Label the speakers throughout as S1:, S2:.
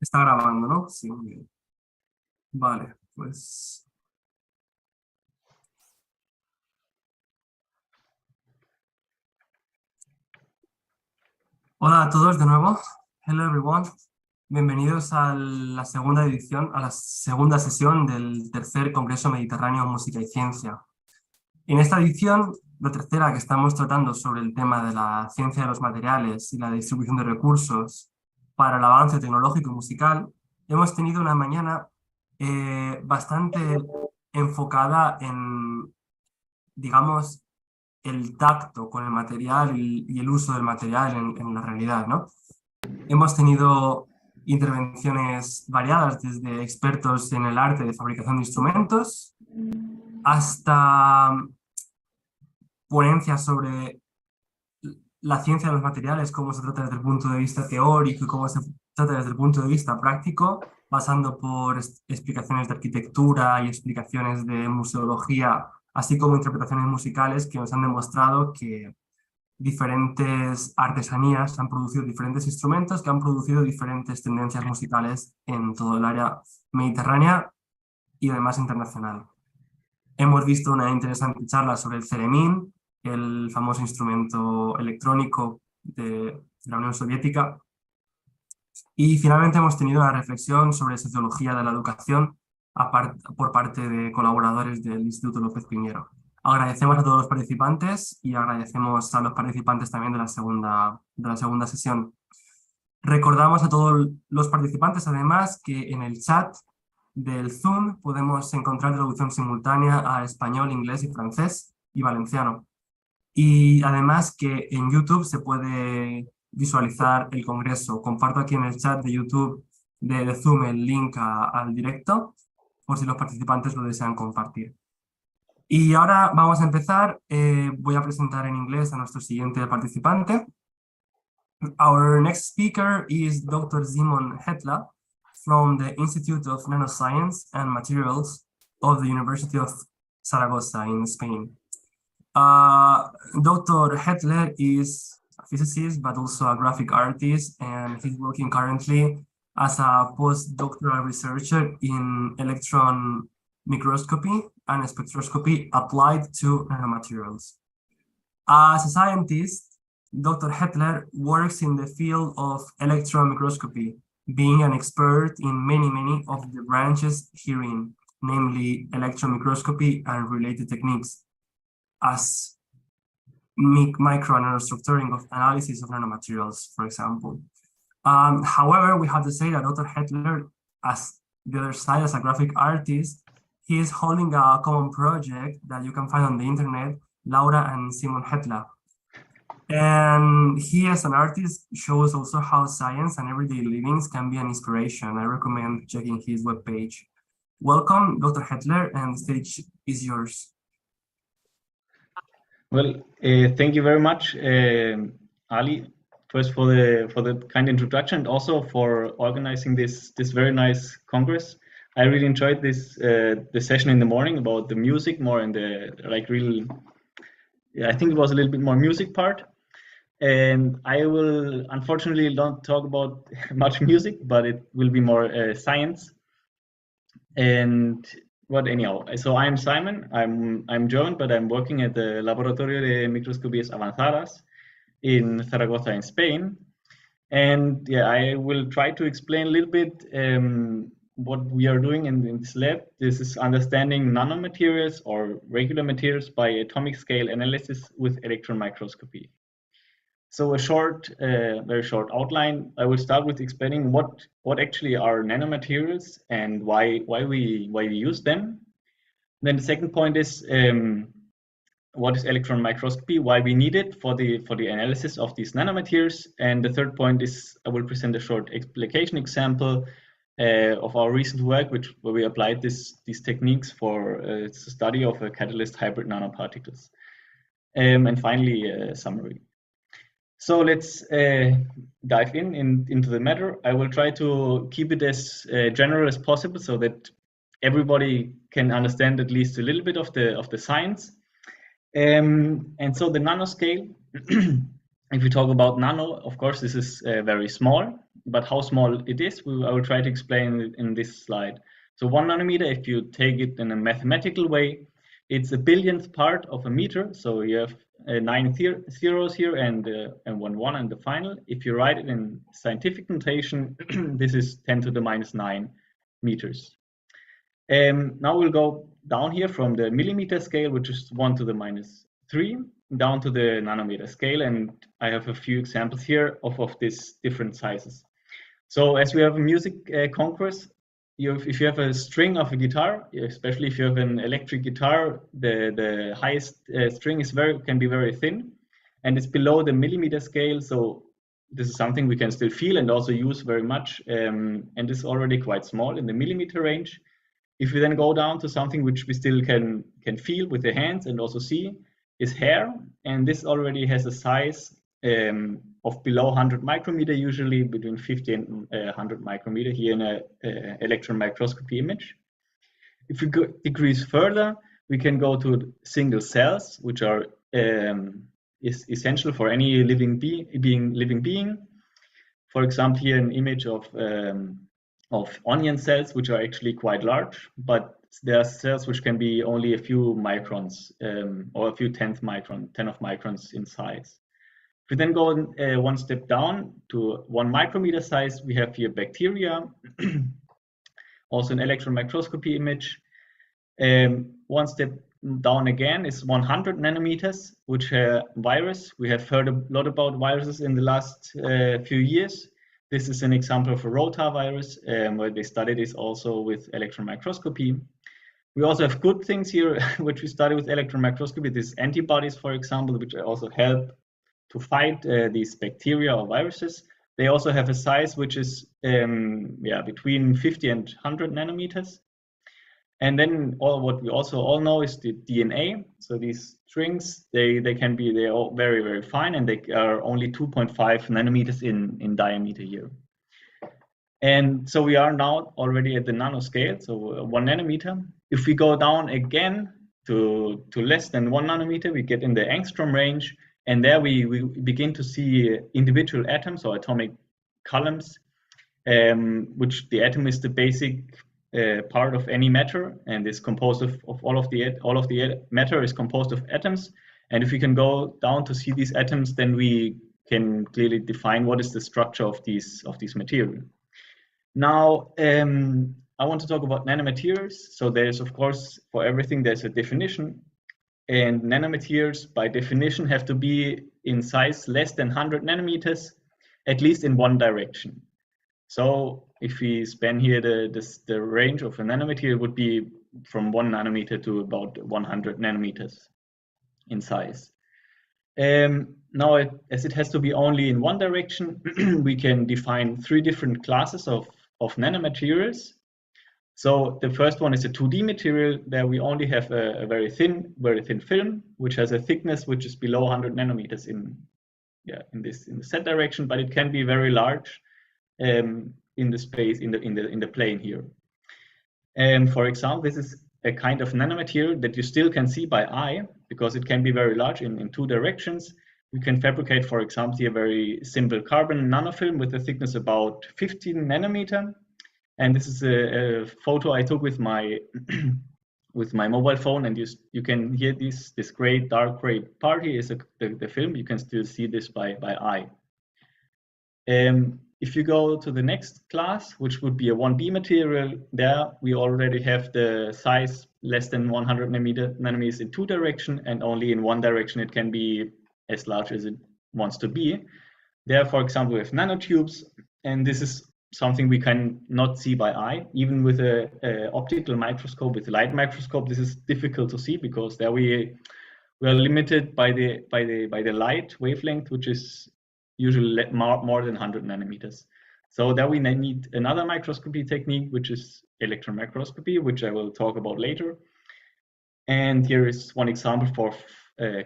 S1: Está grabando, ¿no? Sí, muy bien. Vale, pues... Hola a todos de nuevo. Hello everyone. Bienvenidos a la segunda edición, a la segunda sesión del tercer Congreso Mediterráneo Música y Ciencia. En esta edición, la tercera que estamos tratando sobre el tema de la ciencia de los materiales y la distribución de recursos para el avance tecnológico y musical, hemos tenido una mañana bastante enfocada en, digamos, el tacto con el material y el uso del material en la realidad, ¿no? Hemos tenido intervenciones variadas, desde expertos en el arte de fabricación de instrumentos hasta ponencias sobre la ciencia de los materiales, cómo se trata desde el punto de vista teórico y cómo se trata desde el punto de vista práctico, pasando por explicaciones de arquitectura y explicaciones de museología, así como interpretaciones musicales que nos han demostrado que diferentes artesanías han producido diferentes instrumentos que han producido diferentes tendencias musicales en todo el área mediterránea y además internacional. Hemos visto una interesante charla sobre el ceremín, el famoso instrumento electrónico de la Unión Soviética. Y finalmente hemos tenido una reflexión sobre sociología de la educación por parte de colaboradores del Instituto López Piñero. Agradecemos a todos los participantes y agradecemos a los participantes también de la segunda sesión. Recordamos a todos los participantes además que en el chat del Zoom podemos encontrar traducción simultánea a español, inglés y francés y valenciano. Y además que en YouTube se puede visualizar el congreso. Comparto aquí en el chat de YouTube de Zoom el link al directo, por si los participantes lo desean compartir. Y ahora vamos a empezar. Voy a presentar en inglés a nuestro siguiente participante. Our next speaker is Dr. Simon Hetla from the Institute of Nanoscience and Materials of the University of Zaragoza in Spain. Dr. Hetler is a physicist, but also a graphic artist, and he's working currently as a postdoctoral researcher in electron microscopy and spectroscopy applied to nanomaterials. As a scientist, Dr. Hetler works in the field of electron microscopy, being an expert in many of the branches herein, namely electron microscopy and related techniques, as micro and nanostructuring of analysis of nanomaterials, for example. However, we have to say that Dr. Hetler, as the other side, as a graphic artist, he is holding a common project that you can find on the internet, Laura and Simon Hetler. And he, as an artist, shows also how science and everyday livings can be an inspiration. I recommend checking his webpage. Welcome, Dr. Hetler, and the stage is yours.
S2: Well, thank you very much, Ali, first for the kind introduction, and also for organizing this very nice Congress. I really enjoyed this the session in the morning about the music, more in the I think it was a little bit more music part. And I will unfortunately not talk about much music, but it will be more science. But anyhow, so I'm Simon. I'm German, but I'm working at the Laboratorio de Microscopías Avanzadas in Zaragoza, in Spain. And yeah, I will try to explain a little bit what we are doing in this lab. This is understanding nanomaterials or regular materials by atomic scale analysis with electron microscopy. So a very short outline. I will start with explaining what actually are nanomaterials and why we use them. Then the second point is what is electron microscopy, why we need it for the analysis of these nanomaterials. And the third point is I will present a short application example of our recent work, where we applied these techniques for the study of a catalyst hybrid nanoparticles. And finally, a summary. So let's dive into the matter. I will try to keep it as general as possible so that everybody can understand at least a little bit of the science. And so the nanoscale, if we talk about nano, of course, this is very small. but how small it is, I will try to explain it in this slide. So 1 nanometer, if you take it in a mathematical way, it's a billionth part of a meter. So you have 9 zeros here and 1 1 in the final. If you write it in scientific notation, this is 10 to the minus 9 meters. Now we'll go down here from the millimeter scale, which is 1 to the minus 3, down to the nanometer scale. And I have a few examples here of these different sizes. So as we have a music congress, if you have a string of a guitar, especially if you have an electric guitar, the highest string can be very thin, and it's below the millimeter scale. So this is something we can still feel and also use very much, and it's already quite small in the millimeter range. If we then go down to something which we still can feel with the hands and also see, is hair, and this already has a size of below 100 micrometer, usually between 50 and 100 micrometer here in an electron microscopy image. If we decrease further, we can go to single cells, which are is essential for any living being. For example, here an image of onion cells, which are actually quite large, but there are cells which can be only a few microns or a few 10 of microns in size. If we then go one step down to 1 micrometer size, we have here bacteria, also an electron microscopy image. One step down again is 100 nanometers, which virus. We have heard a lot about viruses in the last few years. This is an example of a rotavirus, where they study this also with electron microscopy. We also have good things here, which we study with electron microscopy. These antibodies, for example, which also help to fight these bacteria or viruses. They also have a size which is between 50 and 100 nanometers. And then what we also all know is the DNA. So these strings, they're all very, very fine, and they are only 2.5 nanometers in diameter here. And so we are now already at the nanoscale, so 1 nanometer. If we go down again to less than 1 nanometer, we get in the angstrom range, and there we begin to see individual atoms or atomic columns, which the atom is the basic part of any matter, and is composed of all of the matter is composed of atoms. And if we can go down to see these atoms, then we can clearly define what is the structure of these material. Now, I want to talk about nanomaterials. So there's, of course, for everything there's a definition, and nanomaterials by definition have to be in size less than 100 nanometers, at least in one direction. So if we span here the range of a nanomaterial would be from 1 nanometer to about 100 nanometers in size. Now, as it has to be only in one direction, we can define 3 different classes of nanomaterials. So the first one is a 2D material. There we only have a very thin film, which has a thickness which is below 100 nanometers in the Z direction, but it can be very large in the space in the plane here. For example, this is a kind of nanomaterial that you still can see by eye, because it can be very large in 2 directions. We can fabricate, for example, here a very simple carbon nanofilm with a thickness about 15 nanometer. And this is a photo I took with my mobile phone, and you can hear this dark gray part here is the film. You can still see this by eye. If you go to the next class, which would be a 1B material, there we already have the size less than 100 nanometers in 2 direction, and only in 1 direction it can be as large as it wants to be. There, for example, we have nanotubes, and this is something we can not see by eye. Even with a optical microscope, with a light microscope, this is difficult to see, because there we are limited by the light wavelength, which is usually more than 100 nanometers. So there we need another microscopy technique, which is electron microscopy, which I will talk about later. And here is one example for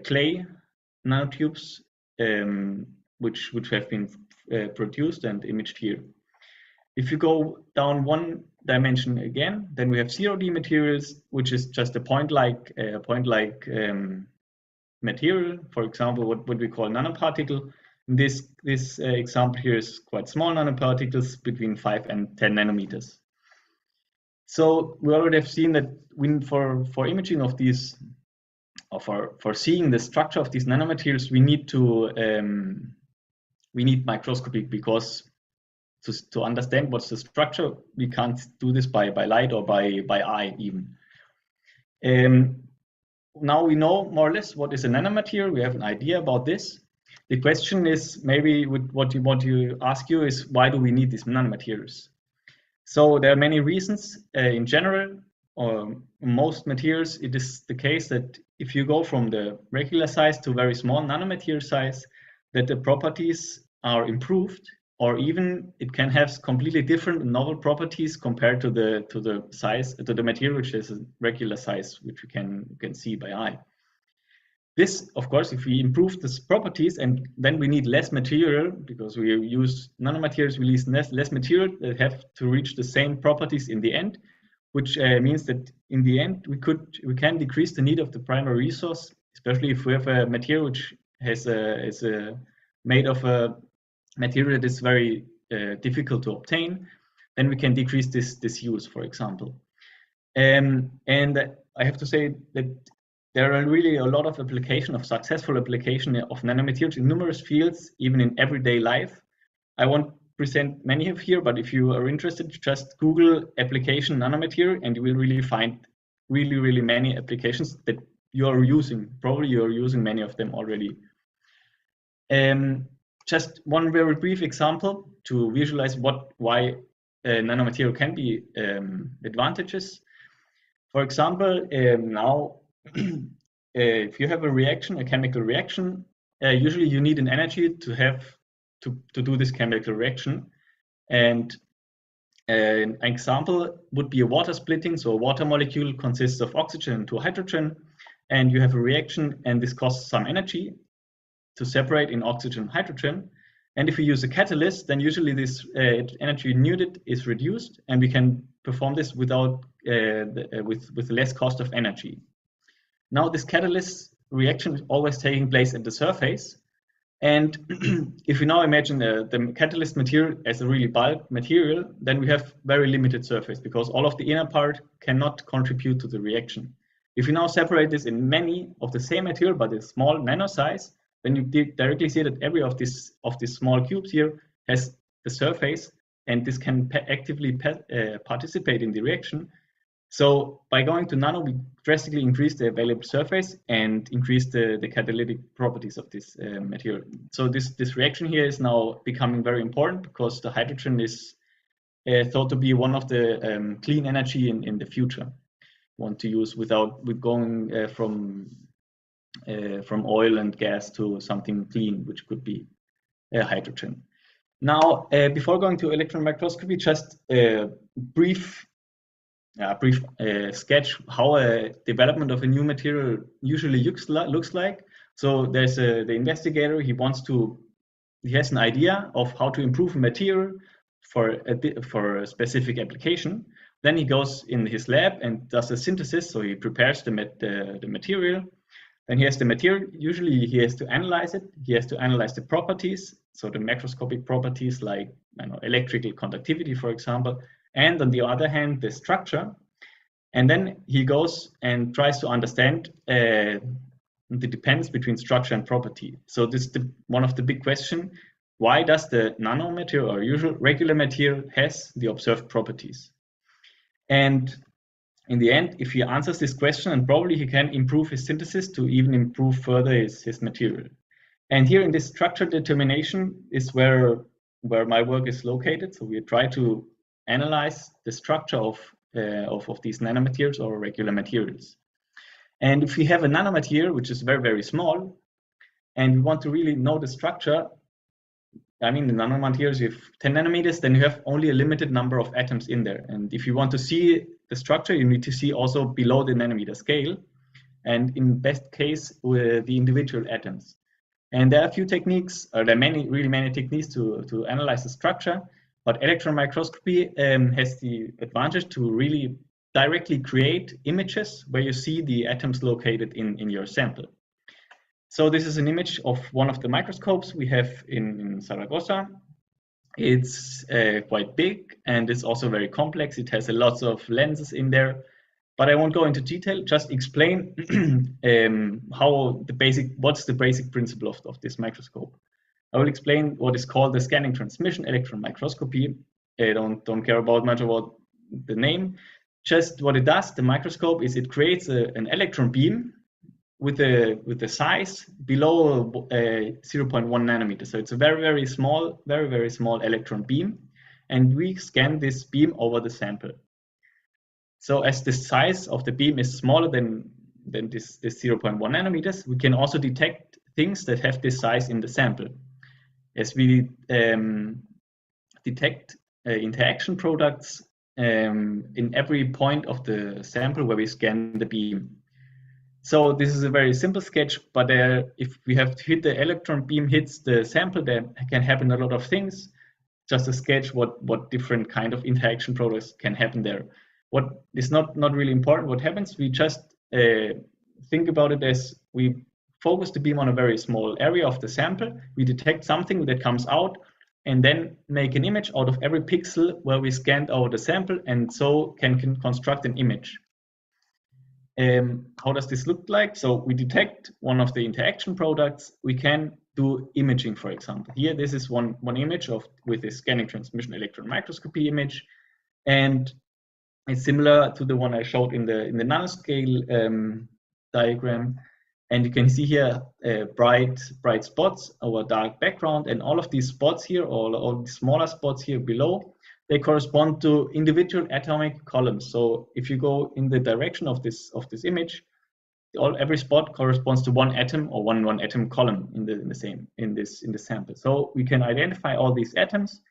S2: clay nanotubes, which have been produced and imaged here. If you go down 1 dimension again, then we have 0D materials, which is just a point-like material. For example, what we call nanoparticle. This example here is quite small nanoparticles between 5 and 10 nanometers. So we already have seen that for imaging of these, or for seeing the structure of these nanomaterials, we need microscopy, because to understand what's the structure, we can't do this by light or by eye even. Now we know more or less what is a nanomaterial. We have an idea about this. The question is, maybe what you ask you is, why do we need these nanomaterials? So there are many reasons. In general, most materials, it is the case that if you go from the regular size to very small nanomaterial size, that the properties are improved, or even it can have completely different novel properties compared to the size, to the material which is a regular size, which we can see by eye. This, of course, if we improve these properties, and then we need less material, because we use nanomaterials, we use less material that have to reach the same properties in the end, which means that in the end we can decrease the need of the primary resource, especially if we have a material which is made of a material that is very difficult to obtain. Then we can decrease this use, for example. And I have to say that there are really a lot of successful application of nanomaterials in numerous fields, even in everyday life. I won't present many of here, but if you are interested, just Google application nanomaterial, and you will really find really many applications that you are using. Probably you are using many of them already. Just one very brief example to visualize why nanomaterial can be advantages. For example, now if you have a chemical reaction, usually you need an energy to do this chemical reaction. And an example would be a water splitting. So a water molecule consists of oxygen and 2 hydrogen, and you have a reaction, and this costs some energy to separate in oxygen and hydrogen. And if we use a catalyst, then usually this energy needed is reduced, and we can perform this with less cost of energy. Now this catalyst reaction is always taking place at the surface. And if we now imagine the catalyst material as a really bulk material, then we have very limited surface, because all of the inner part cannot contribute to the reaction. If we now separate this in many of the same material but a small nano size, then you directly see that every of these small cubes here has the surface, and this can actively participate in the reaction. So by going to nano, we drastically increase the available surface and increase the catalytic properties of this material. So this reaction here is now becoming very important, because the hydrogen is thought to be one of the clean energy in the future. Want to use with going from oil and gas to something clean, which could be hydrogen. Now, before going to electron microscopy, just a brief sketch how a development of a new material usually looks like. So there's the investigator. He has an idea of how to improve a material for a specific application. Then he goes in his lab and does a synthesis. So he prepares the material. Then he has the material. Usually he has to analyze it. He has to analyze the properties, so the macroscopic properties like electrical conductivity, for example, and on the other hand, the structure. And then he goes and tries to understand the dependence between structure and property. So this is one of the big questions. Why does the nanomaterial or usual regular material has the observed properties? And in the end, if he answers this question, and probably he can improve his synthesis to even improve further his material. And here in this structure determination is where my work is located. So we try to analyze the structure of these nanomaterials or regular materials. And if we have a nanomaterial which is very small, and we want to really know the structure, I mean, the nanomaterials, you have 10 nanometers, then you have only a limited number of atoms in there. And if you want to see the structure, you need to see also below the nanometer scale, and in best case with the individual atoms. And there are a few techniques, or there are really many techniques to analyze the structure, but electron microscopy has the advantage to really directly create images where you see the atoms located in your sample. So this is an image of one of the microscopes we have in Zaragoza. It's quite big and it's also very complex. It has a lot of lenses in there, but I won't go into detail, just explain what's the basic principle of this microscope. I will explain what is called the scanning transmission electron microscopy. I don't care much about the name. Just what it does, the microscope, is it creates an electron beam with the size below 0.1 nanometer. So it's a very small electron beam, and we scan this beam over the sample. So as the size of the beam is smaller than this 0.1 nanometers, we can also detect things that have this size in the sample. As we detect interaction products in every point of the sample where we scan the beam. So this is a very simple sketch, but if we have to hit the electron beam hits the sample, there can happen a lot of things. Just a sketch what different kind of interaction products can happen there. What is not really important what happens, we just think about it as we focus the beam on a very small area of the sample, we detect something that comes out, and then make an image out of every pixel where we scanned over the sample, and so can construct an image. How does this look like? So we detect one of the interaction products. We can do imaging, for example. Here, this is one image with a scanning transmission electron microscopy image, and it's similar to the one I showed in the nanoscale diagram. And you can see here bright spots over dark background, and all of these spots here, all the smaller spots here below, they correspond to individual atomic columns. So if you go in the direction of this image, every spot corresponds to one atom or one atom column in the sample. So we can identify all these atoms,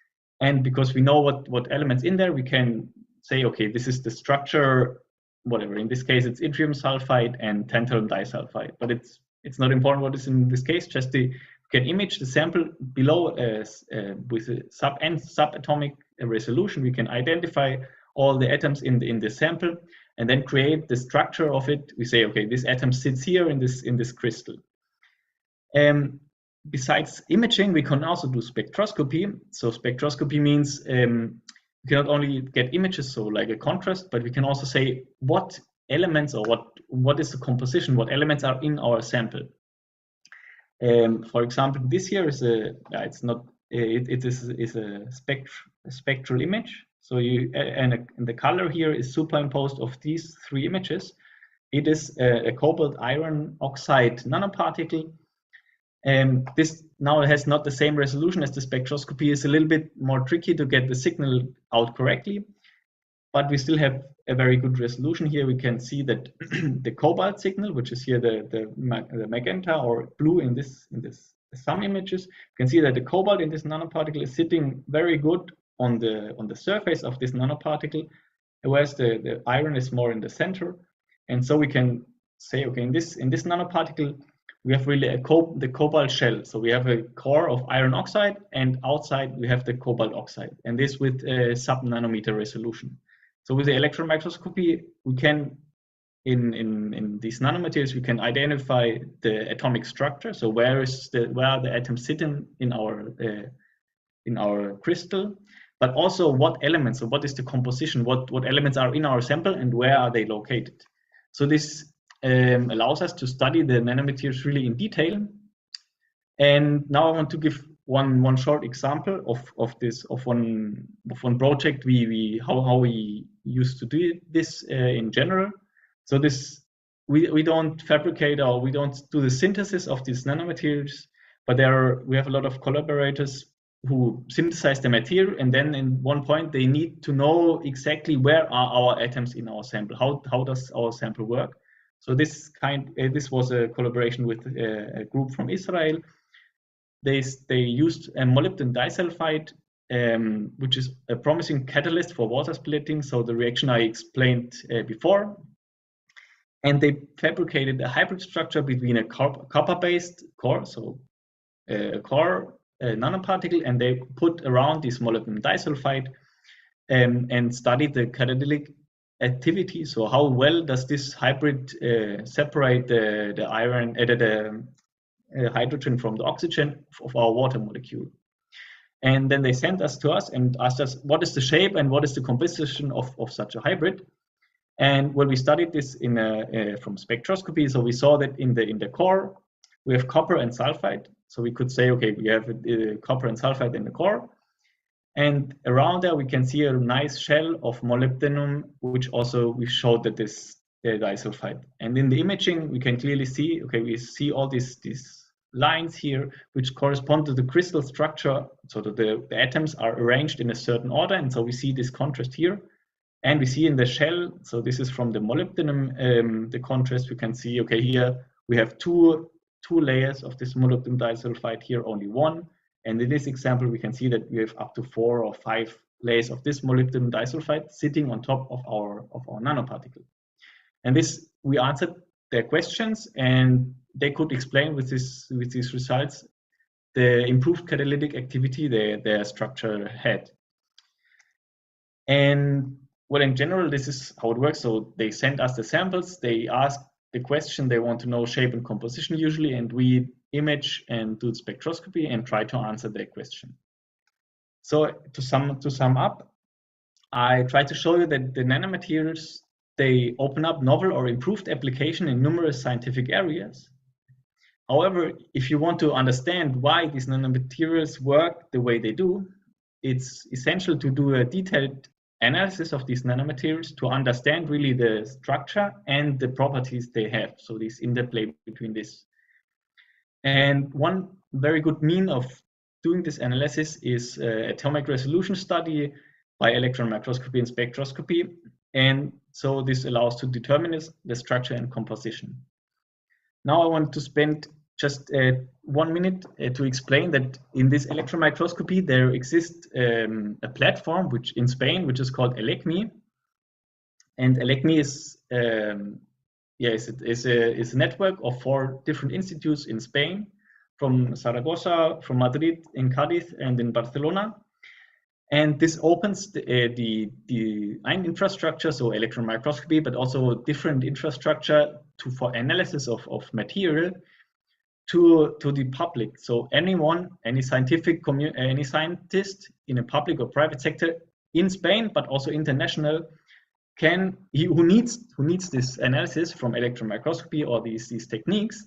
S2: and because we know what elements in there, we can say, okay, this is the structure, whatever. In this case, it's yttrium sulfide and tantalum disulfide, but it's not important what is in this case. Just we can image the sample below with a subatomic resolution. We can identify all the atoms in the sample and then create the structure of it. We say, okay, this atom sits here in this crystal. Besides imaging, we can also do spectroscopy. So spectroscopy means we can not only get images, so like a contrast, but we can also say what elements or what is the composition, what elements are in our sample. For example, this here is it is a spectral image. So and the color here is superimposed of these three images. It is a cobalt iron oxide nanoparticle. This now has not the same resolution as the spectroscopy. It's a little bit more tricky to get the signal out correctly, but we still have a very good resolution here. We can see that the cobalt signal, which is here the magenta or blue in some images, you can see that the cobalt in this nanoparticle is sitting very good on the surface of this nanoparticle, whereas the iron is more in the center. And so we can say, okay, in this nanoparticle, we have really the cobalt shell. So we have a core of iron oxide, and outside we have the cobalt oxide, and this with a sub-nanometer resolution. So with the electron microscopy, we can, in these nanomaterials, we can identify the atomic structure. So where are the atoms sitting in our crystal, but also what elements, so what is the composition, what elements are in our sample and where are they located. So this allows us to study the nanomaterials really in detail. And now I want to give one short example of one project how we used to do this in general. So we don't fabricate or we don't do the synthesis of these nanomaterials, but we have a lot of collaborators who synthesize the material, and then in one point they need to know exactly where are our atoms in our sample. How does our sample work? So this was a collaboration with a group from Israel. They used a molybdenum disulfide, which is a promising catalyst for water splitting. So the reaction I explained before, and they fabricated a hybrid structure between a copper-based core, so a core nanoparticle, and they put around this molybdenum disulfide and studied the catalytic activity. So how well does this hybrid separate the iron, hydrogen from the oxygen of our water molecule. And then they sent us to us and asked us, what is the shape and what is the composition of such a hybrid? And when we studied this in from spectroscopy, so we saw that in the core, we have copper and sulfide. So we could say, okay, we have copper and sulfide in the core. And around there, we can see a nice shell of molybdenum, which also we showed that this disulfide. And in the imaging, we can clearly see, okay, we see all these lines here, which correspond to the crystal structure. So that the atoms are arranged in a certain order. And so we see this contrast here. And we see in the shell, so this is from the molybdenum, the contrast, we can see, okay, here we have two layers of this molybdenum disulfide, here only one. And in this example, we can see that we have up to 4 or 5 layers of this molybdenum disulfide sitting on top of our nanoparticle. And this, we answered their questions, and they could explain with these results the improved catalytic activity their structure had. And well, in general, this is how it works. So they send us the samples, they ask the question, they want to know shape and composition usually, and we image and do spectroscopy and try to answer their question. So to sum up, I try to show you that the nanomaterials, they open up novel or improved application in numerous scientific areas. However, if you want to understand why these nanomaterials work the way they do, it's essential to do a detailed analysis of these nanomaterials to understand really the structure and the properties they have. So this interplay between this. And one very good mean of doing this analysis is atomic resolution study by electron microscopy and spectroscopy. And so this allows to determine the structure and composition. Now I want to spend just 1 minute to explain that in this electron microscopy there exists a platform which in Spain, which is called ELECMI. And ELECMI is a network of 4 different institutes in Spain, from Zaragoza, from Madrid, in Cadiz, and in Barcelona. And this opens the infrastructure, so electron microscopy, but also different infrastructure for analysis of material to the public. So anyone, any scientist in a public or private sector in Spain, but also international, who needs this analysis from electron microscopy or these techniques,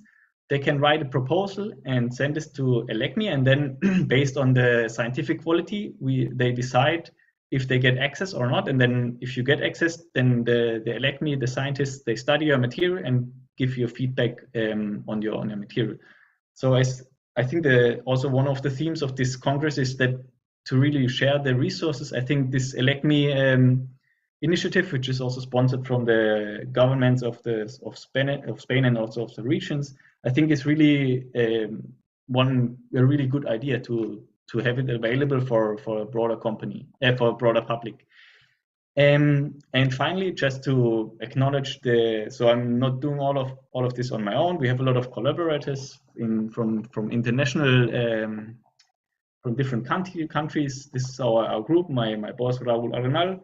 S2: they can write a proposal and send this to ELECMI, and then based on the scientific quality, they decide if they get access or not. And then if you get access, then the ELECMI, the scientists, they study your material and give you feedback on your material. So I think also one of the themes of this Congress is that to really share the resources. I think this ELECMI initiative, which is also sponsored from the governments of Spain and also of the regions, I think is really a really good idea to have it available for a broader for a broader public. And finally, just to acknowledge so I'm not doing all of this on my own. We have a lot of collaborators from international, from different countries. This is our group, my boss Raúl Arenal,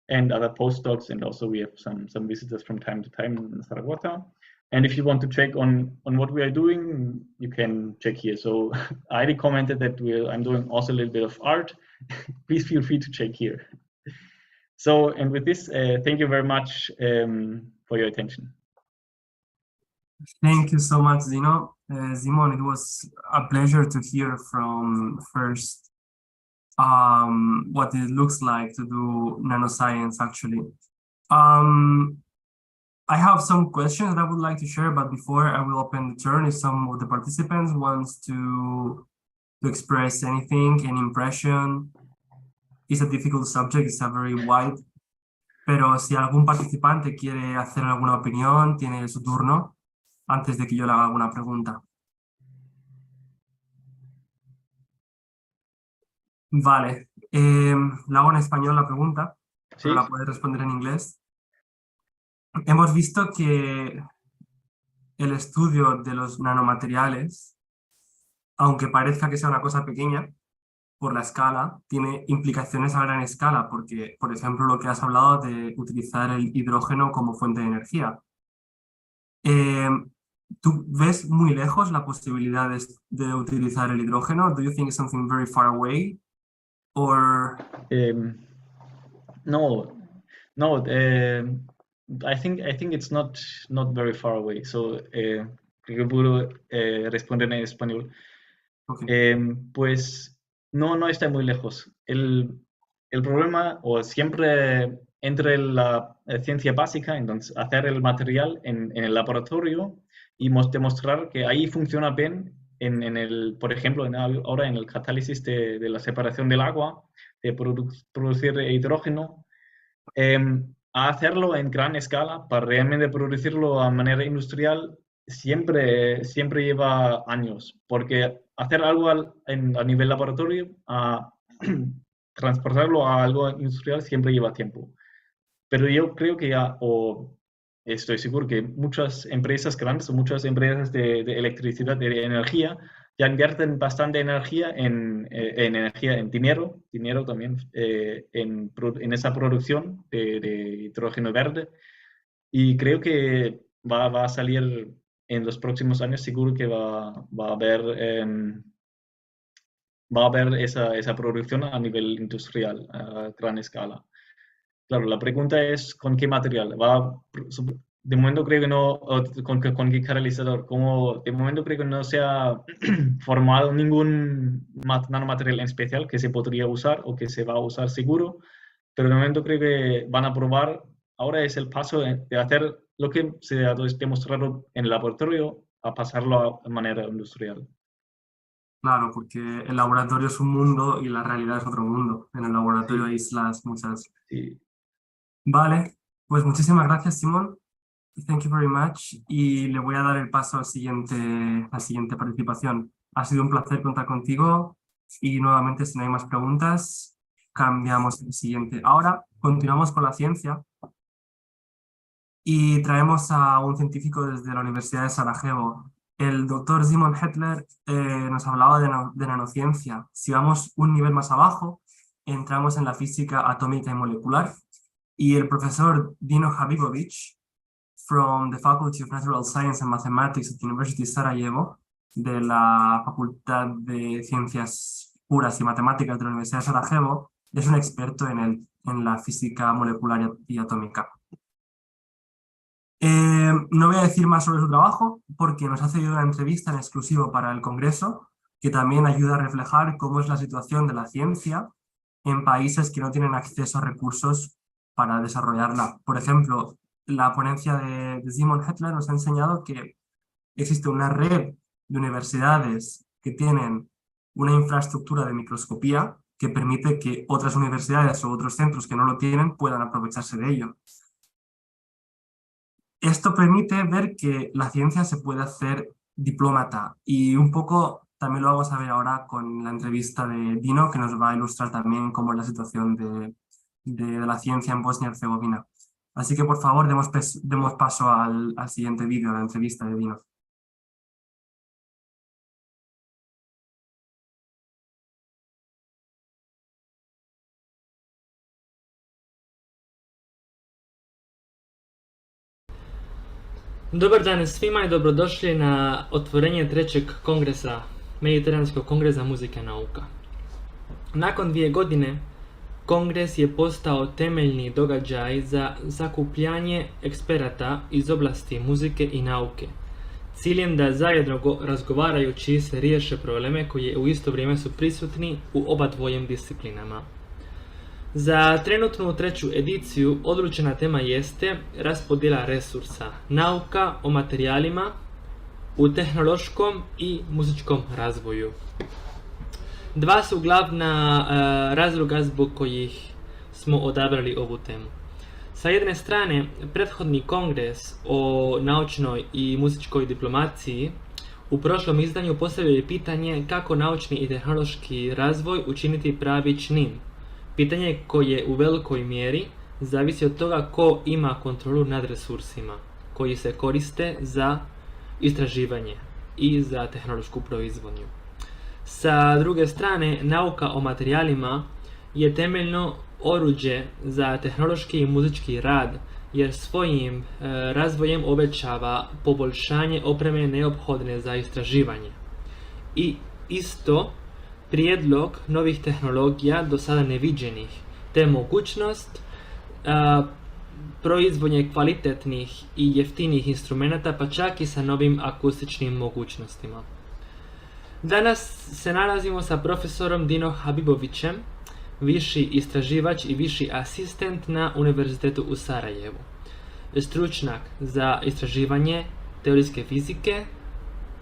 S2: and other postdocs, and also we have some visitors from time to time in Zaragoza. And if you want to check on what we are doing, you can check here. So I already commented that I'm doing also a little bit of art. Please feel free to check here. So, and with this, thank you very much for your attention.
S1: Thank you so much, Zino. Simon, it was a pleasure to hear from first what it looks like to do nanoscience, actually. I have some questions that I would like to share, but before I will open the turn, if some of the participants wants to express anything, any impression. It's a difficult subject, it's a very wide, pero si algún participante quiere hacer alguna opinión, tiene su turno antes de que yo le haga alguna pregunta. Vale, la hago en español la pregunta,
S2: Sí.
S1: pero la puedes responder en inglés. Hemos visto que el estudio de los nanomateriales, aunque parezca que sea una cosa pequeña, por la escala, tiene implicaciones a gran escala, porque, por ejemplo, lo que has hablado de utilizar el hidrógeno como fuente de energía. ¿Tú ves muy lejos la posibilidad de utilizar el hidrógeno? Do you think it's something very far away? Or
S2: Um, no, no. I think it's not very far away. So creo que puedo responder en español.
S1: okay.
S2: Pues no está muy lejos. El problema, o siempre entre la ciencia básica, entonces hacer el material en el laboratorio y demostrar que ahí funciona bien por ejemplo, ahora en el catálisis de la separación del agua, de producir hidrógeno, a hacerlo en gran escala para realmente producirlo a manera industrial siempre lleva años, porque hacer algo a nivel laboratorio, a transportarlo a algo industrial siempre lleva tiempo. Pero yo creo que ya, o estoy seguro que muchas empresas grandes o muchas empresas de electricidad, de energía, ya invierten bastante energía en dinero también, en esa producción de hidrógeno verde. Y creo que va a salir en los próximos años, seguro que va a haber esa producción a nivel industrial, a gran escala. Claro, la pregunta es ¿con qué material? De momento creo que no, con qué catalizador. De momento creo que no se ha formado ningún nanomaterial en especial que se podría usar o que se va a usar seguro, pero de momento creo que van a probar. Ahora es el paso de hacer lo que se ha demostrado en el laboratorio a pasarlo a manera industrial.
S1: Claro, porque el laboratorio es un mundo y la realidad es otro mundo. En el laboratorio hay
S2: Sí,
S1: islas muchas.
S2: sí.
S1: Vale, pues muchísimas gracias, Simón. Thank you very much. Y le voy a dar el paso a la siguiente participación. Ha sido un placer contar contigo y nuevamente, si no hay más preguntas, cambiamos el siguiente. Ahora continuamos con la ciencia y traemos a un científico desde la Universidad de Sarajevo. El doctor Simon Hetler nos hablaba de nanociencia. Si vamos un nivel más abajo, entramos en la física atómica y molecular. Y el profesor Dino Habibovich, from the Faculty of Natural Science and Mathematics at the University of Sarajevo, de la Facultad de Ciencias Puras y Matemáticas de la Universidad de Sarajevo, es un experto en la física molecular y atómica. No voy a decir más sobre su trabajo porque nos ha cedido una entrevista en exclusivo para el Congreso que también ayuda a reflejar cómo es la situación de la ciencia en países que no tienen acceso a recursos para desarrollarla. Por ejemplo, la ponencia de Simon Hetler nos ha enseñado que existe una red de universidades que tienen una infraestructura de microscopía que permite que otras universidades o otros centros que no lo tienen puedan aprovecharse de ello. Esto permite ver que la ciencia se puede hacer diplómata y un poco también lo vamos a ver ahora con la entrevista de Dino, que nos va a ilustrar también cómo es la situación de la ciencia en Bosnia y Herzegovina. Así que por favor demos paso al siguiente vídeo, a la entrevista de Dino.
S3: Dobar dan svima i dobrodošli na otvorenje trećeg kongresa, Mediteranskog kongresa muzike i nauka. Nakon 2 godine, kongres je postao temeljni događaj za sakupljanje eksperata iz oblasti muzike i nauke, ciljem da zajedno razgovarajući se riješe probleme koje u isto vrijeme su prisutni u oba dvojim disciplinama. Za trenutnu 3. ediciju odlučena tema jeste raspodjela resursa, nauka o materijalima u tehnološkom i muzičkom razvoju. 2 su glavna razloga zbog kojih smo odabrali ovu temu. Sa jedne strane, prethodni kongres o naučnoj i muzičkoj diplomaciji u prošlom izdanju postavio je pitanje kako naučni i tehnološki razvoj učiniti pravičnim. Pitanje koje u velikoj mjeri zavisi od toga ko ima kontrolu nad resursima koji se koriste za istraživanje i za tehnološku proizvodnju. Sa druge strane, nauka o materijalima je temeljno oruđe za tehnološki i muzički rad jer svojim razvojem obećava poboljšanje opreme neophodne za istraživanje. I isto prijedlog novih tehnologija do sada neviđenih, te mogućnost proizvodnje kvalitetnih i jeftinih instrumenata, pa čak i sa novim akustičnim mogućnostima. Danas se nalazimo sa profesorom Dino Habibovićem, viši istraživač i viši asistent na Univerzitetu u Sarajevu. Stručnjak za istraživanje teorijske fizike,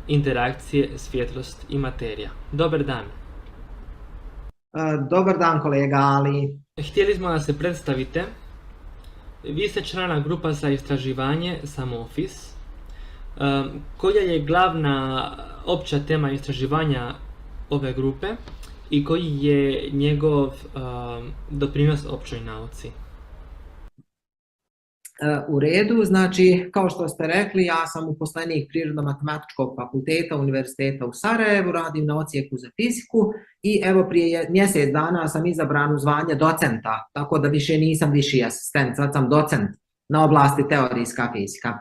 S3: interakcije, svjetlost i materija. Dobar dan.
S4: Dobar dan, kolega Ali.
S3: Htjeli smo da se predstavite. Vi ste člana grupa za istraživanje SAMOFIS. Koja je glavna opća tema istraživanja ove grupe i koji je njegov doprinos općoj nauci?
S4: U redu, znači, kao što ste rekli, ja sam uposlenik Prirodno-matematičkog fakulteta Univerziteta u Sarajevu, radim na odsjeku za fiziku i evo prije mjesec dana sam izabran u zvanje docenta, tako da više nisam viši asistent, sad sam docent na oblasti teorijska fizika.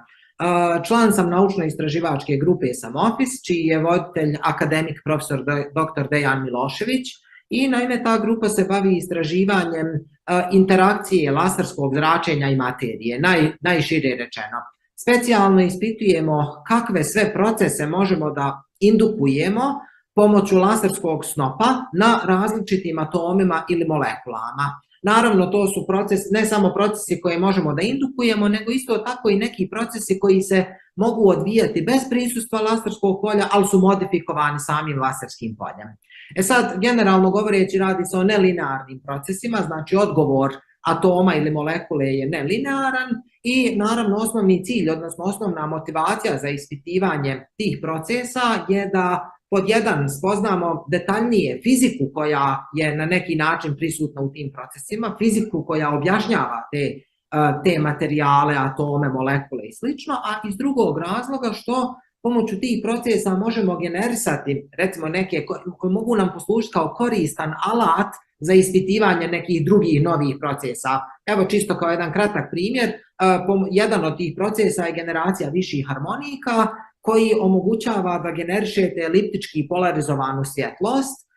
S4: Član sam naučno-istraživačke grupe SAMOFIS, čiji je voditelj akademik profesor dr. Dejan Milošević, i naime ta grupa se bavi istraživanjem interakcije laserskog zračenja i materije, najšire rečeno. Specijalno ispitujemo kakve sve procese možemo da indukujemo pomoću laserskog snopa na različitim atomima ili molekulama. Naravno, to su ne samo procesi koje možemo da indukujemo, nego isto tako i neki procesi koji se mogu odvijati bez prisustva laserskog polja, ali su modifikovani samim laserskim poljem. Sad, generalno govoreći, radi se o nelinearnim procesima, znači odgovor atoma ili molekule je nelinearan i naravno osnovni cilj, odnosno osnovna motivacija za ispitivanje tih procesa je da pod jedan spoznamo detaljnije fiziku koja je na neki način prisutna u tim procesima, fiziku koja objašnjava te materijale, atome, molekule i slično, a iz drugog razloga što pomoću tih procesa možemo generisati, recimo neke koje mogu nam poslužiti kao koristan alat za ispitivanje nekih drugih novih procesa. Evo čisto kao jedan kratak primjer, jedan od tih procesa je generacija viših harmonika koji omogućava da generišete eliptički polarizovanu svjetlost.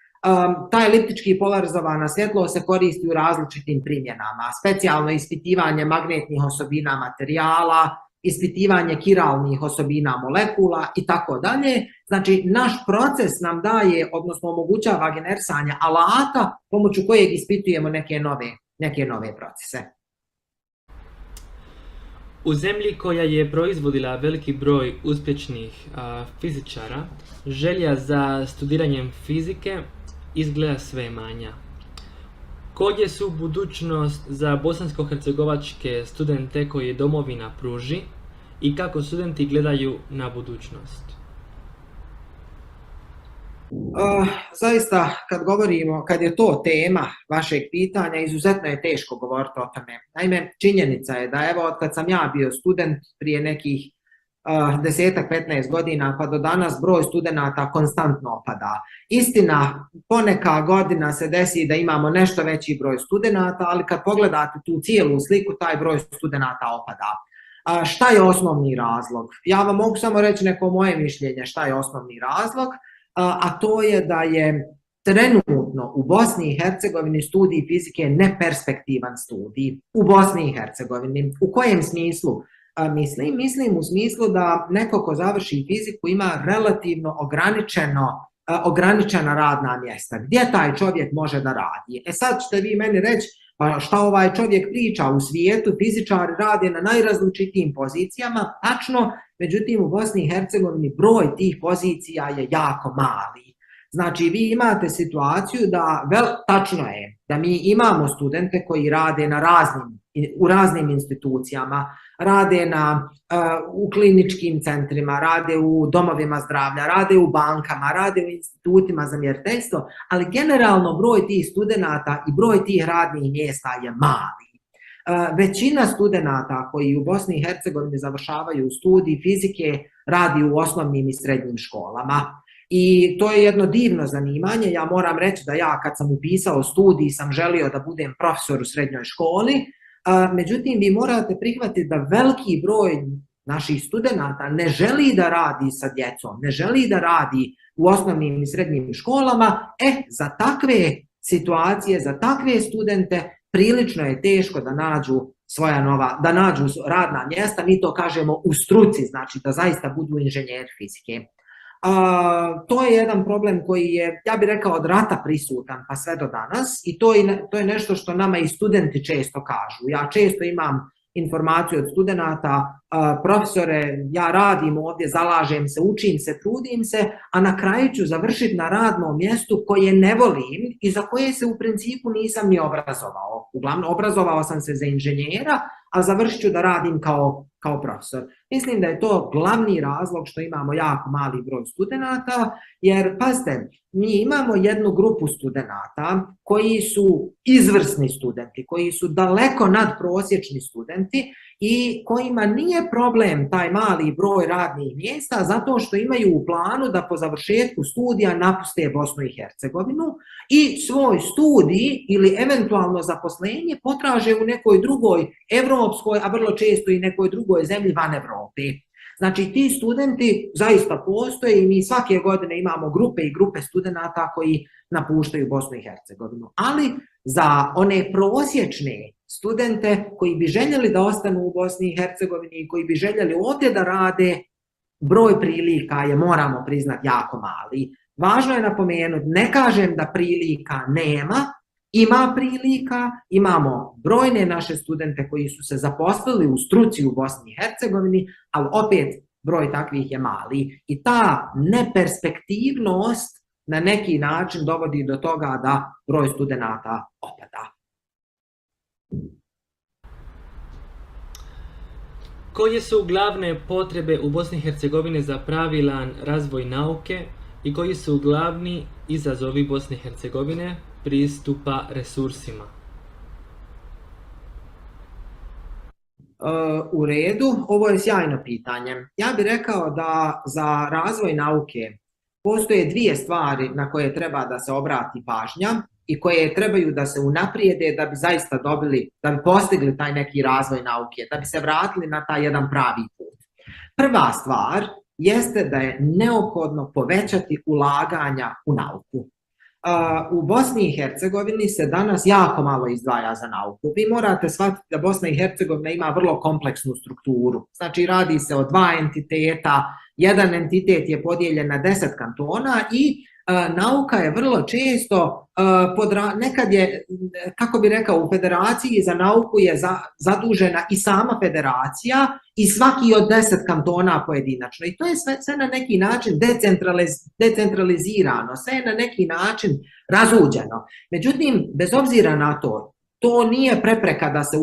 S4: Ta eliptički polarizovana svjetlost se koristi u različitim primjenama, specijalno ispitivanje magnetnih osobina materijala, ispitivanje kiralnih osobina molekula i tako dalje. Znači, naš proces nam daje, odnosno omogućava generisanje alata pomoću kojeg ispitujemo neke nove procese.
S3: U zemlji koja je proizvodila veliki broj uspješnih fizičara, želja za studiranjem fizike izgleda sve manja. Koje su budućnost za bosansko-hercegovačke studente koje domovina pruži i kako studenti gledaju na budućnost?
S4: Zaista, kad je to tema vašeg pitanja, izuzetno je teško govoriti o tome. Naime, činjenica je da evo, kad sam ja bio student prije nekih 10-15 godina pa do danas broj studenata konstantno opada. Istina, poneka godina se desi da imamo nešto veći broj studenata, ali kad pogledate tu cijelu sliku, taj broj studenata opada. Šta je osnovni razlog? Ja vam mogu samo reći neko moje mišljenje šta je osnovni razlog, a to je da je trenutno u Bosni i Hercegovini studij fizike neperspektivan studij. U Bosni i Hercegovini. U kojem smislu? Mislim u smislu da neko ko završi fiziku ima relativno ograničena radna mjesta. Gdje taj čovjek može da radi? Sad ćete vi meni reći, pa šta ovaj čovjek priča u svijetu, fizičari rade na najrazličitijim pozicijama, tačno, međutim u Bosni i Hercegovini broj tih pozicija je jako mali. Znači vi imate situaciju da, tačno je, da mi imamo studente koji rade u raznim institucijama, rade u kliničkim centrima, rade u domovima zdravlja, rade u bankama, rade u institutima za mjeriteljstvo, ali generalno broj tih studenata i broj tih radnih mjesta je mali. Većina studenata koji u Bosni i Hercegovini završavaju studij fizike radi u osnovnim i srednjim školama. I to je jedno divno zanimanje. Ja moram reći da ja kad sam upisao studij sam želio da budem profesor u srednjoj školi, Međutim, vi morate prihvatiti da veliki broj naših studenata ne želi da radi sa djecom, ne želi da radi u osnovnim i srednjim školama. Za takve situacije, za takve studente prilično je teško da nađu da nađu radna mjesta, mi to kažemo u struci, znači da zaista budu inženjeri fizike. To je jedan problem koji je, ja bih rekao, od rata prisutan pa sve do danas i to je nešto što nama i studenti često kažu. Ja često imam informaciju od studenata, profesore, ja radim ovdje, zalažem se, učim se, trudim se, a na kraju ću završiti na radnom mjestu koje ne volim i za koje se u principu nisam ni obrazovao. Uglavnom, obrazovao sam se za inženjera, a završit ću da radim kao profesor. Mislim da je to glavni razlog što imamo jako mali broj studenata, jer, pazite, mi imamo jednu grupu studenata koji su izvrsni studenti, koji su daleko nadprosječni studenti i kojima nije problem taj mali broj radnih mjesta zato što imaju u planu da po završetku studija napuste Bosnu i Hercegovinu i svoj studij ili eventualno zaposlenje potraže u nekoj drugoj evropskoj, a vrlo često i nekoj drugoj zemlji van Evrope. Znači, ti studenti zaista postoje i mi svake godine imamo grupe i grupe studenata koji napuštaju Bosnu i Hercegovinu. Ali za one prosječne studente koji bi željeli da ostanu u Bosni i Hercegovini i koji bi željeli ovdje da rade, broj prilika je, moramo priznati, jako mali. Važno je napomenuti, ne kažem da prilika nema, ima prilika, imamo brojne naše studente koji su se zaposlili u struci u Bosni i Hercegovini, ali opet broj takvih je mali. I ta neperspektivnost na neki način dovodi do toga da broj studenata opada.
S3: Koje su glavne potrebe u Bosni i Hercegovini za pravilan razvoj nauke i koji su glavni izazovi Bosne i Hercegovine pristupa resursima?
S4: U redu, ovo je sjajno pitanje. Ja bih rekao da za razvoj nauke postoje dvije stvari na koje treba da se obrati pažnja i koje trebaju da se unaprijede da bi zaista dobili, da bi postigli taj neki razvoj nauke, da bi se vratili na taj jedan pravi put. Prva stvar jeste da je neophodno povećati ulaganja u nauku. U Bosni i Hercegovini se danas jako malo izdvaja za nauku. Vi morate shvatiti da Bosna i Hercegovina ima vrlo kompleksnu strukturu. Znači, radi se o dva entiteta, jedan entitet je podijeljen na 10 kantona i nauka je vrlo često, nekad je, kako bi rekao, u federaciji za nauku je zadužena i sama federacija i svaki od 10 kantona pojedinačno. I to je sve na neki način decentralizirano, sve je na neki način razuđeno. Međutim, bez obzira na to nije prepreka da se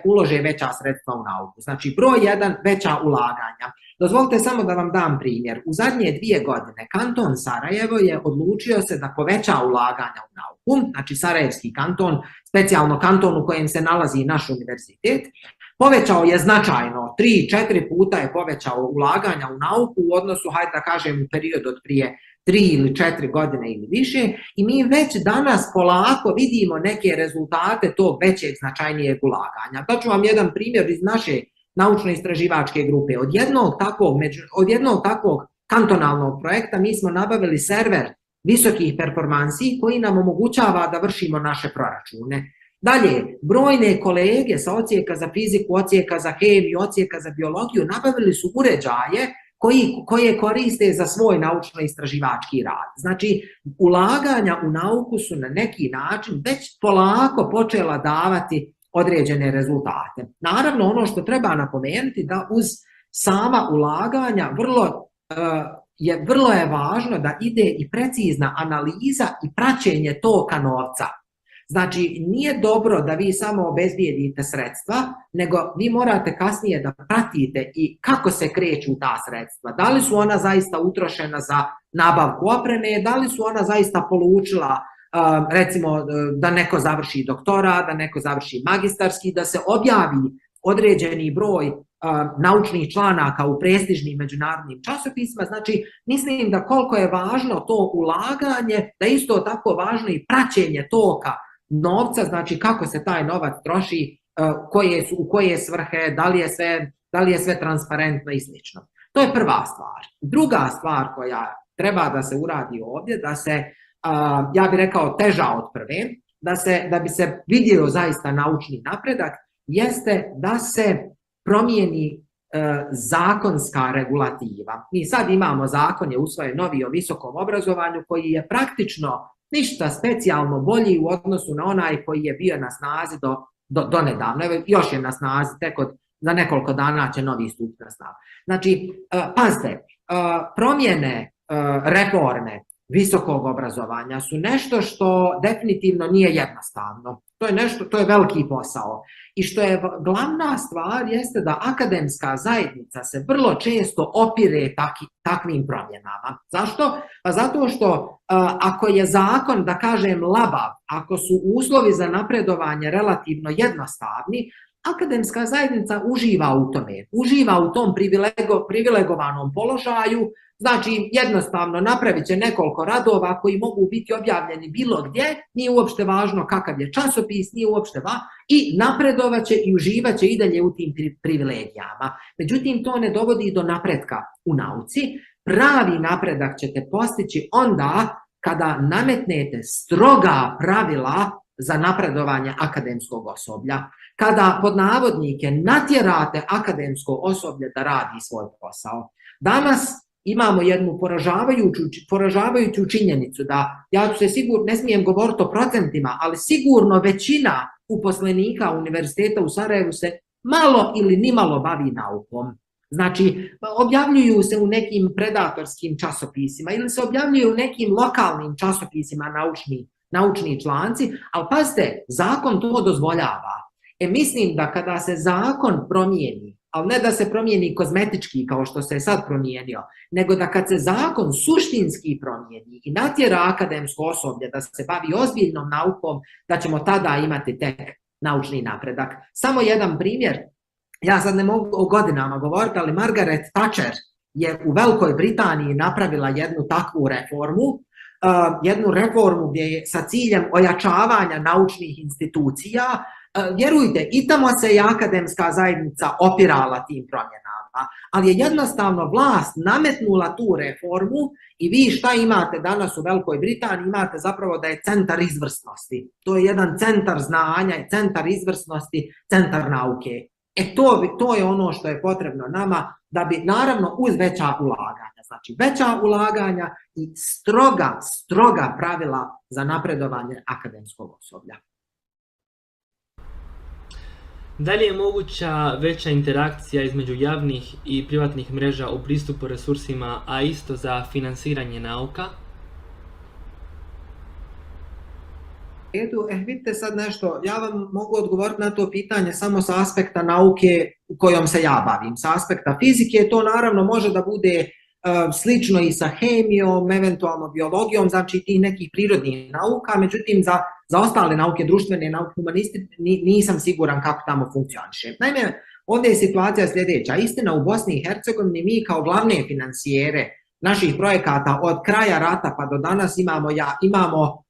S4: ulože veća sredstva u nauku. Znači, broj 1, veća ulaganja. Dozvolite samo da vam dam primjer. U zadnje 2 godine kanton Sarajevo je odlučio se da poveća ulaganja u nauku, znači Sarajevski kanton, specijalno kanton u kojem se nalazi naš univerzitet, povećao je značajno, 3-4 puta je povećao ulaganja u nauku u odnosu, hajde da kažem, u periodu od prije 3 ili 4 godine ili više, i mi već danas polako vidimo neke rezultate tog većeg značajnijeg ulaganja. Daću vam jedan primjer iz naše naučno-istraživačke grupe. Od jednog takvog kantonalnog projekta mi smo nabavili server visokih performansi koji nam omogućava da vršimo naše proračune. Dalje, brojne kolege sa odsjeka za fiziku, odsjeka za hemiju, odsjeka za biologiju nabavili su uređaje koje koriste za svoj naučno-istraživački rad. Znači, ulaganja u nauku su na neki način već polako počela davati određene rezultate. Naravno, ono što treba napomenuti da uz sama ulaganja vrlo je važno da ide i precizna analiza i praćenje toka novca. Znači, nije dobro da vi samo obezbijedite sredstva, nego vi morate kasnije da pratite i kako se kreću ta sredstva. Da li su ona zaista utrošena za nabavku opreme, da li su ona zaista polučila, recimo, da neko završi doktorat, da neko završi magistarski, da se objavi određeni broj naučnih članaka u prestižnim međunarodnim časopisima. Znači, mislim da koliko je važno to ulaganje, da isto tako važno i praćenje toka novca, znači kako se taj novac troši u koje svrhe, da li je sve transparentno i slično. To je prva stvar. Druga stvar koja treba da se uradi ovdje, da se, ja bih rekao, teža od prve, da bi se vidio zaista naučni napredak, jeste da se promijeni zakonska regulativa. Mi sad imamo zakon, je usvojen novi o visokom obrazovanju, koji je praktično ništa specijalno bolji u odnosu na onaj koji je bio na snazi do nedavno. Evo, još je na snazi, tek za nekoliko dana će novi stupiti na snagu. Znači, pazite, promjene, reforme visokog obrazovanja su nešto što definitivno nije jednostavno. To je veliki posao. I što je glavna stvar jeste da akademska zajednica se vrlo često opire takvim promjenama. Zašto? Pa zato što ako je zakon, da kažem, labav, ako su uslovi za napredovanje relativno jednostavni, akademska zajednica uživa u tome, uživa u tom privilegovanom položaju. Znači, jednostavno napravit će nekoliko radova koji mogu biti objavljeni bilo gdje, nije uopšte važno kakav je časopis, nije uopšte i napredovat će i uživat će i dalje u tim privilegijama. Međutim, to ne dovodi do napretka u nauci. Pravi napredak ćete postići onda kada nametnete stroga pravila za napredovanje akademskog osoblja, kada pod navodnike natjerate akademsko osoblje da radi svoj posao. Danas imamo jednu poražavajuću činjenicu da, ja ću se sigurno, ne smijem govoriti o procentima, ali sigurno većina uposlenika univerziteta u Sarajevu se malo ili nimalo bavi naukom. Znači, objavljuju se u nekim predatorskim časopisima ili se objavljuju u nekim lokalnim časopisima naučni članci, ali pazite, zakon to dozvoljava. Mislim da kada se zakon promijeni, ali ne da se promijeni kozmetički kao što se je sad promijenio, nego da kad se zakon suštinski promijeni i natjera akademsko osoblje da se bavi ozbiljnom naukom, da ćemo tada imati tek naučni napredak. Samo jedan primjer, ja sad ne mogu o godinama govoriti, ali Margaret Thatcher je u Velikoj Britaniji napravila jednu takvu reformu gdje je sa ciljem ojačavanja naučnih institucija. Vjerujte, i tamo se i akademska zajednica opirala tim promjenama, ali je jednostavno vlast nametnula tu reformu i vi šta imate danas u Velikoj Britaniji? Imate zapravo da je centar izvrsnosti. To je jedan centar znanja, centar izvrsnosti, centar nauke. To je ono što je potrebno nama da bi, naravno, uz veća ulaganja. Znači, veća ulaganja i stroga pravila za napredovanje akademskog osoblja.
S3: Da li je moguća veća interakcija između javnih i privatnih mreža u pristupu resursima, a isto za finansiranje nauka?
S4: Vidite sad nešto, ja vam mogu odgovoriti na to pitanje samo sa aspekta nauke kojom se ja bavim. Sa aspekta fizike to naravno može da bude slično i sa hemijom, eventualno biologijom, znači tih nekih prirodnih nauka, međutim za ostale nauke, društvene nauke, humanisti, nisam siguran kako tamo funkcioniše. Naime, ovdje je situacija sljedeća. Istina, u Bosni i Hercegovini mi kao glavne financijere naših projekata od kraja rata pa do danas imamo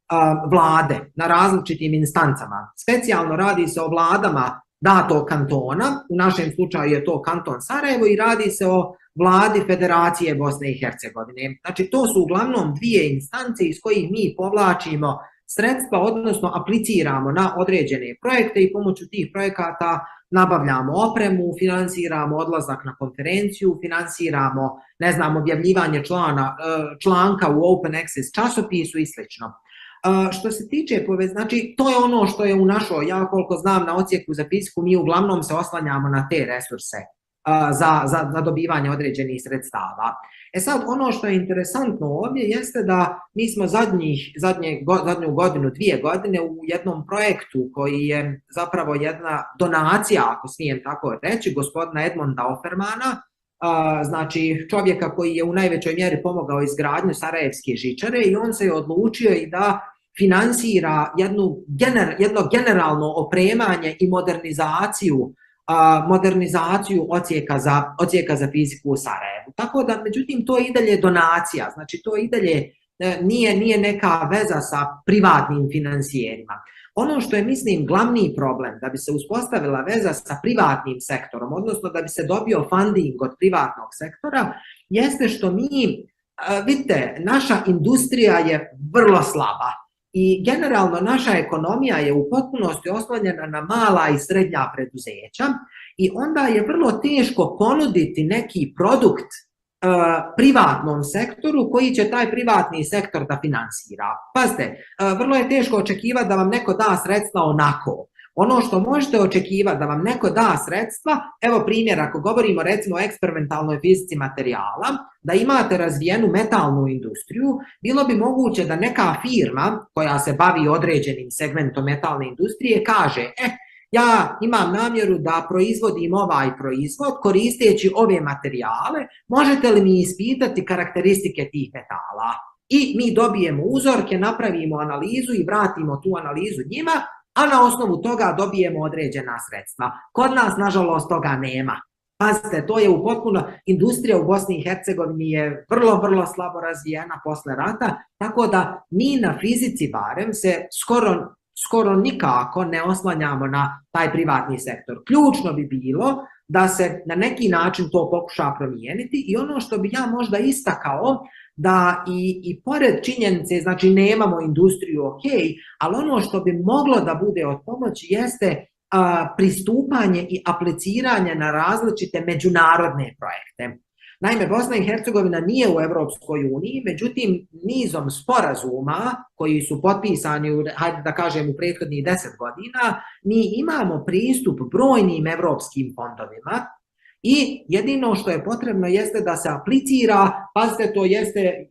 S4: vlade na različitim instancama. Specijalno radi se o vladama datog kantona, u našem slučaju je to kanton Sarajevo, i radi se o vladi Federacije Bosne i Hercegovine. Znači, to su uglavnom dvije instance iz kojih mi povlačimo sredstva, odnosno apliciramo na određene projekte i pomoću tih projekata nabavljamo opremu, finansiramo odlazak na konferenciju, finansiramo, ne znam, objavljivanje članka u Open Access časopisu i slično. Što se tiče, znači, to je ono što je u našoj, ja koliko znam na odsjeku za fiziku, mi uglavnom se oslanjamo na te resurse za dobivanje određenih sredstava. Sad, ono što je interesantno ovdje jeste da mi smo zadnju godinu, 2 godine u jednom projektu koji je zapravo jedna donacija, ako smijem tako reći, gospodina Edmonda Offermana, znači čovjeka koji je u najvećoj mjeri pomogao izgradnju Sarajevske žičare, i on se je odlučio i da finansira jedno generalno opremanje i modernizaciju odsjeka za fiziku u Sarajevu. Tako da, međutim, to je i dalje donacija, znači to i dalje nije neka veza sa privatnim financijerima. Ono što je, mislim, glavni problem da bi se uspostavila veza sa privatnim sektorom, odnosno da bi se dobio funding od privatnog sektora, jeste što mi, vidite, naša industrija je vrlo slaba i generalno naša ekonomija je u potpunosti oslonjena na mala i srednja preduzeća i onda je vrlo teško ponuditi neki produkt privatnom sektoru koji će taj privatni sektor da finansira. Pazite, vrlo je teško očekivati da vam neko da sredstva onako. Ono što možete očekivati da vam neko da sredstva, evo primjer, ako govorimo recimo o eksperimentalnoj fizici materijala, da imate razvijenu metalnu industriju, bilo bi moguće da neka firma koja se bavi određenim segmentom metalne industrije kaže, ja imam namjeru da proizvodim ovaj proizvod koristeći ove materijale, možete li mi ispitati karakteristike tih metala? I mi dobijemo uzorke, napravimo analizu i vratimo tu analizu njima, a na osnovu toga dobijemo određena sredstva. Kod nas, nažalost, toga nema. Pazite, to je u potpuno, industrija u Bosni i Hercegovini je vrlo slabo razvijena posle rata, tako da mi na fizici barem se skoro nikako ne oslanjamo na taj privatni sektor. Ključno bi bilo da se na neki način to pokuša promijeniti i ono što bi ja možda istakao, da i pored činjenice, znači nemamo industriju, ok, ali ono što bi moglo da bude od pomoći jeste pristupanje i apliciranje na različite međunarodne projekte. Naime, Bosna i Hercegovina nije u Europskoj uniji, međutim, nizom sporazuma koji su potpisani, hajde da kažem, u prethodnih 10 godina, mi imamo pristup brojnim evropskim fondovima i jedino što je potrebno jeste da se aplicira, pazite, to jeste,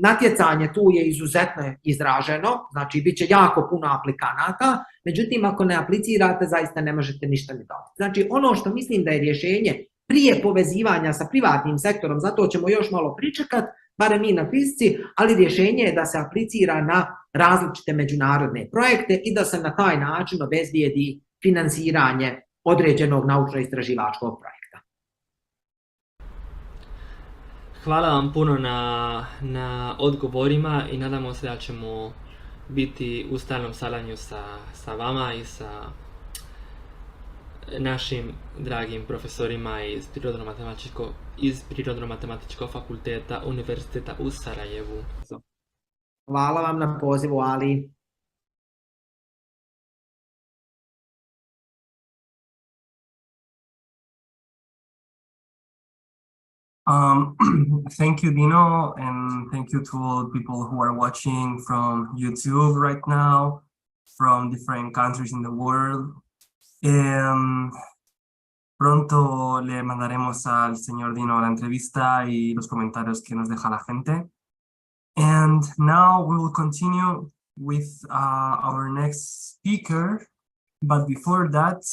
S4: natjecanje tu je izuzetno izraženo, znači bit će jako puno aplikanata, međutim, ako ne aplicirate, zaista ne možete ništa ni dobiti. Znači, ono što mislim da je rješenje prije povezivanja sa privatnim sektorom, zato ćemo još malo pričekat, barem mi na fizici, ali rješenje je da se aplicira na različite međunarodne projekte i da se na taj način obezbijedi finansiranje određenog naučno-istraživačkog projekta.
S3: Hvala vam puno na odgovorima i nadamo se da ćemo biti u stalnom saradnju sa vama i sa našim dragim profesorima iz Prirodno-matematičkog fakulteta Univerziteta u Sarajevu.
S4: Hvala vam na pozivu, Ali.
S1: Thank you, Dino, and thank you to all people who are watching from YouTube right now, from different countries in the world. Pronto le mandaremos al señor Dino la entrevista y los comentarios que nos deja la gente. And now we will continue with our next speaker. But before that,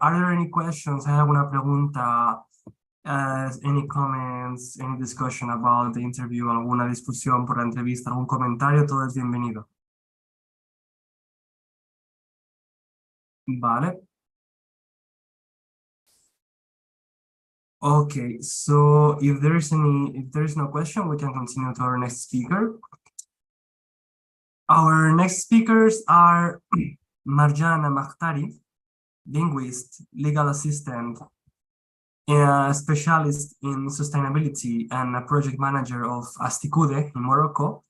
S1: are there any questions? ¿Hay alguna pregunta? Any comments, any discussion about the interview, alguna discusión por la entrevista, algún comentario, todo es bienvenido. Vale. Okay, so if there is no question, we can continue to our next speaker. Our next speakers are Marjana Makhtari, linguist, legal assistant, a specialist in sustainability and a project manager of Astikude in Morocco,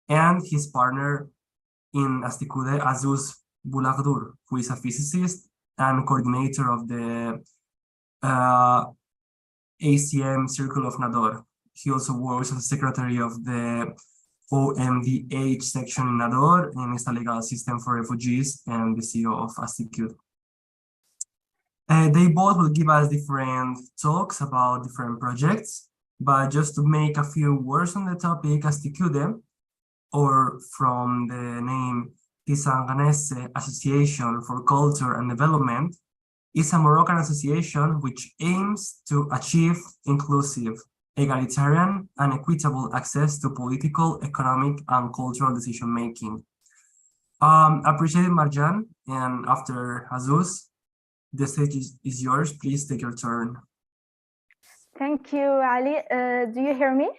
S1: and his partner in Astikude, Azouz Boulagdour, who is a physicist and coordinator of the ACM Circle of Nador. He also works as secretary of the OMVH section in Nador and is a legal assistant for refugees and the CEO of Astikude. They both will give us different talks about different projects, but just to make a few words on the topic, Astikude, or from the name Tisanganese Association for Culture and Development, is a Moroccan association which aims to achieve inclusive, egalitarian, and equitable access to political, economic, and cultural decision-making. Appreciate it, Marjan, and after Azouz, the stage is yours. Please take your turn.
S5: Thank you, Ali. Do you hear me?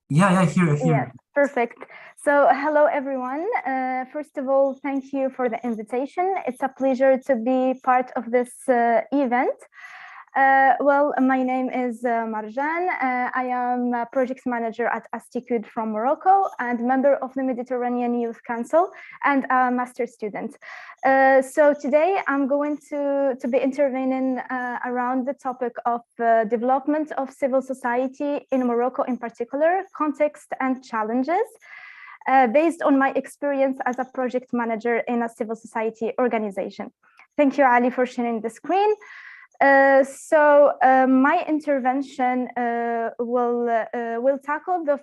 S1: Yeah, I hear.
S5: Yes. Perfect. So hello, everyone. First of all, thank you for the invitation. It's a pleasure to be part of this event. Well, my name is Marjan. I am a project manager at Astikud from Morocco and member of the Mediterranean Youth Council and a master's student. So today I'm going to be intervening around the topic of development of civil society in Morocco in particular, context and challenges. Based on my experience as a project manager in a civil society organization. Thank you, Ali, for sharing the screen. My intervention will tackle the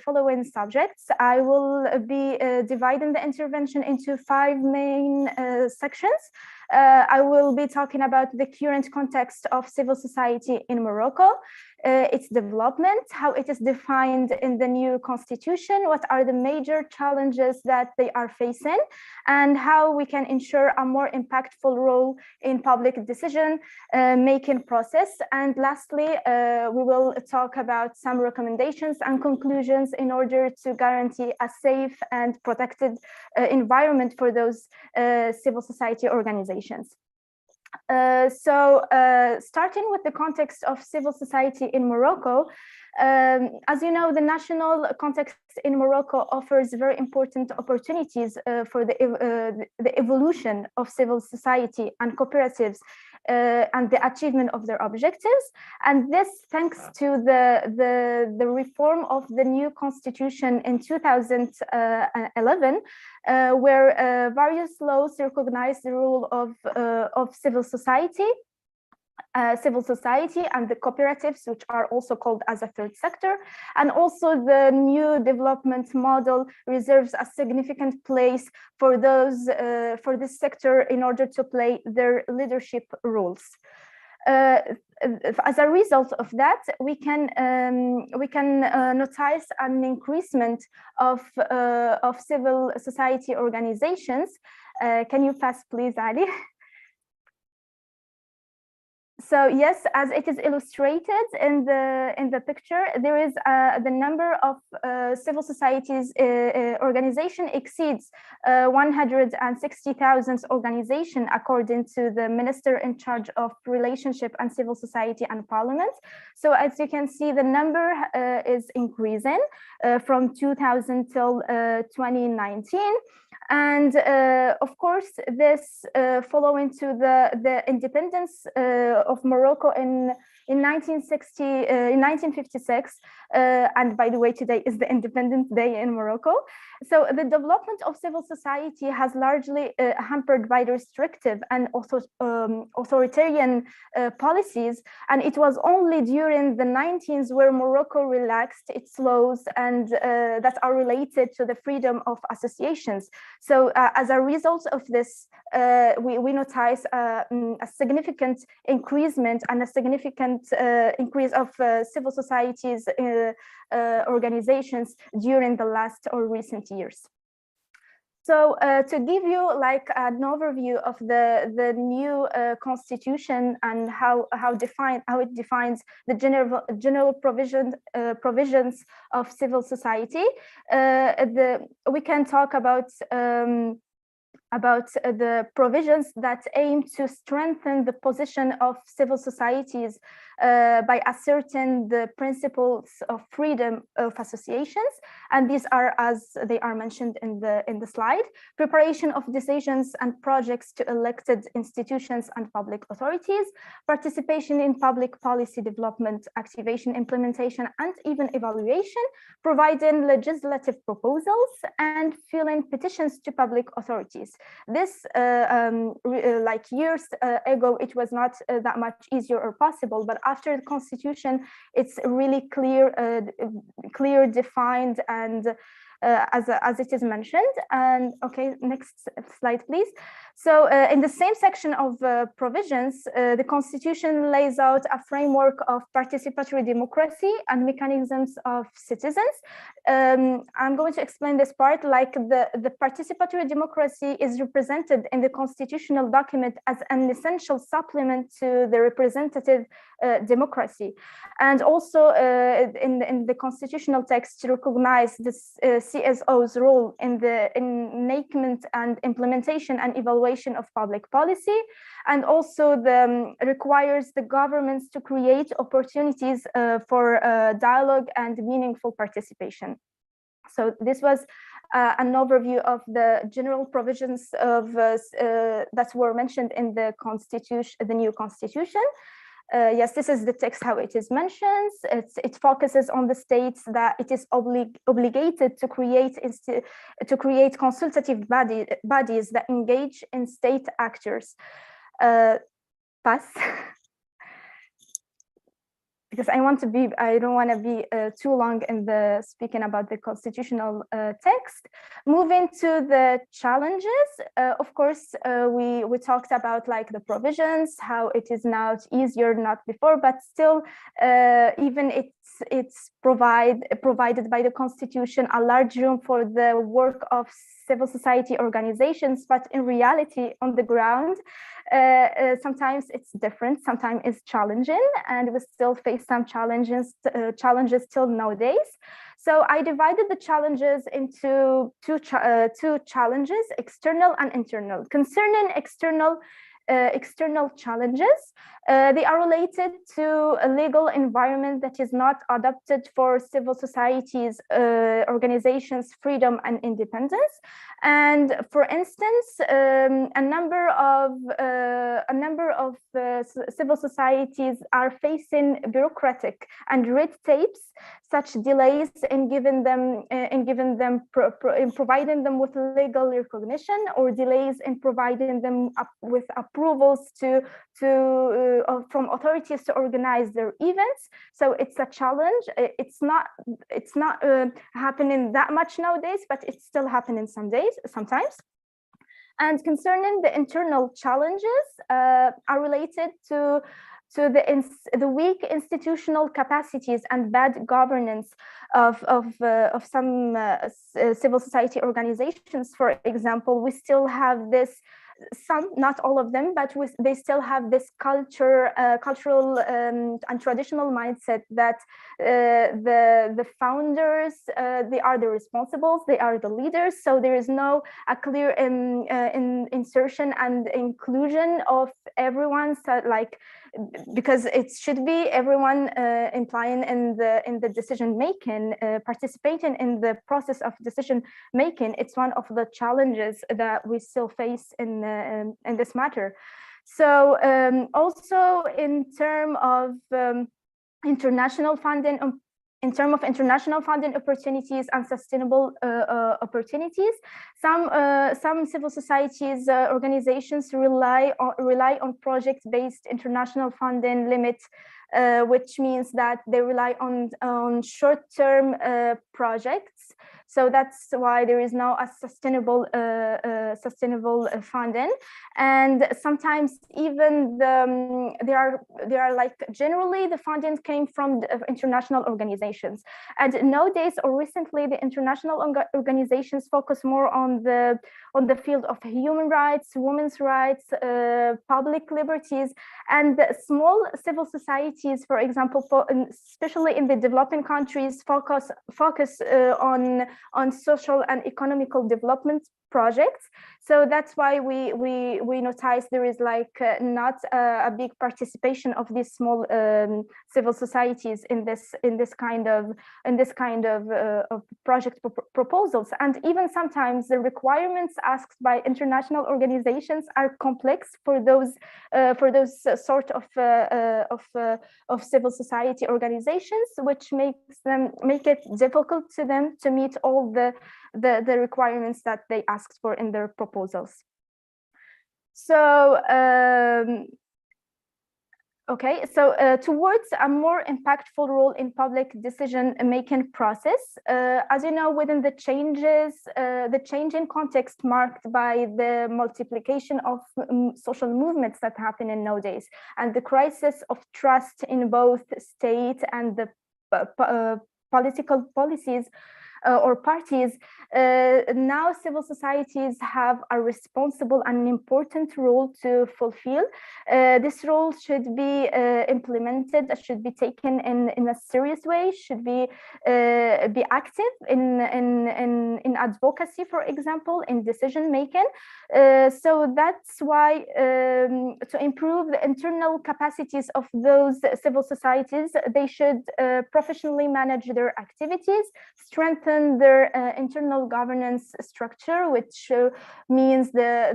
S5: following subjects. I will be dividing the intervention into 5 main sections. I will be talking about the current context of civil society in Morocco, its development, how it is defined in the new constitution, what are the major challenges that they are facing, and how we can ensure a more impactful role in public decision making process. And lastly, we will talk about some recommendations and conclusions in order to guarantee a safe and protected environment for those civil society organizations. Starting with the context of civil society in Morocco, as you know, the national context in Morocco offers very important opportunities for the evolution of civil society and cooperatives and the achievement of their objectives. And this thanks to the reform of the new constitution in 2011, where various laws recognize the role of civil society and the cooperatives, which are also called as a third sector. And also the new development model reserves a significant place for for this sector in order to play their leadership roles. As a result of that, we can notice an increasement of civil society organizations. Can you pass, please, Ali? So yes, as it is illustrated in the picture, there is the number of civil societies organization exceeds 160,000 organization, according to the minister in charge of relationship and civil society and parliament. So as you can see, the number is increasing from 2000 till 2019. And of course, this following to the independence of Morocco in 1956, and by the way, today is the Independence Day in Morocco. So the development of civil society has largely hampered by restrictive and also authoritarian policies, and it was only during the 90s where Morocco relaxed its laws and that are related to the freedom of associations. So as a result of this, we notice a significant increasement and a significant increase of civil societies organizations during the last or recent years. So to give you like an overview of the new constitution and how it defines the general provisions of civil society, we can talk about the provisions that aim to strengthen the position of civil societies by asserting the principles of freedom of associations, and these are, as they are mentioned in the slide, preparation of decisions and projects to elected institutions and public authorities, participation in public policy development, activation, implementation, and even evaluation, providing legislative proposals, and filing petitions to public authorities. This, like years ago, it was not that much easier or possible, but after the constitution, it's really clear, defined, and as it is mentioned. And okay, next slide, please. So in the same section of provisions, the Constitution lays out a framework of participatory democracy and mechanisms of citizens. I'm going to explain this part. Like the participatory democracy is represented in the constitutional document as an essential supplement to the representative democracy, and also in the constitutional text to recognize this CSO's role in the enactment and implementation and evaluation of public policy, and also requires the governments to create opportunities for dialogue and meaningful participation. So this was an overview of the general provisions of that were mentioned in the constitution, the new constitution. Yes, this is the text, how it is mentioned. It focuses on the states that it is obligated to create consultative bodies that engage in state actors. Pass. Because I don't want to be too long in the speaking about the constitutional text. Moving to the challenges, of course, we talked about like the provisions, how it is now easier, not before, but still, even it's provided by the Constitution a large room for the work of civil society organizations, but in reality, on the ground, sometimes it's different, sometimes it's challenging, and we still face some challenges till nowadays. So I divided the challenges into two challenges, external and internal. Concerning external challenges, they are related to a legal environment that is not adapted for civil societies, organizations, freedom and independence. And for instance, a number of civil societies are facing bureaucratic and red tapes, such delays in providing them with legal recognition, or delays in providing them with approvals from authorities to organize their events. So it's a challenge. It's not happening that much nowadays, but it's still happening sometimes. And concerning the internal challenges, are related to the weak institutional capacities and bad governance of some civil society organizations. For example, we still have this, some, not all of them, but they still have this cultural and traditional mindset that the founders, they are the responsibles, they are the leaders. So there is no a clear insertion and inclusion of everyone. So like, because it should be everyone implying in the decision making, participating in the process of decision making. It's one of the challenges that we still face in this matter. So also in terms of international funding. In terms of international funding opportunities and sustainable opportunities, some civil societies organizations rely on project-based international funding limits, which means that they rely on short-term projects. So that's why there is now a sustainable funding, and sometimes even there are like generally the funding came from the international organizations, and nowadays or recently the international organizations focus more on the field of human rights, women's rights, public liberties, and small civil societies, for example, especially in the developing countries, focus on social and economical development projects. So that's why we notice there is like not a big participation of these small civil societies in this kind of project proposals. And even sometimes the requirements asked by international organizations are complex for those sort of civil society organizations, which make it difficult to them to meet all the requirements that they asked for in their proposals. So Okay, so towards a more impactful role in public decision-making process, as you know, within the change in context marked by the multiplication of social movements that happen in nowadays, and the crisis of trust in both state and the political policies or parties, now civil societies have a responsible and important role to fulfill. This role should be implemented, should be taken in a serious way, should be active in advocacy, for example, in decision making. So that's why to improve the internal capacities of those civil societies, they should professionally manage their activities, strengthen their internal governance structure, which means the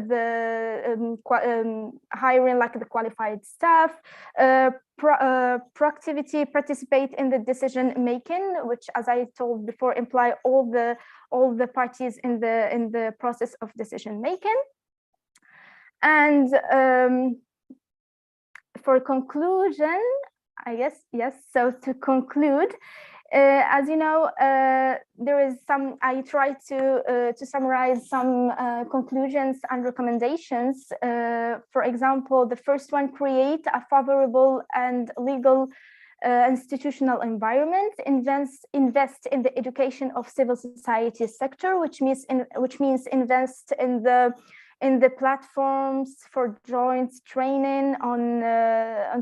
S5: hiring like the qualified staff, proactivity, participate in the decision making, which, as I told before, imply all the parties in the process of decision making. And for conclusion, I guess, yes, so to conclude, as you know, there is some, I try to summarize some conclusions and recommendations. For example, the first one, create a favorable and legal institutional environment, invest in the education of civil society sector, which means invest in the platforms for joint training on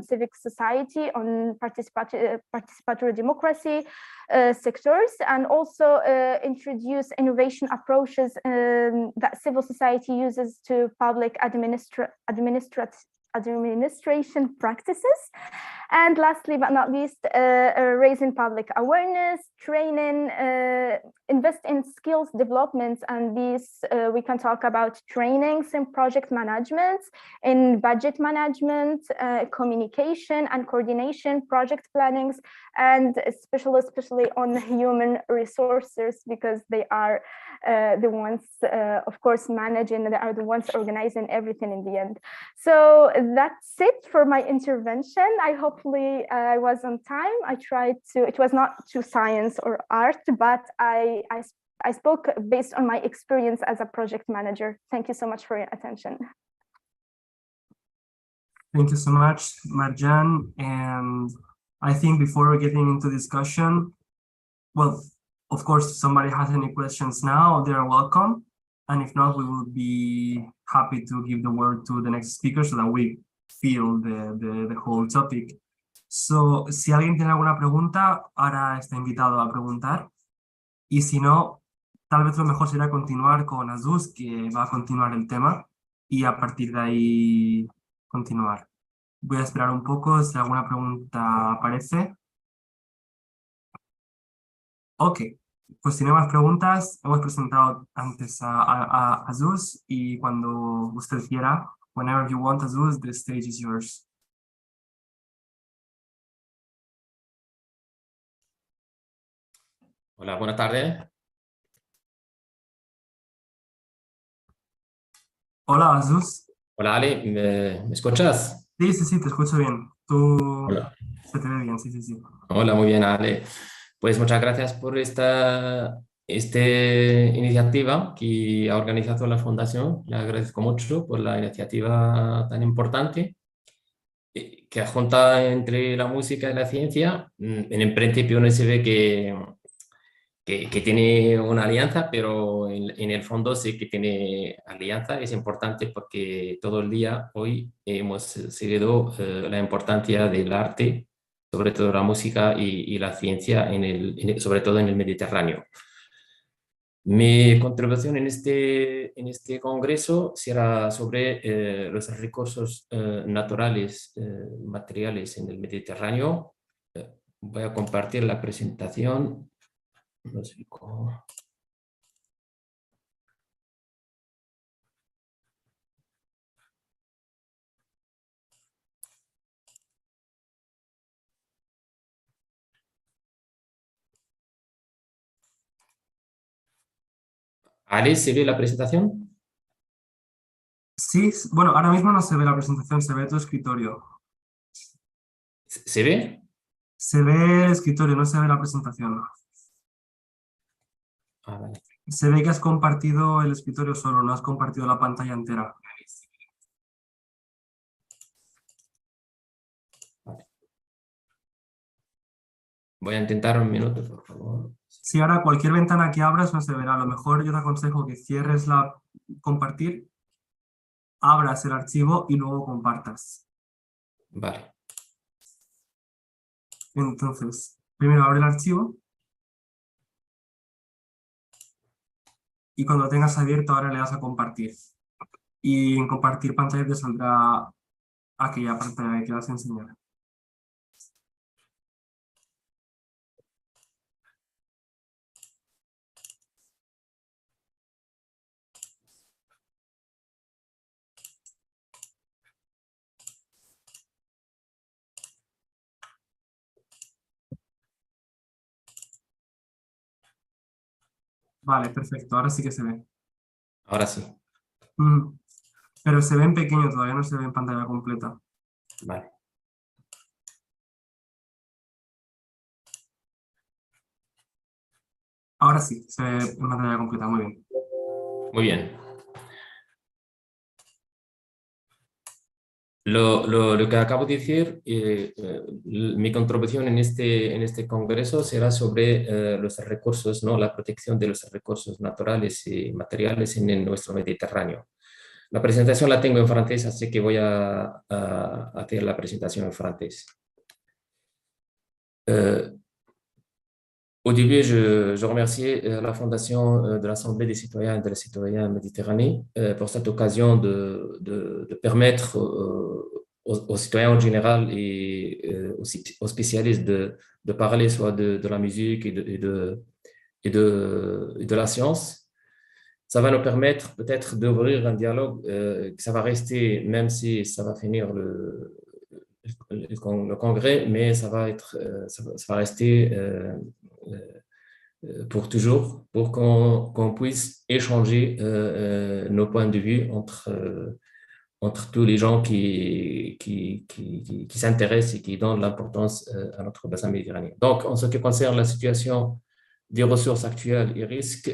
S5: civic society, on participatory democracy sectors, and also introduce innovation approaches that civil society uses to public administration practices. And lastly, but not least, raising public awareness, training, invest in skills development, and these we can talk about trainings in project management, in budget management, communication and coordination, project plannings, and especially on human resources, because they are the ones, of course, managing, they are the ones organizing everything in the end. So that's it for my intervention. Hopefully I was on time. I tried to, it was not to science or art, but I spoke based on my experience as a project manager. Thank you so much for your attention.
S1: Thank you so much, Marjan. And I think before getting into discussion, well, of course, if somebody has any questions now, they are welcome. And if not, we will be happy to give the word to the next speaker so that we feel the whole topic. So, si alguien tiene alguna pregunta, ahora está invitado a preguntar. Y si no, tal vez lo mejor será continuar con Azus, que va a continuar el tema, y a partir de ahí continuar. Voy a esperar un poco si alguna pregunta aparece. Ok, pues si no hay más preguntas, hemos presentado antes a Azus, y cuando usted quiera, whenever you want, Azus, the stage is yours.
S6: Hola, buenas tardes.
S1: Hola, Azus.
S6: Hola, Ale, ¿me escuchas?
S1: Sí, sí, sí, te escucho bien. Tú
S6: Hola.
S1: se te ve bien, sí, sí, sí.
S6: Hola, muy bien, Ale. Pues muchas gracias por esta iniciativa que ha organizado la Fundación. Le agradezco mucho por la iniciativa tan importante que junta entre la música y la ciencia. En el principio no se ve que tiene una alianza, pero en el fondo sí que tiene alianza. Es importante porque todo el día hoy hemos seguido la importancia del arte, sobre todo la música y la ciencia, sobre todo en el Mediterráneo. Mi contribución en este congreso será sobre los recursos naturales, materiales en el Mediterráneo. Voy a compartir la presentación. No sé cómo. ¿Ale, se ve la presentación?
S1: Sí, bueno, ahora mismo no se ve la presentación, se ve tu escritorio.
S6: ¿Se ve?
S1: Se ve el escritorio, no se ve la presentación.
S6: Ah, vale.
S1: Se ve que has compartido el escritorio solo, no has compartido la pantalla entera.
S6: Vale. Voy a intentar un minuto, por favor.
S1: Si ahora cualquier ventana que abras no se verá, a lo mejor yo te aconsejo que cierres la compartir, abras el archivo y luego compartas.
S6: Vale.
S1: Entonces, primero abre el archivo y cuando lo tengas abierto ahora le das a compartir. Y en compartir pantalla te saldrá aquella pantalla que vas a enseñar. Vale, perfecto, ahora sí que se ve.
S6: Ahora sí.
S1: Pero se ve en pequeño, todavía no se ve en pantalla completa.
S6: Vale.
S1: Ahora sí, se ve en pantalla completa, muy bien.
S6: Muy bien. Lo que acabo de decir, mi contribución en este congreso será sobre los recursos, ¿no? La protección de los recursos naturales y materiales en nuestro Mediterráneo. La presentación la tengo en francés, así que voy a hacer la presentación en francés. Au début, je remercie la Fondation de l'Assemblée des citoyens et de la citoyenne Méditerranée pour cette occasion de permettre aux citoyens en général et aux spécialistes de parler soit de la musique et de la science. Ça va nous permettre peut-être d'ouvrir un dialogue, ça va rester, même si ça va finir le congrès, mais ça va rester pour toujours, pour qu'on puisse échanger nos points de vue entre tous les gens qui s'intéressent et qui donnent l'importance à notre bassin méditerranéen. Donc, en ce qui concerne la situation des ressources actuelles et risques,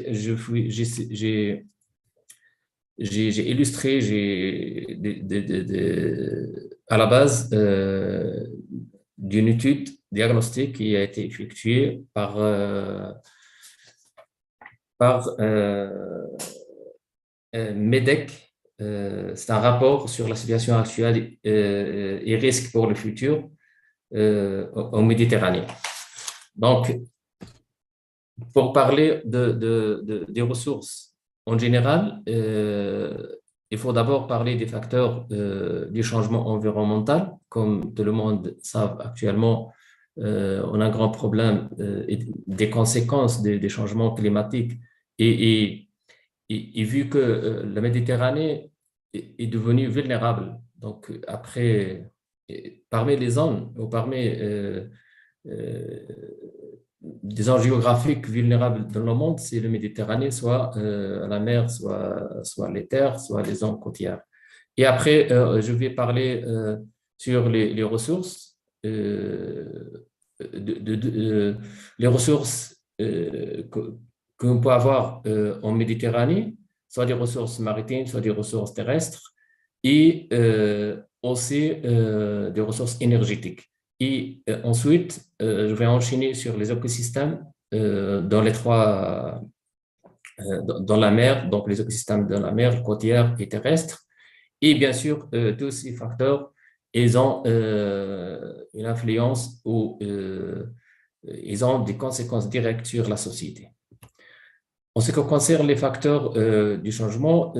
S6: j'ai illustré à la base d'une étude diagnostique qui a été effectuée par MEDEC. C'est un rapport sur la situation actuelle et risques pour le futur en Méditerranée. Donc, pour parler des ressources en général, il faut d'abord parler des facteurs du changement environnemental. Comme tout le monde sait actuellement, on a un grand problème des conséquences des changements climatiques. Et vu que la Méditerranée est devenue vulnérable, donc après, parmi les zones, ou parmi des zones géographiques vulnérables dans le monde, c'est la Méditerranée, soit la mer, soit les terres, soit les zones côtières. Et après, je vais parler sur les ressources, les ressources qu'on peut avoir en Méditerranée, soit des ressources maritimes, soit des ressources terrestres, et aussi des ressources énergétiques. Et ensuite, je vais enchaîner sur les écosystèmes dans la mer, donc les écosystèmes dans la mer, côtière et terrestre. Et bien sûr, tous ces facteurs, ils ont une influence ou ils ont des conséquences directes sur la société. En ce qui concerne les facteurs du changement,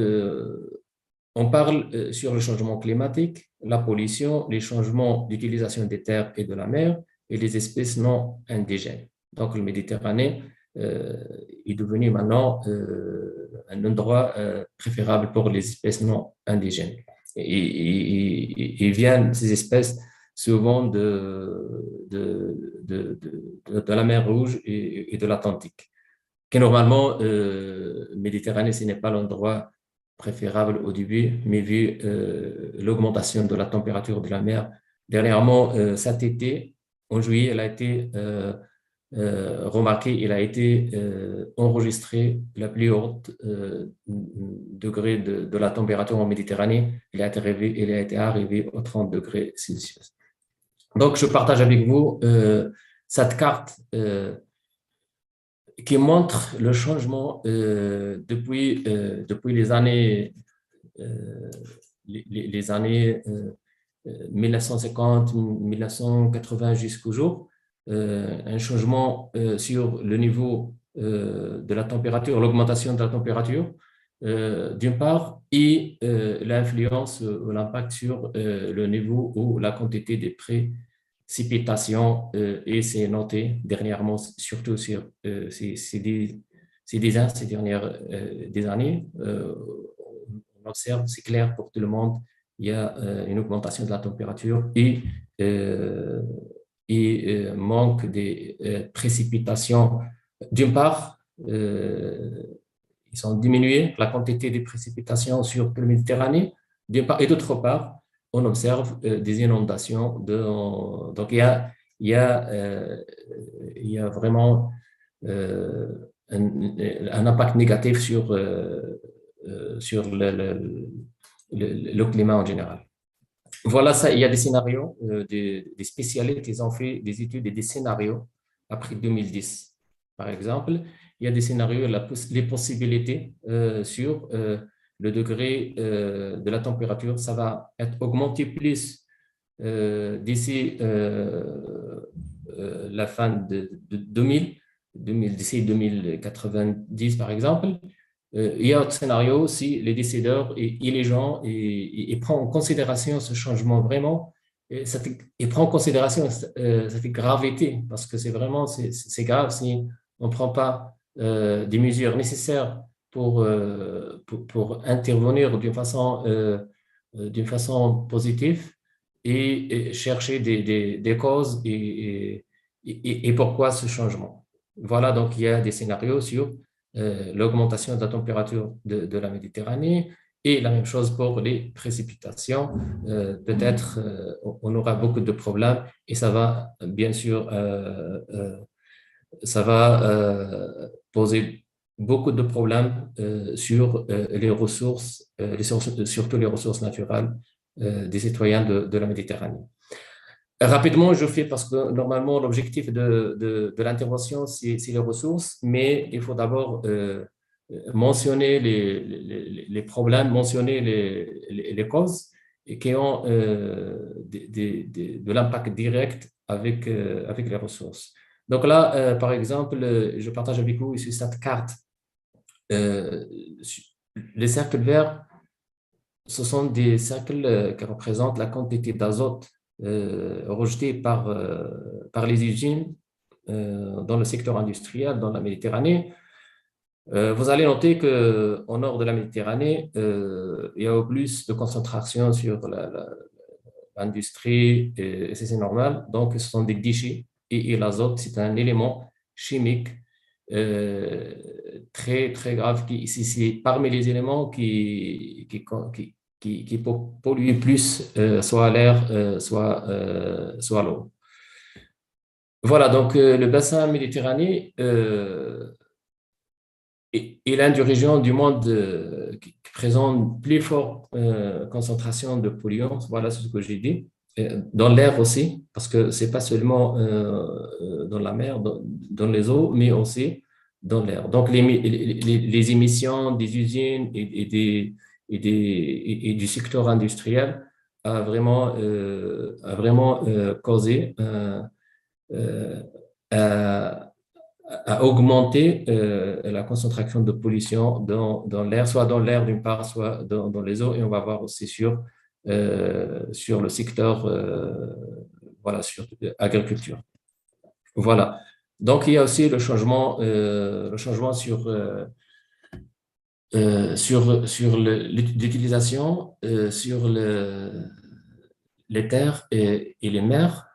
S6: on parle sur le changement climatique, la pollution, les changements d'utilisation des terres et de la mer et les espèces non indigènes. Donc, le Méditerranée est devenu maintenant un endroit préférable pour les espèces non indigènes. Et viennent ces espèces souvent de la mer Rouge et de l'Atlantique. Que normalement, Méditerranée, ce n'est pas l'endroit préférable au début, mais vu l'augmentation de la température de la mer, Dernièrement, cet été, en juillet, il a été remarqué, il a été enregistré la plus haute degré de la température en Méditerranée. Il a été arrivé aux 30 degrés Celsius. Donc, je partage avec vous cette carte qui montre le changement depuis les années 1950, 1980 jusqu'au jour, un changement sur le niveau de la température, l'augmentation de la température, d'une part, et l'influence ou l'impact sur le niveau ou la quantité des précipitations, et c'est noté dernièrement, surtout sur ces dernières années. On observe, c'est clair pour tout le monde, il y a une augmentation de la température et manque des précipitations. D'une part, ils ont diminué la quantité de précipitations sur la Méditerranée, et d'autre part, on observe des inondations. Donc, il y a vraiment un impact négatif sur le climat en général. Voilà, ça, il y a des scénarios, des spécialistes qui ont fait des études et des scénarios après 2010. Par exemple, il y a des scénarios, les possibilités sur le degré de la température. Ça va être augmenté plus d'ici la fin de 2000, d'ici 2090 par exemple. Il y a un scénario aussi, les décideurs et les gens, ils prennent en considération ce changement vraiment, ils prennent en considération cette gravité, parce que c'est vraiment, c'est grave si on ne prend pas des mesures nécessaires pour intervenir d'une façon positive et chercher des causes et pourquoi ce changement. Voilà, donc il y a des scénarios sur l'augmentation de la température de la Méditerranée et la même chose pour les précipitations. Peut-être on aura beaucoup de problèmes et ça va bien sûr poser beaucoup de problèmes sur les ressources, surtout les ressources naturelles des citoyens de la Méditerranée. Rapidement, je fais parce que normalement, l'objectif de l'intervention, c'est les ressources, mais il faut d'abord mentionner les problèmes, mentionner les causes qui ont de l'impact direct avec les ressources. Donc là, par exemple, je partage avec vous ici cette carte. Les cercles verts, ce sont des cercles qui représentent la quantité d'azote rejeté par les usines dans le secteur industriel dans la Méditerranée. Vous allez noter qu'au nord de la Méditerranée, il y a plus de concentration sur l'industrie et c'est normal. Donc, ce sont des déchets et l'azote, c'est un élément chimique très, très grave. C'est parmi les éléments qui polluent plus soit l'air, soit l'eau. Voilà, donc le bassin méditerranéen est l'une des régions du monde qui présente plus forte concentration de polluants. Voilà ce que j'ai dit. Dans l'air aussi, parce que ce n'est pas seulement dans la mer, dans les eaux, mais aussi dans l'air. Donc les émissions des usines et du secteur industriel a vraiment causé à augmenter la concentration de pollution dans l'air, soit dans l'air d'une part, soit dans les eaux, et on va voir aussi sur le secteur, voilà, sur l'agriculture. Voilà. Donc, il y a aussi le changement sur l'utilisation sur les terres et les mers.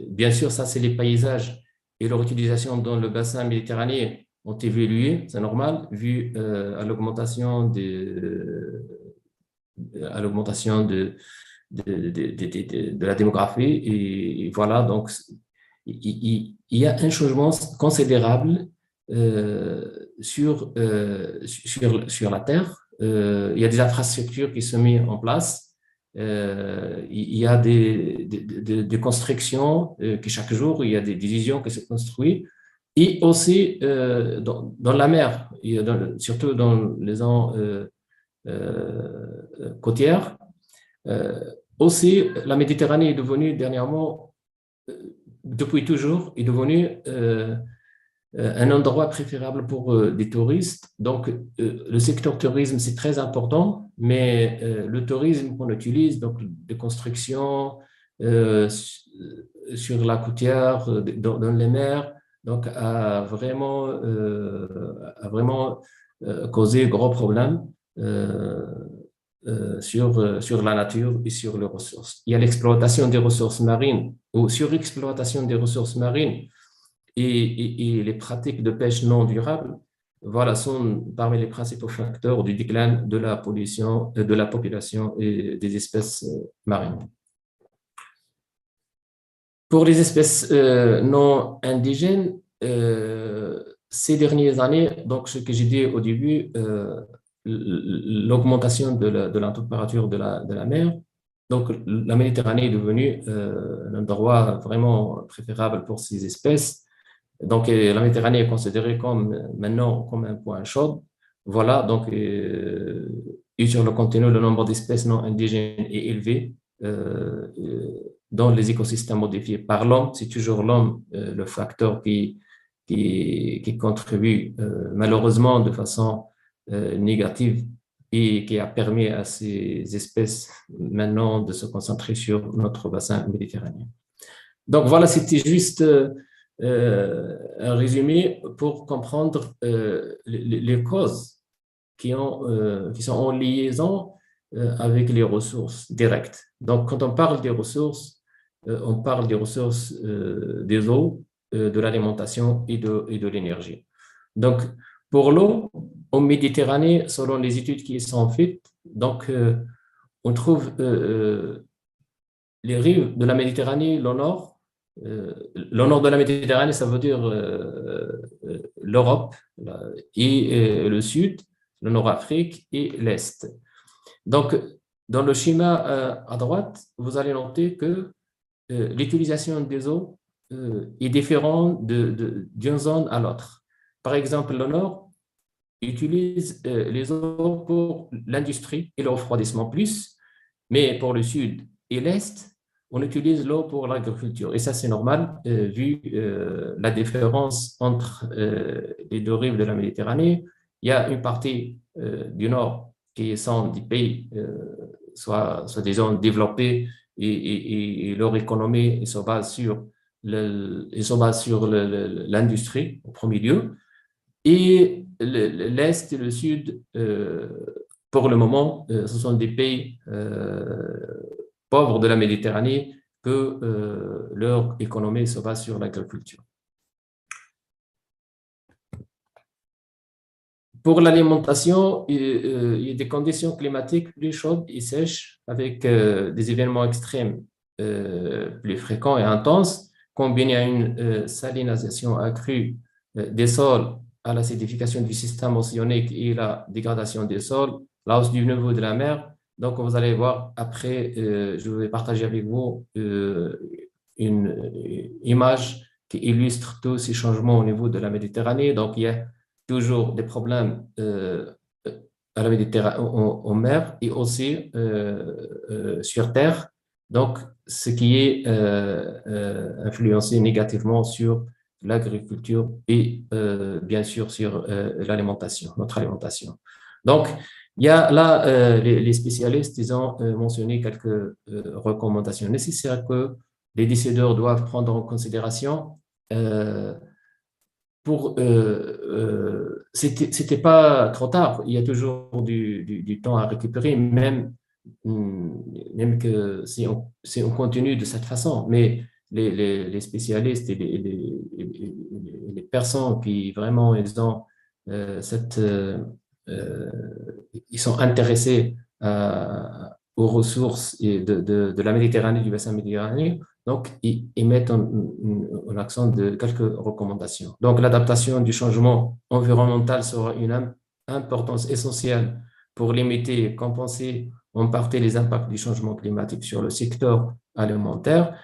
S6: Bien sûr, ça, c'est les paysages et leur utilisation dans le bassin méditerranéen ont évolué, c'est normal, vu à l'augmentation de la démographie. Et voilà, donc il y a un changement considérable sur la Terre. Il y a des infrastructures qui sont mises en place. Il y a des constructions qui chaque jour, il y a des divisions qui se construisent. Et aussi dans la mer, surtout dans les zones côtières. Aussi, la Méditerranée est devenue dernièrement, depuis toujours, est devenue un endroit préférable pour des touristes. Donc, le secteur tourisme, c'est très important, mais le tourisme qu'on utilise, donc de construction sur la côtière, dans les mers, donc a vraiment causé gros problèmes sur la nature et sur les ressources. Il y a l'exploitation des ressources marines ou surexploitation des ressources marines et les pratiques de pêche non durables, voilà, sont parmi les principaux facteurs du déclin de la pollution, de la population et des espèces marines. Pour les espèces non indigènes, ces dernières années, donc ce que j'ai dit au début, l'augmentation de la température de la mer, donc la Méditerranée est devenue un endroit vraiment préférable pour ces espèces. Donc la Méditerranée est considérée maintenant comme un point chaud. Voilà, donc et sur le continent, le nombre d'espèces non indigènes est élevé. Dans les écosystèmes modifiés par l'homme, c'est toujours l'homme le facteur qui contribue malheureusement de façon négative et qui a permis à ces espèces maintenant de se concentrer sur notre bassin méditerranéen. Donc voilà, c'était juste un résumé pour comprendre les causes qui sont en liaison avec les ressources directes. Donc quand on parle des ressources, on parle des ressources des eaux, de l'alimentation et de l'énergie. Donc, pour l'eau, en Méditerranée, selon les études qui sont faites, donc, on trouve les rives de la Méditerranée, le nord de la Méditerranée, ça veut dire l'Europe, et le sud, le Nord-Afrique et l'Est. Donc, dans le schéma à droite, vous allez noter que l'utilisation des eaux est différente d'une zone à l'autre. Par exemple, le nord utilise les eaux pour l'industrie et le refroidissement plus, mais pour le sud et l'est, on utilise l'eau pour l'agriculture. Et ça, c'est normal, vu la différence entre les deux rives de la Méditerranée. Il y a une partie du nord qui sont des pays, soit des zones développées, et leur économie se base sur l'industrie au premier lieu. Et l'Est et le Sud, pour le moment, ce sont des pays pauvres de la Méditerranée que leur économie se base sur l'agriculture. Pour l'alimentation, il y a des conditions climatiques plus chaudes et sèches avec des événements extrêmes plus fréquents et intenses, combinés à une salinisation accrue des sols, à l'acidification du système océanique et la dégradation des sols, la hausse du niveau de la mer. Donc, vous allez voir après, je vais partager avec vous une image qui illustre tous ces changements au niveau de la Méditerranée. Donc, il y a toujours des problèmes à la Méditerranée, en mer et aussi sur terre. Donc, ce qui est influencé négativement sur l'agriculture et bien sûr sur l'alimentation, notre alimentation. Donc, il y a là, les spécialistes, ils ont mentionné quelques recommandations nécessaires que les décideurs doivent prendre en considération. C'était pas trop tard, il y a toujours du temps à récupérer, même que si on continue de cette façon. Mais les spécialistes et les personnes qui vraiment ils sont intéressés à aux ressources de la Méditerranée, du bassin méditerranéen. Donc, ils mettent en accent de quelques recommandations. Donc, l'adaptation du changement environnemental sera une importance essentielle pour limiter et compenser en partie les impacts du changement climatique sur le secteur alimentaire.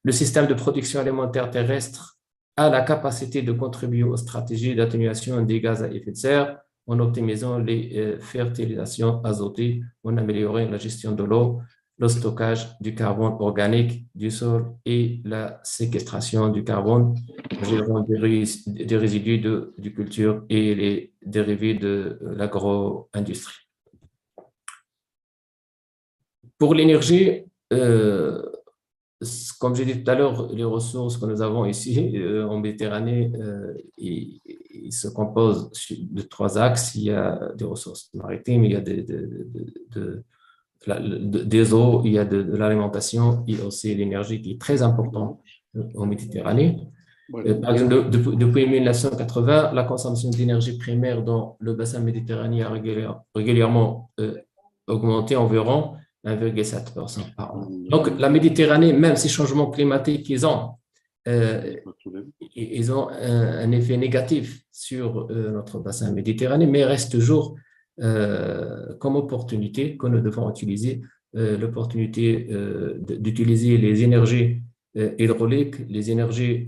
S6: Le système de production alimentaire terrestre a la capacité de contribuer aux stratégies d'atténuation des gaz à effet de serre en optimisant les fertilisations azotées, en améliorant la gestion de l'eau, le stockage du carbone organique du sol et la séquestration du carbone, gérant des résidus de culture et les dérivés de l'agro-industrie. Pour l'énergie, comme j'ai dit tout à l'heure, les ressources que nous avons ici en Méditerranée, ils se composent de 3 axes. Il y a des ressources maritimes, il y a des eaux, il y a de l'alimentation et aussi l'énergie qui est très importante en Méditerranée. Par exemple, depuis 1980, la consommation d'énergie primaire dans le bassin méditerranéen a régulièrement augmenté environ 1,7% par an. Donc, la Méditerranée, même ces changements climatiques, ils ont un effet négatif sur notre bassin méditerranéen, mais reste toujours comme opportunité que nous devons utiliser, l'opportunité d'utiliser les énergies hydrauliques, les énergies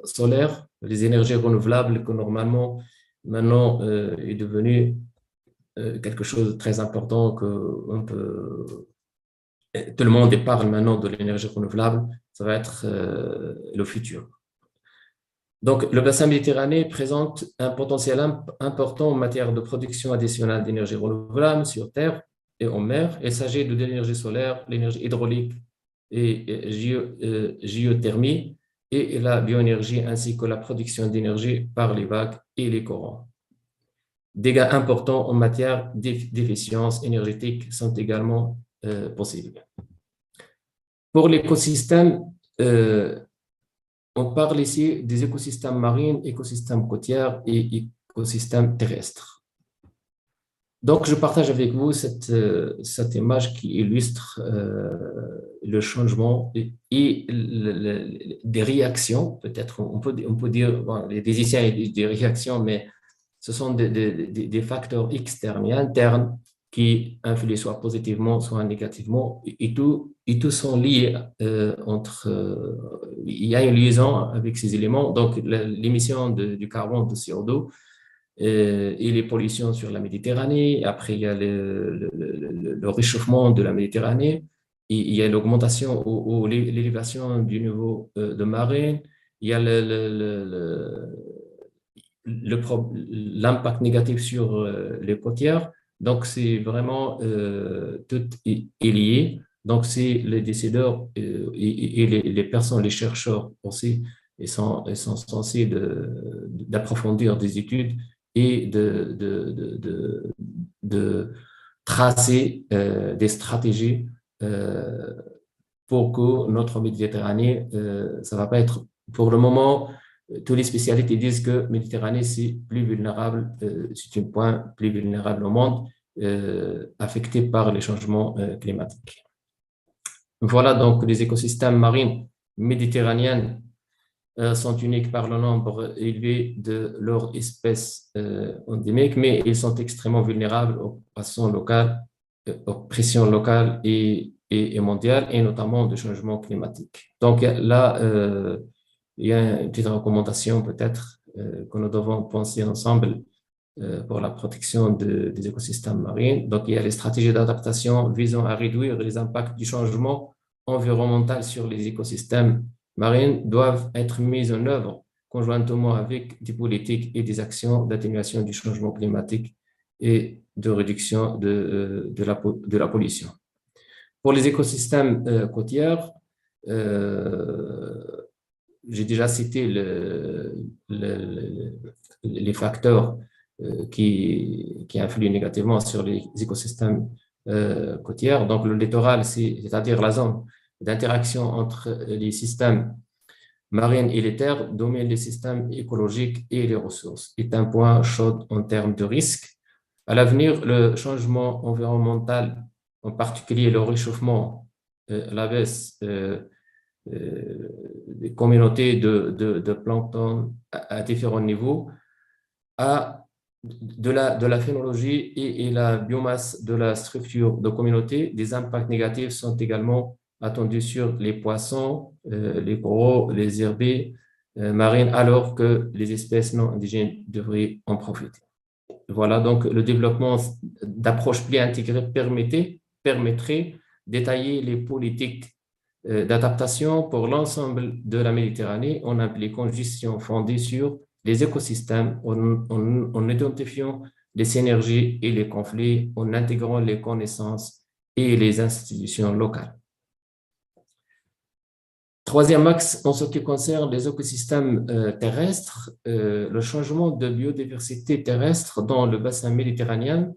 S6: solaires, les énergies renouvelables que normalement, maintenant, est devenu quelque chose de très important que tout le monde parle maintenant de l'énergie renouvelable, ça va être le futur. Donc, le bassin méditerranéen présente un potentiel important en matière de production additionnelle d'énergie renouvelable sur terre et en mer. Il s'agit de l'énergie solaire, l'énergie hydraulique et géothermie et la bioénergie ainsi que la production d'énergie par les vagues et les courants. Des gains importants en matière d'efficience énergétique sont également possibles. Pour l'écosystème, on parle ici des écosystèmes marins, écosystèmes côtiers et écosystèmes terrestres. Donc, je partage avec vous cette image qui illustre le changement et des réactions. Peut-être on peut dire, bon, les physiciens disent des réactions, mais ce sont des facteurs externes et internes qui influent soit positivement, soit négativement, et tous sont liés il y a une liaison avec ces éléments, donc l'émission du carbone, de CO2, et les pollutions sur la Méditerranée. Après, il y a le réchauffement de la Méditerranée, et il y a l'augmentation ou l'élévation du niveau de marée, il y a l'impact négatif sur les côtières. Donc, c'est vraiment tout est lié. Donc, c'est les décideurs et les personnes, les chercheurs aussi, ils sont censés d'approfondir des études et de tracer des stratégies pour que notre Méditerranée, ça va pas être pour le moment. Tous les spécialistes disent que la Méditerranée, c'est plus vulnérable, c'est un point plus vulnérable au monde, affecté par les changements climatiques. Voilà, donc les écosystèmes marins méditerranéens sont uniques par le nombre élevé de leurs espèces endémiques, mais ils sont extrêmement vulnérables aux pressions locales, et mondiales, et notamment de changements climatiques. Donc là, il y a une petite recommandation peut-être que nous devons penser ensemble pour la protection des écosystèmes marins. Donc, il y a les stratégies d'adaptation visant à réduire les impacts du changement environnemental sur les écosystèmes marins doivent être mises en œuvre conjointement avec des politiques et des actions d'atténuation du changement climatique et de réduction de la pollution. Pour les écosystèmes côtiers, j'ai déjà cité les facteurs qui influent négativement sur les écosystèmes côtiers. Donc, le littoral, c'est-à-dire la zone d'interaction entre les systèmes marins et les terres, domine les systèmes écologiques et les ressources. C'est un point chaud en termes de risque. À l'avenir, le changement environnemental en particulier le réchauffement, la baisse des communautés de plancton à différents niveaux, de la phénologie et la biomasse de la structure de communauté, des impacts négatifs sont également attendus sur les poissons, les coraux, les herbes marines, alors que les espèces non indigènes devraient en profiter. Voilà, donc le développement d'approches plus intégrées permettrait de détailler les politiques d'adaptation pour l'ensemble de la Méditerranée en impliquant une gestion fondée sur les écosystèmes, en identifiant les synergies et les conflits, en intégrant les connaissances et les institutions locales. Troisième axe, en ce qui concerne les écosystèmes terrestres, le changement de biodiversité terrestre dans le bassin méditerranéen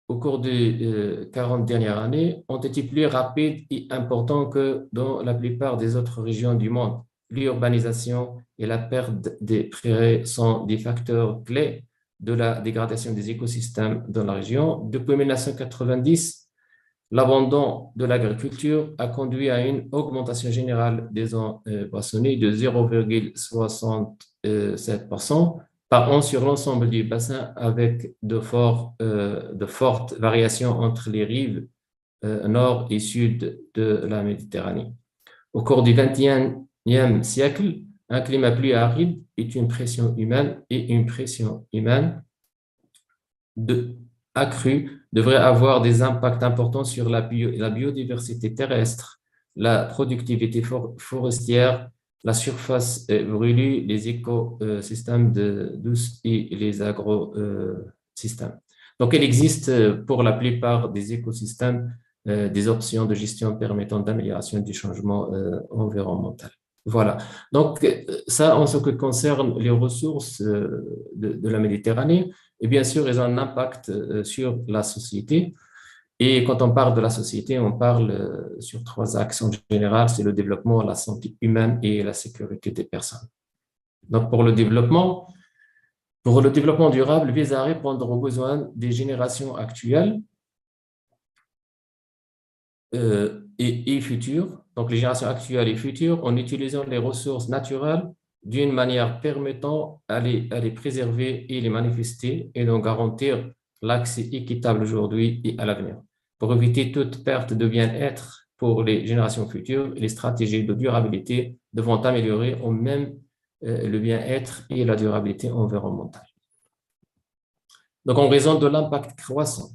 S6: au cours des 40 dernières années ont été plus rapides et importants que dans la plupart des autres régions du monde. L'urbanisation et la perte des prairies sont des facteurs clés de la dégradation des écosystèmes dans la région. Depuis 1990, l'abandon de l'agriculture a conduit à une augmentation générale des eaux poissonnées de 0,67% par an sur l'ensemble du bassin, avec de fortes variations entre les rives nord et sud de la Méditerranée. Au cours du XXIe siècle, un climat plus aride est une pression humaine, et une pression humaine accrue devrait avoir des impacts importants sur la biodiversité terrestre, la productivité forestière, la surface brûlée, les écosystèmes douces et les agrosystèmes. Donc, il existe pour la plupart des écosystèmes des options de gestion permettant d'amélioration du changement environnemental. Voilà. Donc, ça, en ce qui concerne les ressources de la Méditerranée, et bien sûr, ils ont un impact sur la société. Et quand on parle de la société, on parle sur trois axes en général, c'est le développement, la santé humaine et la sécurité des personnes. Donc, pour le développement durable vise à répondre aux besoins des générations actuelles et futures, donc les générations actuelles et futures, en utilisant les ressources naturelles d'une manière permettant à les préserver et les manifester, et donc garantir l'accès équitable aujourd'hui et à l'avenir. Pour éviter toute perte de bien-être pour les générations futures, les stratégies de durabilité devront améliorer au même le bien-être et la durabilité environnementale. Donc, en raison de l'impact croissant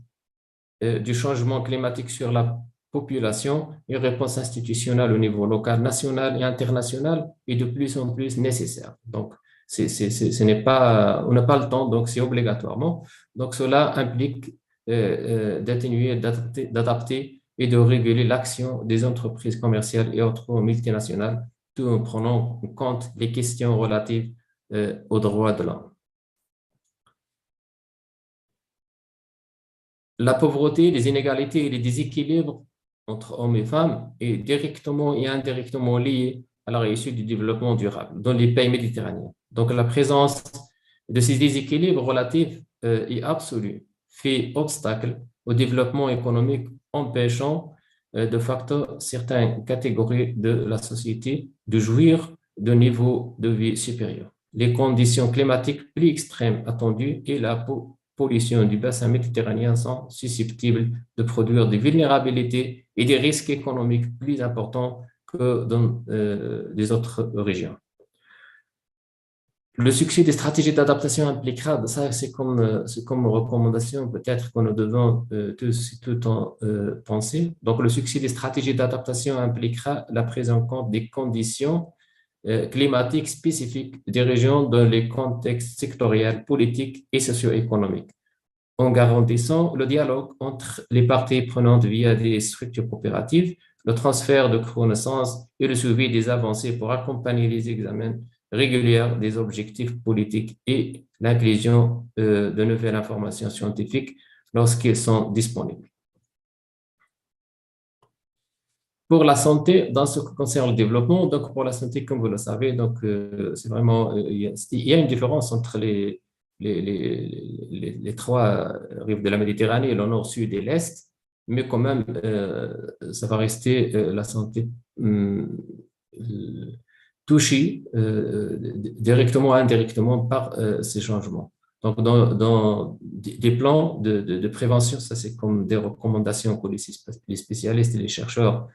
S6: du changement climatique sur la population, une réponse institutionnelle au niveau local, national et international est de plus en plus nécessaire. Donc, on n'a pas le temps, donc c'est obligatoirement. Donc, cela implique d'atténuer, d'adapter et de réguler l'action des entreprises commerciales et autres multinationales, tout en prenant en compte les questions relatives aux droits de l'homme. La pauvreté, les inégalités et les déséquilibres entre hommes et femmes est directement et indirectement liée à la réussite du développement durable dans les pays méditerranéens. Donc, la présence de ces déséquilibres relatifs et absolus fait obstacle au développement économique, empêchant de facto certaines catégories de la société de jouir de niveaux de vie supérieurs. Les conditions climatiques plus extrêmes attendues et la pollution du bassin méditerranéen sont susceptibles de produire des vulnérabilités et des risques économiques plus importants que dans les autres régions. Le succès des stratégies d'adaptation impliquera, ça c'est comme recommandation peut-être que nous devons tous et tout en penser. Donc le succès des stratégies d'adaptation impliquera la prise en compte des conditions climatiques spécifiques des régions dans les contextes sectoriels, politiques et socio-économiques, en garantissant le dialogue entre les parties prenantes via des structures coopératives, le transfert de connaissances et le suivi des avancées pour accompagner les examens réguliers des objectifs politiques et l'inclusion de nouvelles informations scientifiques lorsqu'elles sont disponibles. Pour la santé, dans ce qui concerne le développement, donc pour la santé, comme vous le savez, donc c'est vraiment il y a une différence entre les trois rives de la Méditerranée, le nord, sud et l'est, mais quand même, ça va rester la santé touchée directement ou indirectement par ces changements. Donc, dans des plans de prévention, ça c'est comme des recommandations que les spécialistes et les chercheurs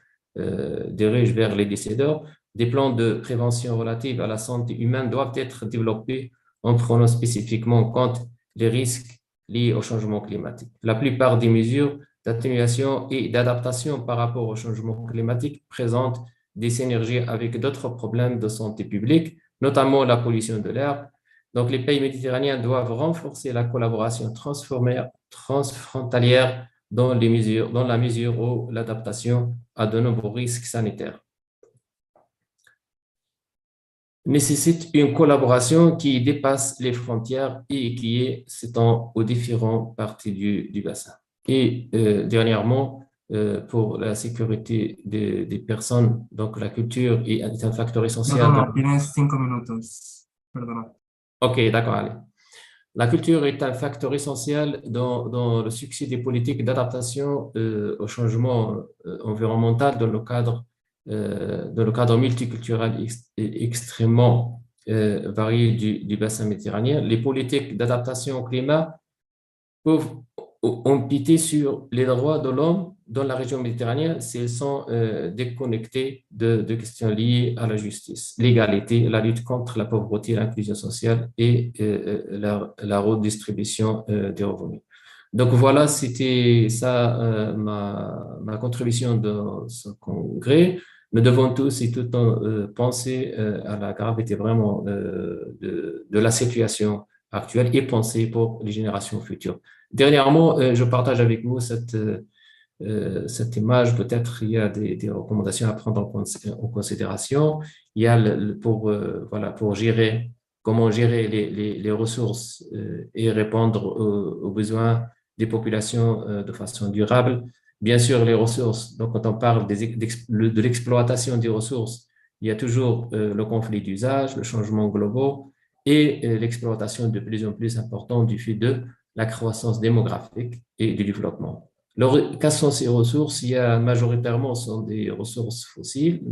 S6: dirigent vers les décideurs. Des plans de prévention relatifs à la santé humaine doivent être développés en prenant spécifiquement en compte les risques liés au changement climatique. La plupart des mesures d'atténuation et d'adaptation par rapport au changement climatique présentent des synergies avec d'autres problèmes de santé publique, notamment la pollution de l'air. Donc, les pays méditerranéens doivent renforcer la collaboration transfrontalière dans la mesure où l'adaptation à de nombreux risques sanitaires nécessite une collaboration qui dépasse les frontières et qui s'étend aux différentes parties du bassin. Et dernièrement, pour la sécurité des personnes, donc la culture est un facteur essentiel.
S1: Perdona, tienes 5 minutos. Perdona.
S6: Ok, d'accord, allez. La culture est un facteur essentiel dans le succès des politiques d'adaptation au changement environnemental dans le cadre multiculturel extrêmement varié du bassin méditerranéen. Les politiques d'adaptation au climat peuvent empiéter sur les droits de l'homme dans la région méditerranéenne s'ils sont déconnectés de questions liées à la justice, l'égalité, la lutte contre la pauvreté, l'inclusion sociale et la redistribution des revenus. Donc voilà, c'était ça ma contribution dans ce congrès. Nous devons tous et toutes penser à la gravité vraiment de la situation actuelle et penser pour les générations futures. Dernièrement, je partage avec vous cette image. Peut-être il y a des recommandations à prendre en considération. Il y a pour gérer, comment gérer les ressources et répondre aux besoins des populations de façon durable. Bien sûr, les ressources, donc quand on parle de l'exploitation des ressources, il y a toujours le conflit d'usage, le changement global et l'exploitation de plus en plus importante du fait de la croissance démographique et du développement. Alors, quelles sont ces ressources? Il y a majoritairement sont des ressources fossiles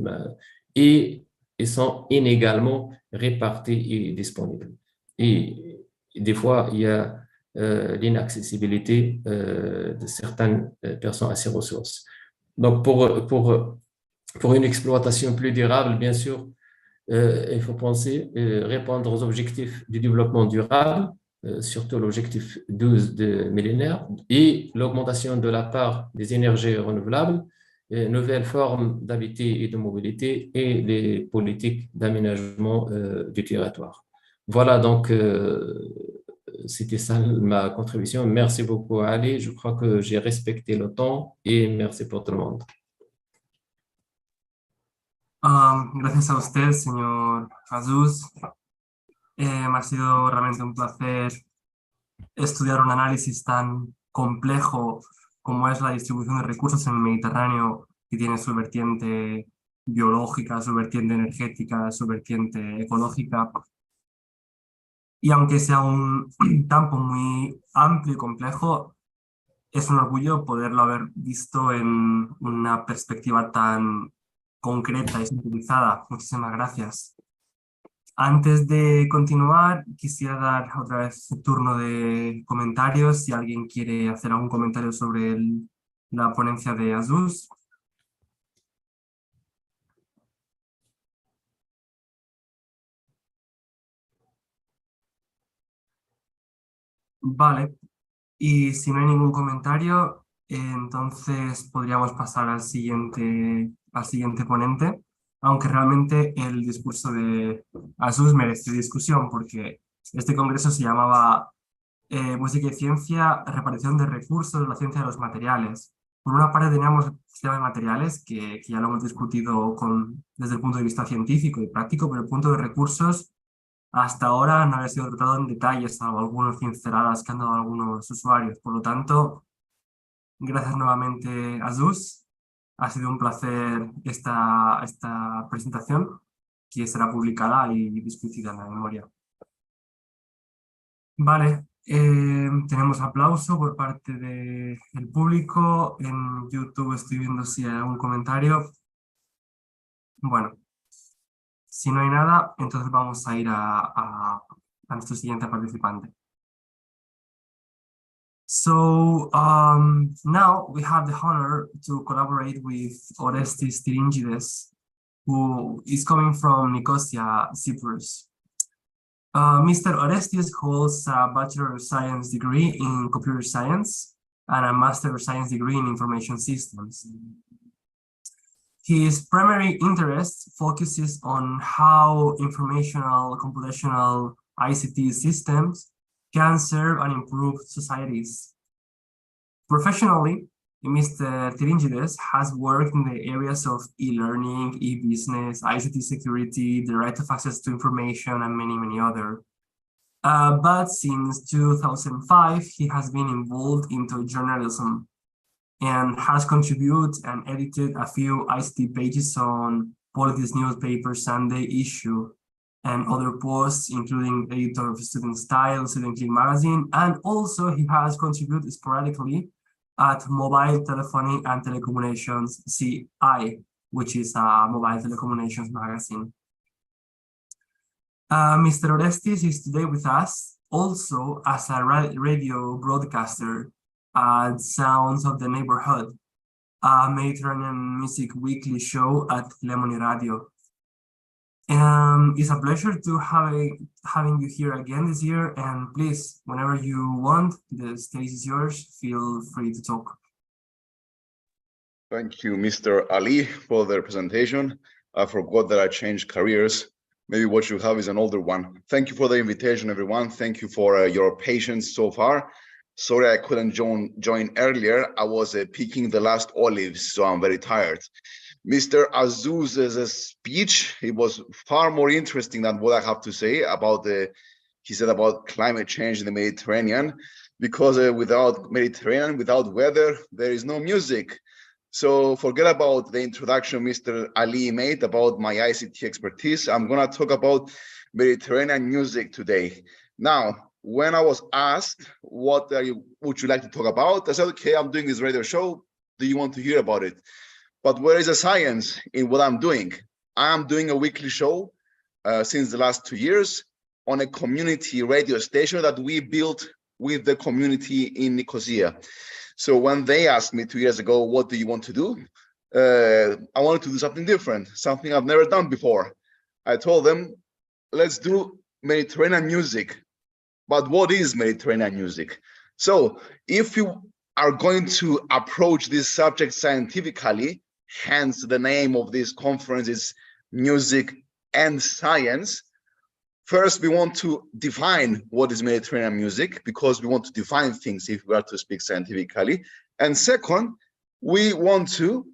S6: et sont inégalement réparties et disponibles. Et des fois, il y a l'inaccessibilité de certaines personnes à ces ressources. Donc, pour une exploitation plus durable, bien sûr, il faut penser répondre aux objectifs du développement durable, surtout l'objectif 12 de millénaire, et l'augmentation de la part des énergies renouvelables, nouvelles formes d'habitat et de mobilité et les politiques d'aménagement du territoire. Voilà, donc c'était ça ma contribution. Merci beaucoup, Ali. Je crois que j'ai respecté le temps et merci pour tout le monde.
S1: Gracias a usted, señor Jesús. Me ha sido realmente un placer estudiar un análisis tan complejo como es la distribución de recursos en el Mediterráneo, que tiene su vertiente biológica, su vertiente energética, su vertiente ecológica. Y aunque sea un campo muy amplio y complejo, es un orgullo poderlo haber visto en una perspectiva tan concreta y sintetizada. Muchísimas gracias. Antes de continuar, quisiera dar otra vez el turno de comentarios. Si alguien quiere hacer algún comentario sobre la ponencia de Jesús. Vale. Y si no hay ningún comentario, entonces podríamos pasar al siguiente ponente, aunque realmente el discurso de Jesús merece discusión, porque este congreso se llamaba Música y Ciencia, Repartición de recursos, la ciencia de los materiales. Por una parte teníamos el sistema de materiales, que ya lo hemos discutido desde el punto de vista científico y práctico, pero el punto de recursos hasta ahora no había sido tratado en detalle, salvo algunas pinceladas que han dado algunos usuarios. Por lo tanto, gracias nuevamente a Jesús. Ha sido un placer esta presentación, que será publicada y discutida en la memoria. Vale, Tenemos aplauso por parte del público. En YouTube estoy viendo si hay algún comentario. Bueno, si no hay nada, entonces vamos a ir a nuestro siguiente participante. So now we have the honor to collaborate with Orestis Tiringides, who is coming from Nicosia, Cyprus. Mr. Orestis holds a Bachelor of Science degree in Computer Science and a Master of Science degree in Information Systems. His primary interest focuses on how informational computational ICT systems can serve and improve societies. Professionally, Mr. Tiringides has worked in the areas of e-learning, e-business, ICT security, the right of access to information, and many, many other. But since 2005, he has been involved into journalism and has contributed and edited a few ICT pages on Politics newspaper, Sunday Issue, and other posts, including editor of Student Style, Student Click magazine, and also he has contributed sporadically at Mobile Telephony and Telecommunications CI, which is a mobile telecommunications magazine. Mr. Orestis is today with us also as a radio broadcaster at Sounds of the Neighborhood, a Mediterranean music weekly show at Lemony Radio. It's a pleasure to having you here again this year, and please, whenever you want, the stage is yours. Feel free to talk.
S7: Thank you, Mr. Ali, for the presentation. I forgot that I changed careers. Maybe what you have is an older one. Thank you for the invitation, everyone. Thank you for your patience so far. Sorry I couldn't join earlier. I was picking the last olives, so I'm very tired. Mr. Azuz's speech, it was far more interesting than what I have to say about he said about climate change in the Mediterranean, because without Mediterranean, without weather, there is no music. So forget about the introduction Mr. Ali made about my ICT expertise. I'm gonna talk about Mediterranean music today. Now, when I was asked, what would you like to talk about? I said, okay, I'm doing this radio show. Do you want to hear about it? But where is the science in what I'm doing? I'm doing a weekly show since the last 2 years on a community radio station that we built with the community in Nicosia. So when they asked me 2 years ago, what do you want to do? I wanted to do something different, something I've never done before. I told them, let's do Mediterranean music. But what is Mediterranean music? So if you are going to approach this subject scientifically, hence the name of this conference is Music and Science. First, we want to define what is Mediterranean music, because we want to define things if we are to speak scientifically. And second, we want to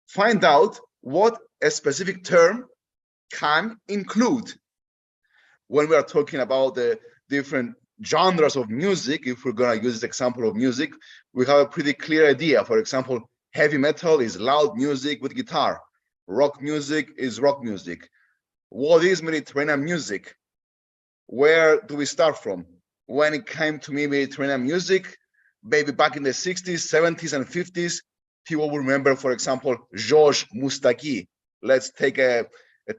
S7: find out what a specific term can include. When we are talking about the different genres of music, if we're going to use this example of music, we have a pretty clear idea. For example, heavy metal is loud music with guitar. Rock music is rock music. What is Mediterranean music? Where do we start from? When it came to me, Mediterranean music, maybe back in the 60s, 70s, and 50s, people will remember, for example, Georges Moustaki. Let's take a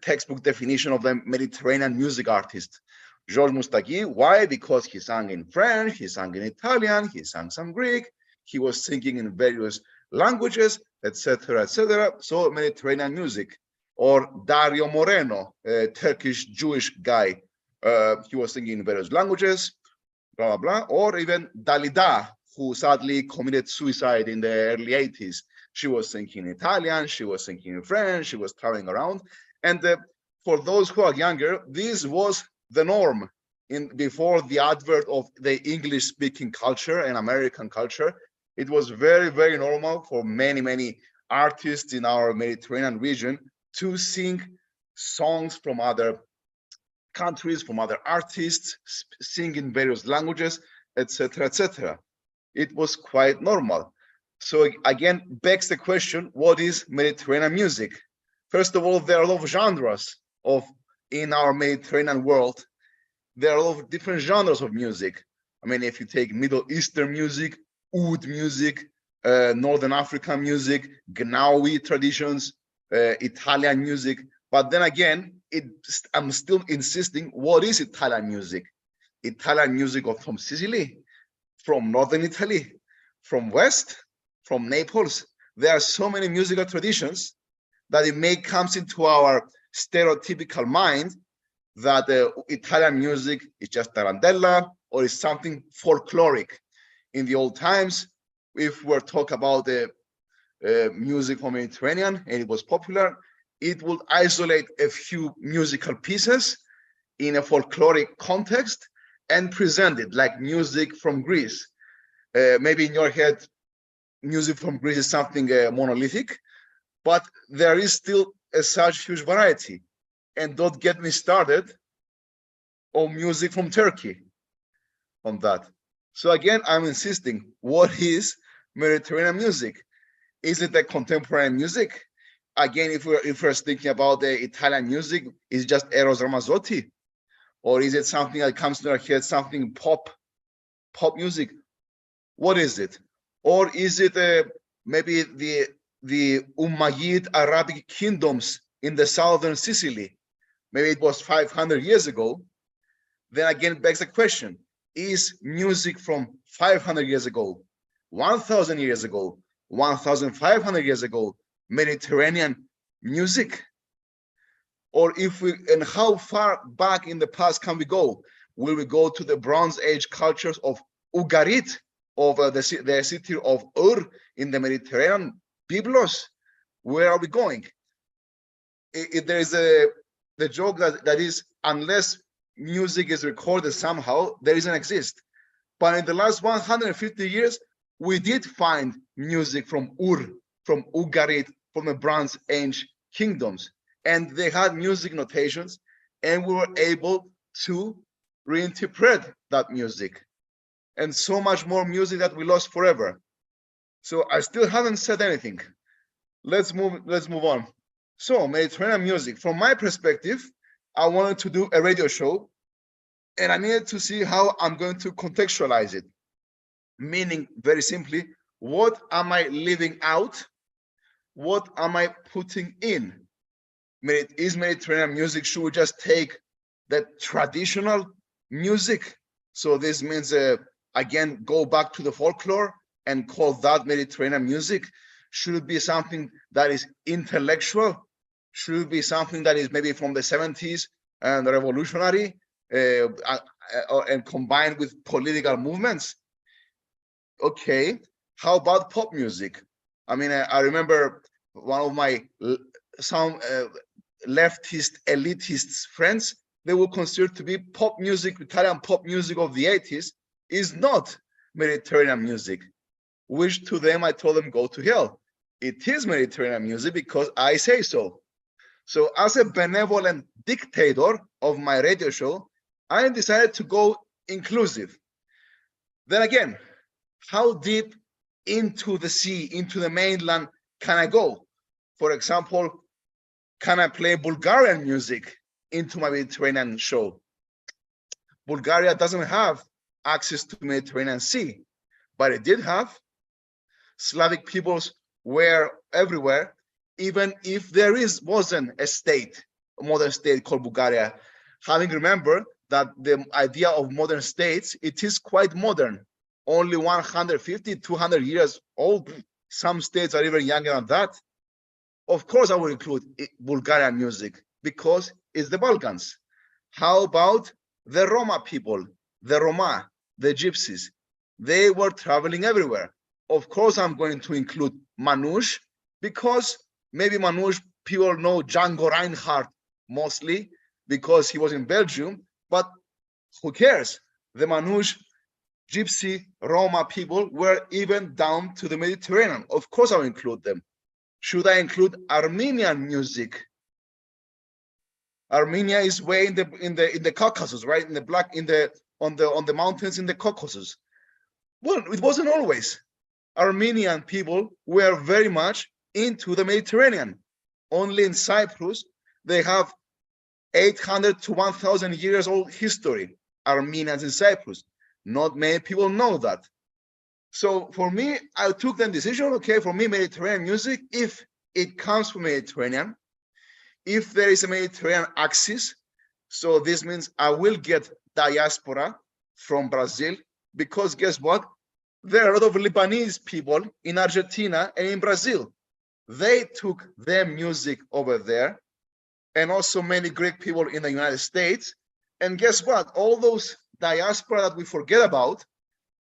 S7: textbook definition of the Mediterranean music artist. Georges Moustaki, why? Because he sang in French, he sang in Italian, he sang some Greek, he was singing in various languages, etc., etc. So Mediterranean music. Or Dario Moreno, a Turkish Jewish guy, he was singing in various languages, blah, blah, blah. Or even Dalida, who sadly committed suicide in the early 80s. She was singing in Italian, she was singing in French, she was traveling around. And for those who are younger, this was the norm before the advent of the English-speaking culture and American culture. It was very, very normal for many, many artists in our Mediterranean region to sing songs from other countries, from other artists, sing in various languages, etc., etc. It was quite normal. So again, begs the question, what is Mediterranean music? First of all, there are a lot of genres in our Mediterranean world. There are a lot of different genres of music. I mean, if you take Middle Eastern music, oud music, Northern African music, Gnawi traditions, Italian music. But then again, I'm still insisting, what is Italian music? Italian music from Sicily, from Northern Italy, from West, from Naples. There are so many musical traditions that it may come into our stereotypical mind that Italian music is just tarantella or is something folkloric. In the old times, if we're talking about the music from Mediterranean and it was popular, it would isolate a few musical pieces in a folkloric context and present it like music from Greece. Maybe in your head, music from Greece is something monolithic, but there is still such huge variety. And don't get me started on music from Turkey on that. So again, I'm insisting, what is Mediterranean music? Is it the contemporary music? Again, if we're thinking about the Italian music, is it just Eros Ramazzotti? Or is it something that comes to our head, something pop music? What is it? Or is it maybe the Umayyad Arabic kingdoms in the southern Sicily? Maybe it was 500 years ago. Then again, begs the question, is music from 500 years ago, 1,000 years ago, 1,500 years ago, Mediterranean music? Or and how far back in the past can we go? Will we go to the Bronze Age cultures of Ugarit, of the city of Ur in the Mediterranean, Byblos? Where are we going? There is the joke that is, unless music is recorded somehow, there doesn't exist. But in the last 150 years, we did find music from Ur, from Ugarit, from the Bronze Age kingdoms. And they had music notations, and we were able to reinterpret that music. And so much more music that we lost forever. So I still haven't said anything. Let's move on. So Mediterranean music, from my perspective, I wanted to do a radio show, and I needed to see how I'm going to contextualize it. Meaning, very simply, what am I leaving out? What am I putting in? Is Mediterranean music, should we just take the traditional music? So this means, again, go back to the folklore and call that Mediterranean music? Should it be something that is intellectual? Should it be something that is maybe from the 70s and revolutionary and combined with political movements? Okay, how about pop music? I mean, I remember one of my some leftist elitist friends, they would consider to be pop music, Italian pop music of the 80s is not Mediterranean music, which to them I told them, go to hell. It is Mediterranean music because I say so. So as a benevolent dictator of my radio show, I decided to go inclusive. Then again, how deep into the sea, into the mainland can I go? For example, can I play Bulgarian music into my Mediterranean show? Bulgaria doesn't have access to Mediterranean Sea, but it did have. Slavic peoples were everywhere, even if there wasn't a state, a modern state called Bulgaria. Having remembered that the idea of modern states, it is quite modern, only 150, 200 years old. Some states are even younger than that. Of course, I will include Bulgarian music because it's the Balkans. How about the Roma people, the Roma, the Gypsies? They were traveling everywhere. Of course, I'm going to include Manouche because maybe Manouche people know Django Reinhardt mostly because he was in Belgium, but who cares? The Manouche, Gypsy, Roma people were even down to the Mediterranean. Of course, I'll include them. Should I include Armenian music? Armenia is way in the Caucasus, right? On the mountains in the Caucasus. Well, it wasn't always. Armenian people were very much into the Mediterranean. Only in Cyprus, they have 800 to 1,000 years old history, Armenians in Cyprus. Not many people know that. So for me, I took the decision, okay, for me, Mediterranean music, if it comes from Mediterranean, if there is a Mediterranean axis, so this means I will get diaspora from Brazil, because guess what? There are a lot of Lebanese people in Argentina and in Brazil. They took their music over there, and also many Greek people in the United States. And guess what? All those diaspora that we forget about,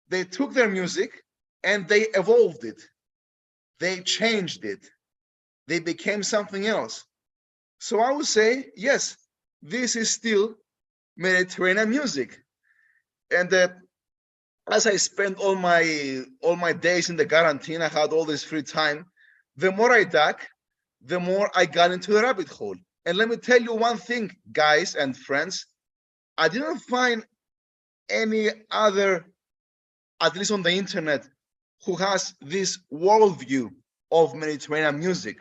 S7: they took their music and they evolved it. They changed it. They became something else. So I would say, yes, this is still Mediterranean music. And as I spent all my days in the quarantine, I had all this free time. The more I dug, the more I got into the rabbit hole. And let me tell you one thing, guys and friends, I didn't find any other, at least on the internet, who has this worldview of Mediterranean music.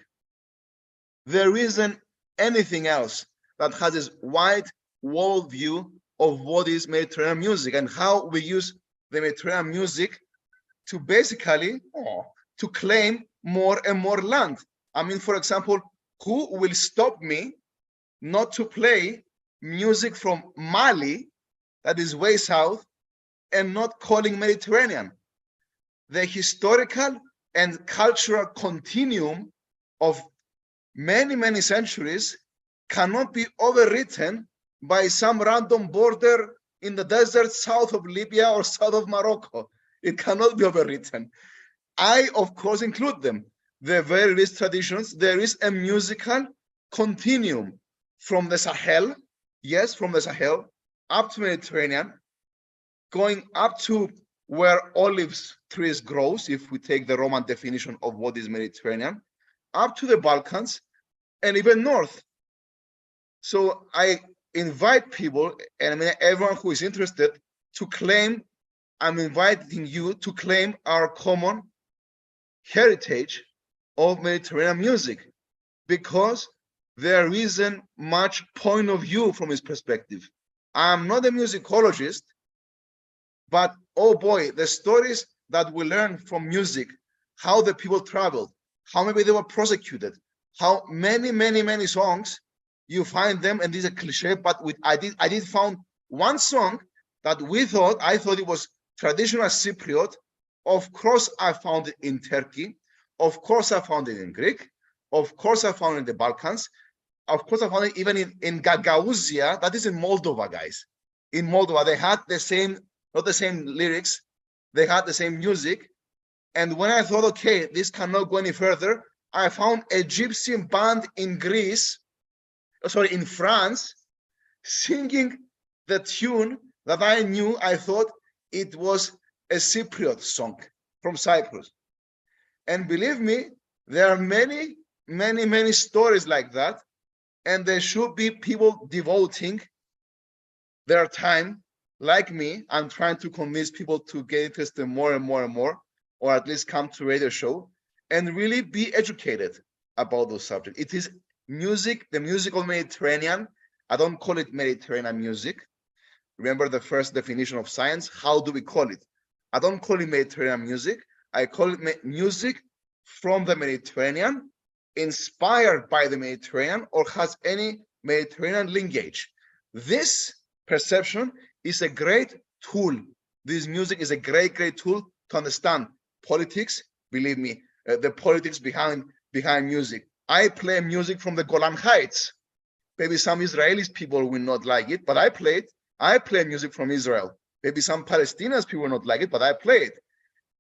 S7: There isn't anything else that has this wide worldview of what is Mediterranean music and how we use the Mediterranean music to basically to claim more and more land. I mean, for example, who will stop me not to play music from Mali, that is way south, and not calling Mediterranean? The historical and cultural continuum of many, many centuries cannot be overwritten by some random border in the desert south of Libya or south of Morocco. It cannot be overwritten. I, of course, include them. The very rich traditions, there is a musical continuum from the Sahel, yes, from the Sahel, up to Mediterranean, going up to where olives trees grows, if we take the Roman definition of what is Mediterranean, up to the Balkans, and even north. So I invite people, and I mean everyone who is interested, to claim, I'm inviting you to claim our common heritage of Mediterranean music, because there isn't much point of view from his perspective. I'm not a musicologist, but oh boy, the stories that we learn from music, how the people traveled, how maybe they were prosecuted, how many songs you find them, and this is a cliche, but I did found one song that I thought it was traditional Cypriot. Of course, I found it in Turkey. Of course, I found it in Greek. Of course, I found it in the Balkans. Of course, I found it even in Gagauzia, that is in Moldova, guys. In Moldova, they had the same, not the same lyrics, they had the same music. And when I thought, okay, this cannot go any further, I found a gypsy band in in France, singing the tune that I knew. I thought it was a Cypriot song from Cyprus. And believe me, there are many stories like that. And there should be people devoting their time, like me. I'm trying to convince people to get interested more and more, or at least come to radio show and really be educated about those subjects. It is music, the musical Mediterranean. I don't call it Mediterranean music. Remember the first definition of science? How do we call it? I don't call it Mediterranean music. I call it music from the Mediterranean, inspired by the Mediterranean, or has any Mediterranean linkage. This perception is a great tool. This music is a great tool to understand politics. Believe me, the politics behind music. I play music from the Golan Heights. Maybe some Israeli people will not like it, but I play music from Israel. Maybe some Palestinians people will not like it, but I play it.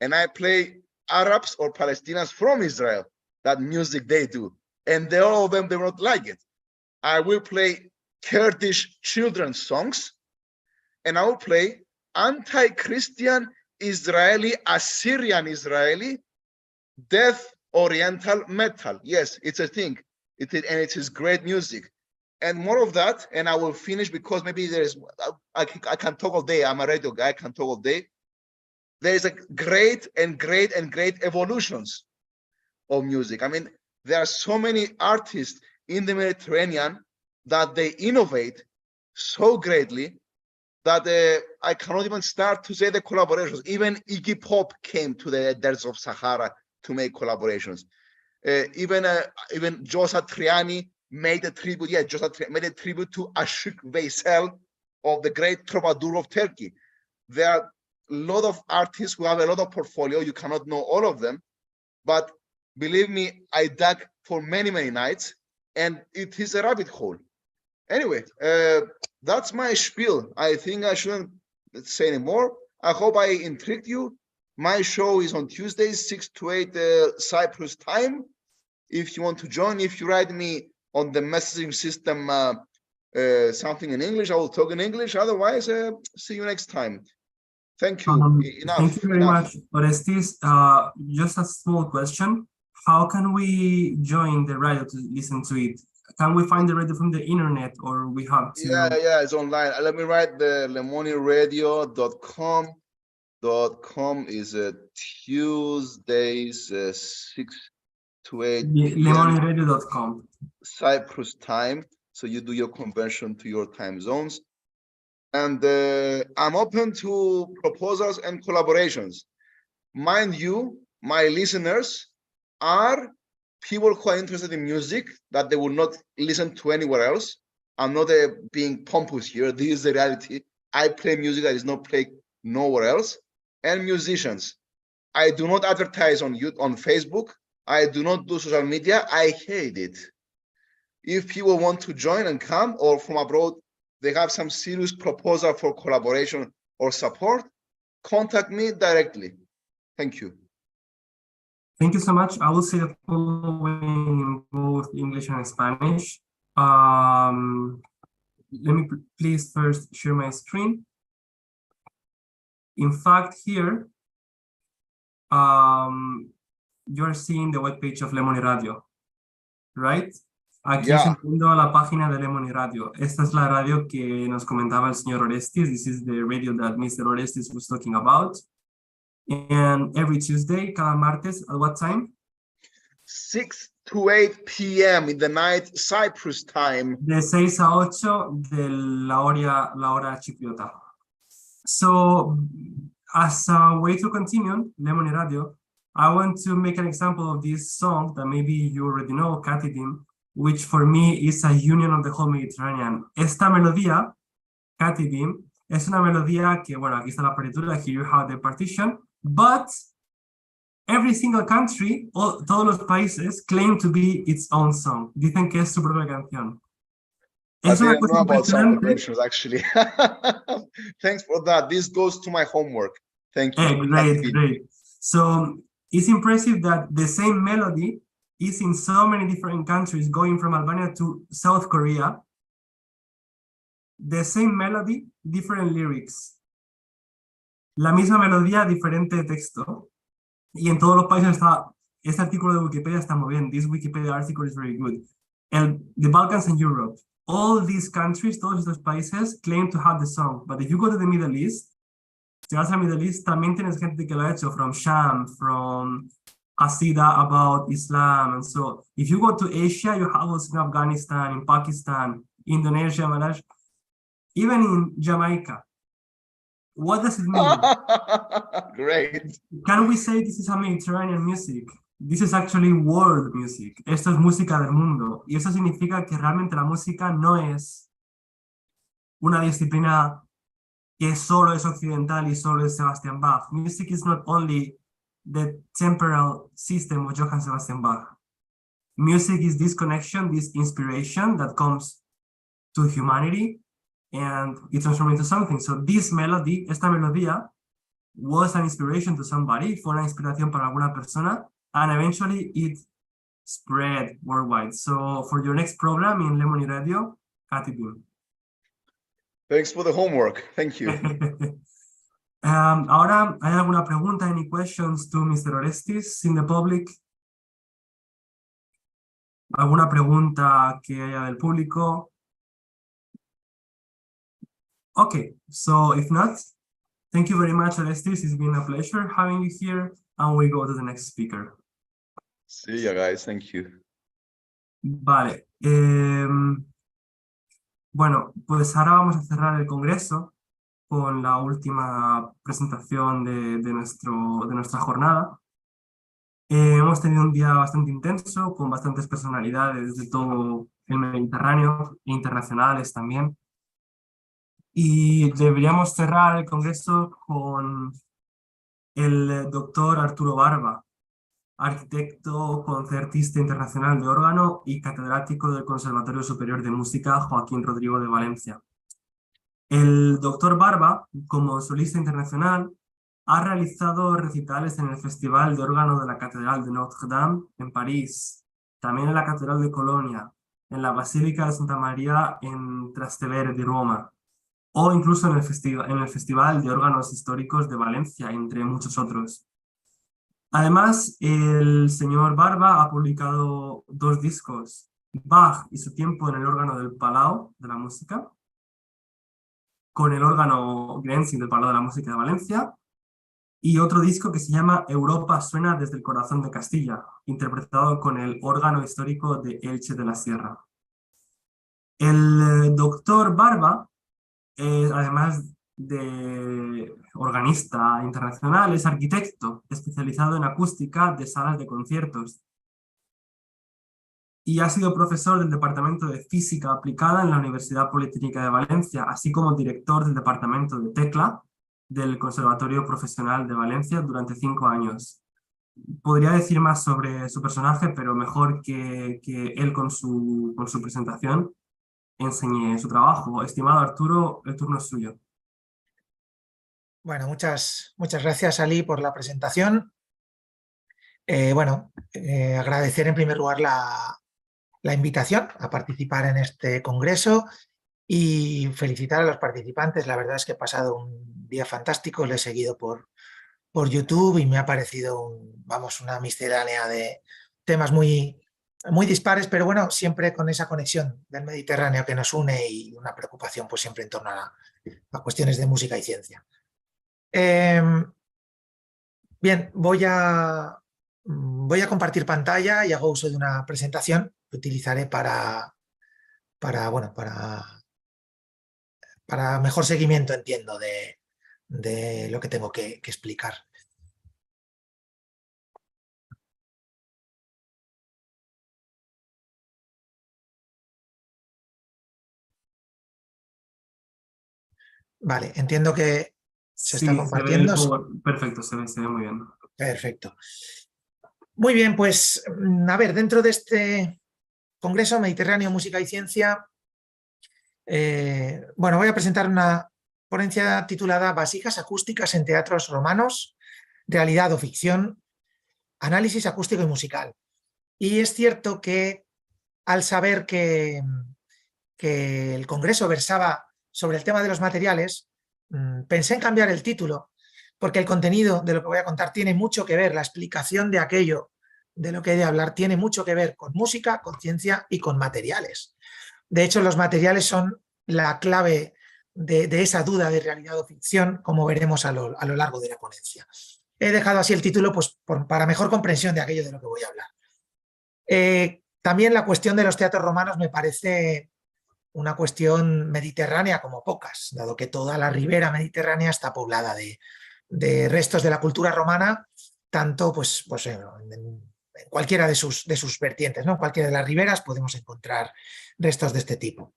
S7: And I play Arabs or Palestinians from Israel, that music they do. And all of them, they will not like it. I will play Kurdish children's songs, and I will play anti-Christian Israeli, Assyrian Israeli, death oriental metal. Yes, it's a thing. And it is great music. And more of that, and I will finish because maybe I can talk all day. I'm a radio guy, I can talk all day. There is a great evolutions of music. I mean, there are so many artists in the Mediterranean that they innovate so greatly that I cannot even start to say the collaborations. Even Iggy Pop came to the deserts of Sahara to make collaborations. Even Joe Satriani made a tribute. Yeah, Joe Satriani made a tribute to Ashik Veysel of the great troubadour of Turkey. There are a lot of artists who have a lot of portfolio. You cannot know all of them, but believe me, I dug for many, many nights, and it is a rabbit hole. Anyway, that's my spiel. I think I shouldn't say anymore. I hope I intrigued you. My show is on Tuesdays, 6 to 8 Cyprus time. If you want to join, if you write me on the messaging system something in English, I will talk in English. Otherwise, see you next time. Thank you.
S1: Thank you very much, Orestes. Just a small question. How can we join the radio to listen to it? Can we find the radio from the internet, or we have to?
S7: Yeah, it's online. Let me write the lemoniradio.com. .com is Tuesdays 6 to 8
S1: lemoniradio.com.
S7: Cyprus time. So you do your conversion to your time zones. And I'm open to proposals and collaborations. Mind you, my listeners are people who are interested in music that they will not listen to anywhere else. I'm not being pompous here. This is the reality. I play music that is not played nowhere else. And musicians. I do not advertise on Facebook. I do not do social media. I hate it. If people want to join and come, or from abroad, they have some serious proposal for collaboration or support, contact me directly. Thank you.
S1: Thank you so much. I will say the following in both English and Spanish. Let me please first share my screen. In fact, here, you're seeing the webpage of Lemon Radio, right? Aquí os enseño la página de Lemon Radio. Esta es la radio que nos comentaba el señor Orestes. This is the radio that Mr. Orestes was talking about. And every Tuesday, cada martes, at what time?
S7: 6 to 8 p.m. in the night, Cyprus time.
S1: De 6 a 8 de la hora chipriota. So, as a way to continue, Lemon Radio, I want to make an example of this song that maybe you already know, Katidim, which for me is a union of the whole Mediterranean. Esta melodía, Katidim, es una melodía que, bueno, aquí está la partitura, here you have the partition, but every single country, todos los países, claim to be its own song. Dicen que es su propia canción.
S7: I didn't know about some conventions, actually. Thanks for that. This goes to my homework. Thank you.
S1: Great. So it's impressive that the same melody is in so many different countries, going from Albania to South Korea. The same melody, different lyrics. La misma melodía, diferente texto. Y en todos los países está, este artículo de Wikipedia está muy bien. This Wikipedia article is very good. The Balkans and Europe. All these countries, todos estos países, claim to have the song. But if you go to the Middle East, si vas al Middle East, también tienes gente que lo ha hecho, from Sham, from Qasida about Islam. And so, if you go to Asia, you have also in Afghanistan, in Pakistan, Indonesia, Malaysia, even in Jamaica. What does it mean?
S7: Great.
S1: Can we say this is a Mediterranean music? This is actually world music. Esto es música del mundo. Y eso significa que realmente la música no es una disciplina que solo es occidental y solo es Sebastian Bach. Music is not only the temporal system of Johann Sebastian Bach. Music is this connection, this inspiration that comes to humanity and it transforms into something. So this melody, esta melodía, was an inspiration to somebody, fue una inspiración para alguna persona, and eventually it spread worldwide. So for your next program in Lemon Radio, Katidim.
S7: Thanks for the homework. Thank you.
S1: Ahora, ¿hay alguna pregunta? Any questions to Mr. Orestes in the public? ¿Alguna pregunta que haya del público? Okay, so if not, thank you very much, Orestes. It's been a pleasure having you here, and we go to the next speaker.
S7: See ya, guys. Thank you.
S1: Vale. Bueno, pues ahora vamos a cerrar el congreso. con la última presentación de nuestra jornada. Hemos tenido un día bastante intenso, con bastantes personalidades de todo el Mediterráneo, e internacionales también. Y deberíamos cerrar el congreso con el doctor Arturo Barba, arquitecto, concertista internacional de órgano y catedrático del Conservatorio Superior de Música Joaquín Rodrigo de Valencia. El doctor Barba, como solista internacional, ha realizado recitales en el Festival de Órgano de la Catedral de Notre Dame en París, también en la Catedral de Colonia, en la Basílica de Santa María en Trastevere de Roma, o incluso en el Festival de Órganos Históricos de Valencia, entre muchos otros. Además, el señor Barba ha publicado 2 discos, Bach y su tiempo en el órgano del Palau de la Música, con el órgano Grenzi del Palau de la Música de Valencia, y otro disco que se llama Europa suena desde el corazón de Castilla, interpretado con el órgano histórico de Elche de la Sierra. El doctor Barba, además de organista internacional, es arquitecto especializado en acústica de salas de conciertos y ha sido profesor del Departamento de Física Aplicada en la Universidad Politécnica de Valencia, así como director del Departamento de Tecla del Conservatorio Profesional de Valencia durante 5 años. Podría decir más sobre su personaje, pero mejor que él con su presentación enseñe su trabajo. Estimado Arturo, el turno es suyo.
S8: Bueno, muchas gracias, Ali, por la presentación. Agradecer en primer lugar la invitación a participar en este congreso y felicitar a los participantes. La verdad es que he pasado un día fantástico, lo he seguido por YouTube y me ha parecido una miscelánea de temas muy dispares, pero bueno, siempre con esa conexión del Mediterráneo que nos une y una preocupación pues siempre en torno a cuestiones de música y ciencia. Bien, voy a compartir pantalla y hago uso de una presentación que utilizaré para mejor seguimiento, entiendo, de lo que tengo que explicar. Vale, entiendo que se está compartiendo.
S1: Perfecto, se ve muy bien.
S8: Perfecto. Muy bien, pues a ver, dentro de este Congreso Mediterráneo, Música y Ciencia, voy a presentar una ponencia titulada Vasijas acústicas en teatros romanos, realidad o ficción, análisis acústico y musical. Y es cierto que al saber que el Congreso versaba sobre el tema de los materiales, pensé en cambiar el título, porque el contenido de lo que voy a contar tiene mucho que ver, la explicación de aquello de lo que he de hablar tiene mucho que ver con música, con ciencia y con materiales. De hecho, los materiales son la clave de esa duda de realidad o ficción, como veremos a lo largo de la ponencia. He dejado así el título pues, para mejor comprensión de aquello de lo que voy a hablar. También la cuestión de los teatros romanos me parece una cuestión mediterránea como pocas, dado que toda la ribera mediterránea está poblada de restos de la cultura romana, tanto pues en cualquiera de sus vertientes, ¿no? En cualquiera de las riberas podemos encontrar restos de este tipo.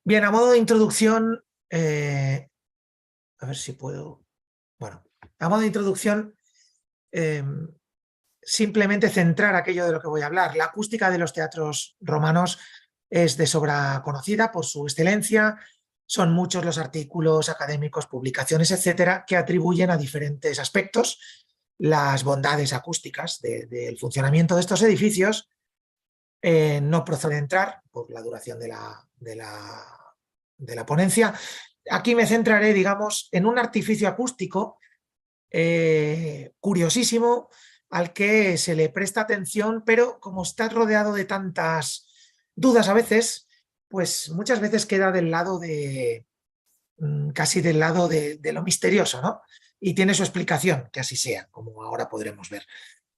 S8: Bien, a modo de introducción, a ver si puedo... Bueno, a modo de introducción, simplemente centrar aquello de lo que voy a hablar. La acústica de los teatros romanos es de sobra conocida por su excelencia. Son muchos los artículos académicos, publicaciones, etcétera, que atribuyen a diferentes aspectos las bondades acústicas del funcionamiento de estos edificios. No procede a entrar por la duración de la ponencia. Aquí me centraré, digamos, en un artificio acústico curiosísimo al que se le presta atención, pero como está rodeado de tantas dudas a veces, pues muchas veces queda del lado casi del lado de lo misterioso, ¿no? Y tiene su explicación, que así sea, como ahora podremos ver.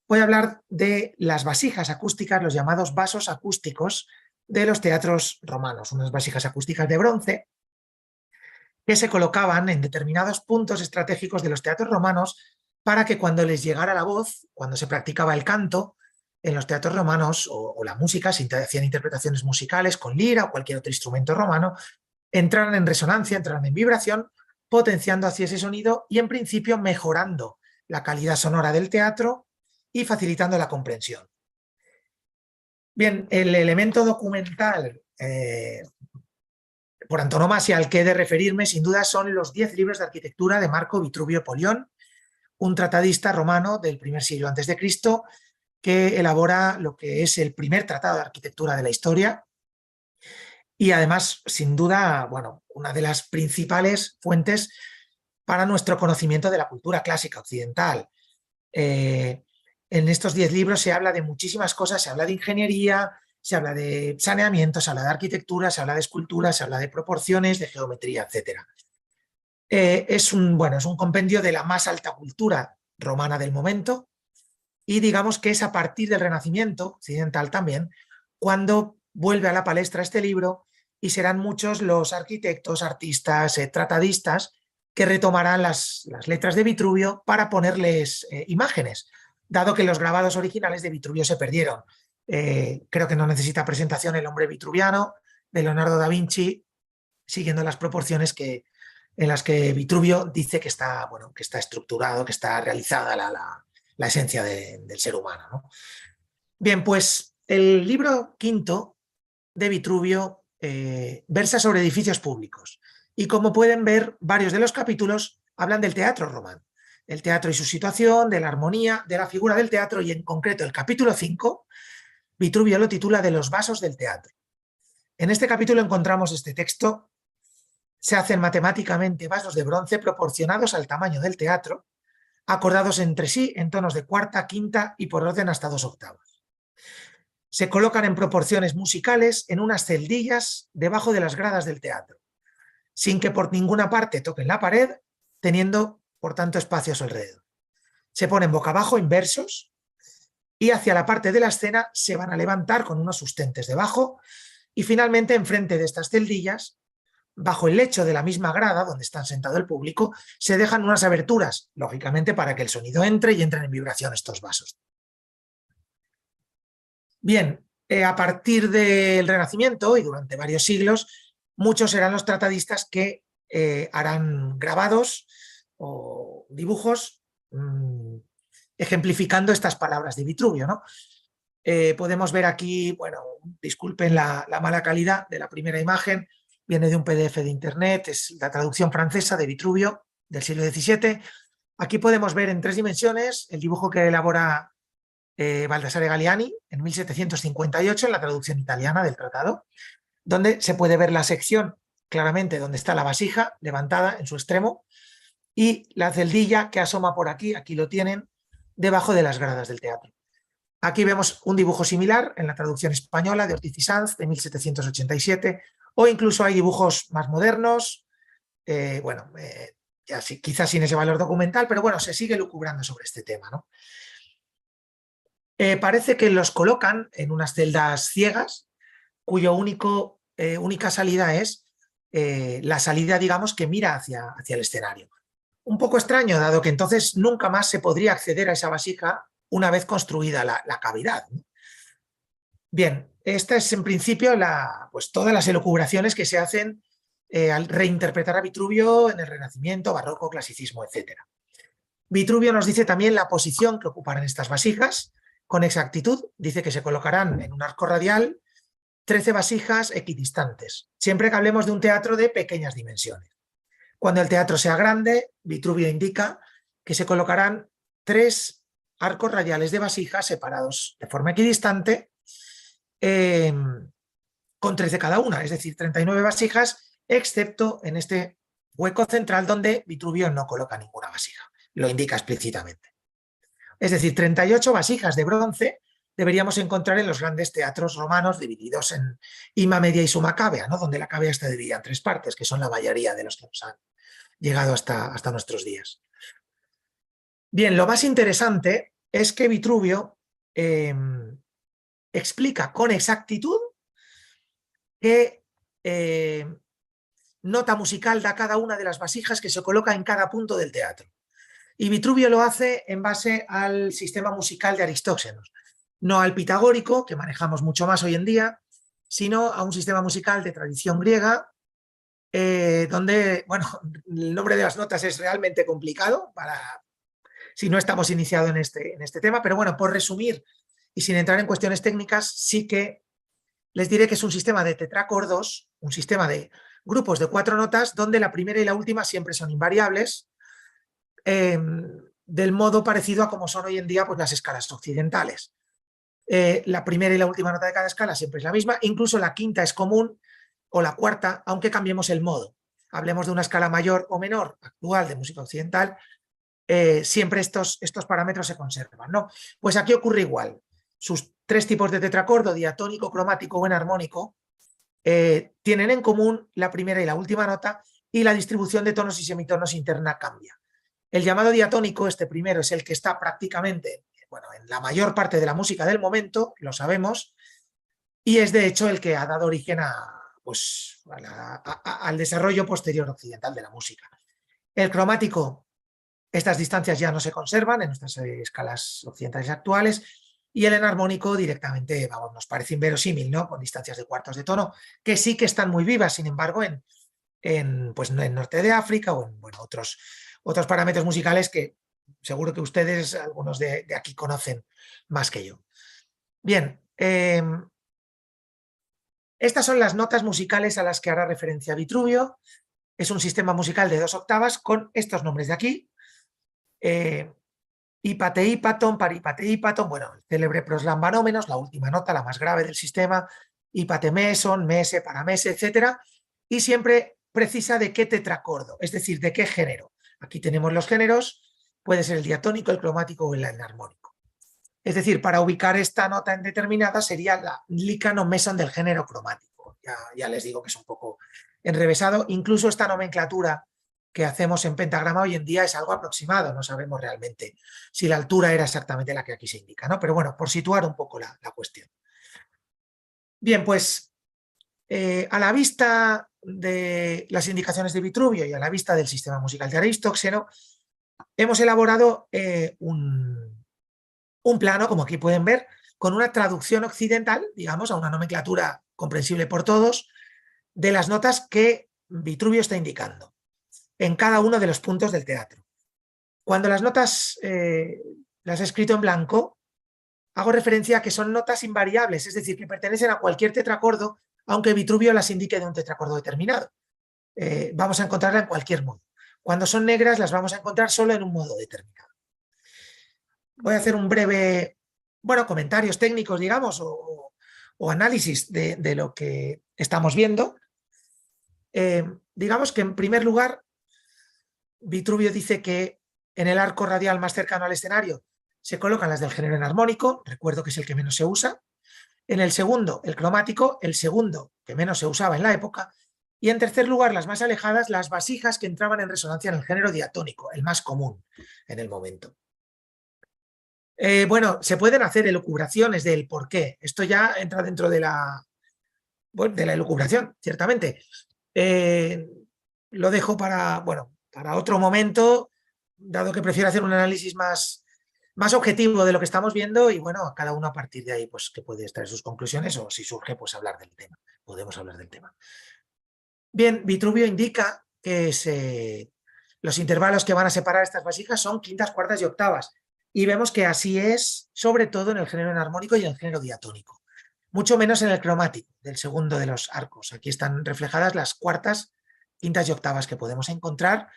S8: Voy a hablar de las vasijas acústicas, los llamados vasos acústicos de los teatros romanos, unas vasijas acústicas de bronce que se colocaban en determinados puntos estratégicos de los teatros romanos para que cuando les llegara la voz, cuando se practicaba el canto en los teatros romanos o la música, se hacían interpretaciones musicales con lira o cualquier otro instrumento romano, entraran en resonancia, entraran en vibración, potenciando así ese sonido y en principio mejorando la calidad sonora del teatro y facilitando la comprensión. Bien, el elemento documental por antonomasia al que he de referirme sin duda son los 10 libros de arquitectura de Marco Vitruvio Polión, un tratadista romano del primer siglo a.C. que elabora lo que es el primer tratado de arquitectura de la historia y además, sin duda, bueno, una de las principales fuentes para nuestro conocimiento de la cultura clásica occidental. En estos 10 libros se habla de muchísimas cosas, se habla de ingeniería, se habla de saneamiento, se habla de arquitectura, se habla de escultura, se habla de proporciones, de geometría, etc. Es un compendio de la más alta cultura romana del momento y digamos que es a partir del Renacimiento occidental también cuando vuelve a la palestra este libro y serán muchos los arquitectos, artistas, tratadistas que retomarán las letras de Vitruvio para ponerles imágenes, dado que los grabados originales de Vitruvio se perdieron. Creo que no necesita presentación el hombre vitruviano de Leonardo da Vinci, siguiendo las proporciones en las que Vitruvio dice que está estructurado, que está realizada la esencia del ser humano, ¿no? Bien, pues el libro quinto de Vitruvio versa sobre edificios públicos y como pueden ver, varios de los capítulos hablan del teatro romano, el teatro y su situación, de la armonía, de la figura del teatro y en concreto el capítulo 5, Vitruvio lo titula de los vasos del teatro. En este capítulo encontramos este texto: se hacen matemáticamente vasos de bronce proporcionados al tamaño del teatro, acordados entre sí en tonos de cuarta, quinta y por orden hasta 2 octavas. Se colocan en proporciones musicales en unas celdillas debajo de las gradas del teatro, sin que por ninguna parte toquen la pared, teniendo por tanto espacios alrededor. Se ponen boca abajo inversos y hacia la parte de la escena se van a levantar con unos sustentes debajo y finalmente enfrente de estas celdillas, bajo el lecho de la misma grada donde está sentado el público, se dejan unas aberturas, lógicamente para que el sonido entre y entren en vibración estos vasos. Bien, a partir del Renacimiento y durante varios siglos, muchos serán los tratadistas que harán grabados o dibujos ejemplificando estas palabras de Vitruvio, ¿no? Podemos ver aquí, bueno, disculpen la mala calidad de la primera imagen, viene de un PDF de internet, es la traducción francesa de Vitruvio del siglo XVII. Aquí podemos ver en 3 dimensiones el dibujo que elabora Baldassare Galliani en 1758 en la traducción italiana del tratado, donde se puede ver la sección claramente donde está la vasija levantada en su extremo y la celdilla que asoma por aquí, aquí lo tienen, debajo de las gradas del teatro. Aquí vemos un dibujo similar en la traducción española de Ortiz y Sanz de 1787, o incluso hay dibujos más modernos, ya quizás sin ese valor documental, pero bueno, se sigue lucubrando sobre este tema, ¿no? Parece que los colocan en unas celdas ciegas, cuya única salida es la salida, digamos, que mira hacia el escenario. Un poco extraño, dado que entonces nunca más se podría acceder a esa vasija una vez construida la cavidad, ¿no? Bien, esta es en principio todas las elucubraciones que se hacen al reinterpretar a Vitruvio en el Renacimiento, Barroco, Clasicismo, etc. Vitruvio nos dice también la posición que ocuparán estas vasijas con exactitud. Dice que se colocarán en un arco radial 13 vasijas equidistantes, siempre que hablemos de un teatro de pequeñas dimensiones. Cuando el teatro sea grande, Vitruvio indica que se colocarán 3 arcos radiales de vasijas separados de forma equidistante con 13 cada una, es decir, 39 vasijas, excepto en este hueco central donde Vitruvio no coloca ninguna vasija, lo indica explícitamente. Es decir, 38 vasijas de bronce deberíamos encontrar en los grandes teatros romanos divididos en ima, media y suma cavea, ¿no? Donde la cavea está dividida en 3 partes, que son la mayoría de los que nos han llegado hasta nuestros días. Bien, lo más interesante es que Vitruvio explica con exactitud que nota musical da cada una de las vasijas que se coloca en cada punto del teatro. Y Vitruvio lo hace en base al sistema musical de Aristóxenos, no al pitagórico, que manejamos mucho más hoy en día, sino a un sistema musical de tradición griega, donde, bueno, el nombre de las notas es realmente complicado si no estamos iniciados en este tema, pero bueno, por resumir y sin entrar en cuestiones técnicas, sí que les diré que es un sistema de tetracordos, un sistema de grupos de 4 notas, donde la primera y la última siempre son invariables, del modo parecido a como son hoy en día pues, las escalas occidentales. La primera y la última nota de cada escala siempre es la misma, incluso la quinta es común, o la cuarta, aunque cambiemos el modo. Hablemos de una escala mayor o menor actual de música occidental, siempre estos parámetros se conservan, ¿no? Pues aquí ocurre igual. Sus 3 tipos de tetracordo, diatónico, cromático o enarmónico, tienen en común la primera y la última nota, y la distribución de tonos y semitonos interna cambia. El llamado diatónico, este primero, es el que está prácticamente, bueno, en la mayor parte de la música del momento, lo sabemos, y es de hecho el que ha dado origen al desarrollo posterior occidental de la música. El cromático, estas distancias ya no se conservan en nuestras escalas occidentales actuales, y el enarmónico directamente, vamos, nos parece inverosímil, ¿no? Con distancias de cuartos de tono, que sí que están muy vivas, sin embargo, en norte de África o en otros parámetros musicales que seguro que ustedes, algunos de aquí, conocen más que yo. Bien, estas son las notas musicales a las que hará referencia Vitruvio. Es un sistema musical de 2 octavas con estos nombres de aquí. Hipateípaton, paripateípaton, bueno, el célebre proslambanomenos, la última nota, la más grave del sistema, hipatemeson, mese, paramese, etc. Y siempre precisa de qué tetracordo, es decir, de qué género. Aquí tenemos los géneros, puede ser el diatónico, el cromático o el enarmónico. Es decir, para ubicar esta nota en determinada sería la lícano meson del género cromático. Ya les digo que es un poco enrevesado. Incluso esta nomenclatura que hacemos en pentagrama hoy en día es algo aproximado, no sabemos realmente si la altura era exactamente la que aquí se indica, ¿no? Pero bueno, por situar un poco la cuestión. Bien, pues a la vista de las indicaciones de Vitruvio y a la vista del sistema musical de Aristóxeno, hemos elaborado un plano, como aquí pueden ver, con una traducción occidental, digamos, a una nomenclatura comprensible por todos, de las notas que Vitruvio está indicando en cada uno de los puntos del teatro. Cuando las notas las he escrito en blanco, hago referencia a que son notas invariables, es decir, que pertenecen a cualquier tetracordo, aunque Vitruvio las indique de un tetracordo determinado. Vamos a encontrarla en cualquier modo. Cuando son negras las vamos a encontrar solo en un modo determinado. Voy a hacer un breve, comentarios técnicos, digamos, o análisis de lo que estamos viendo. Digamos que en primer lugar, Vitruvio dice que en el arco radial más cercano al escenario se colocan las del género enarmónico, recuerdo que es el que menos se usa. En el segundo, el cromático, el segundo que menos se usaba en la época. Y en tercer lugar, las más alejadas, las vasijas que entraban en resonancia en el género diatónico, el más común en el momento. Se pueden hacer elucubraciones del por qué. Esto ya entra dentro de la elucubración, ciertamente. Lo dejo para otro momento, dado que prefiero hacer un análisis más objetivo de lo que estamos viendo y cada uno a partir de ahí pues que puede extraer sus conclusiones o si surge pues hablar del tema. Podemos hablar del tema. Bien, Vitruvio indica que los intervalos que van a separar estas vasijas son quintas, cuartas y octavas. Y vemos que así es, sobre todo en el género enarmónico y en el género diatónico. Mucho menos en el cromático, del segundo de los arcos. Aquí están reflejadas las cuartas, quintas y octavas que podemos encontrar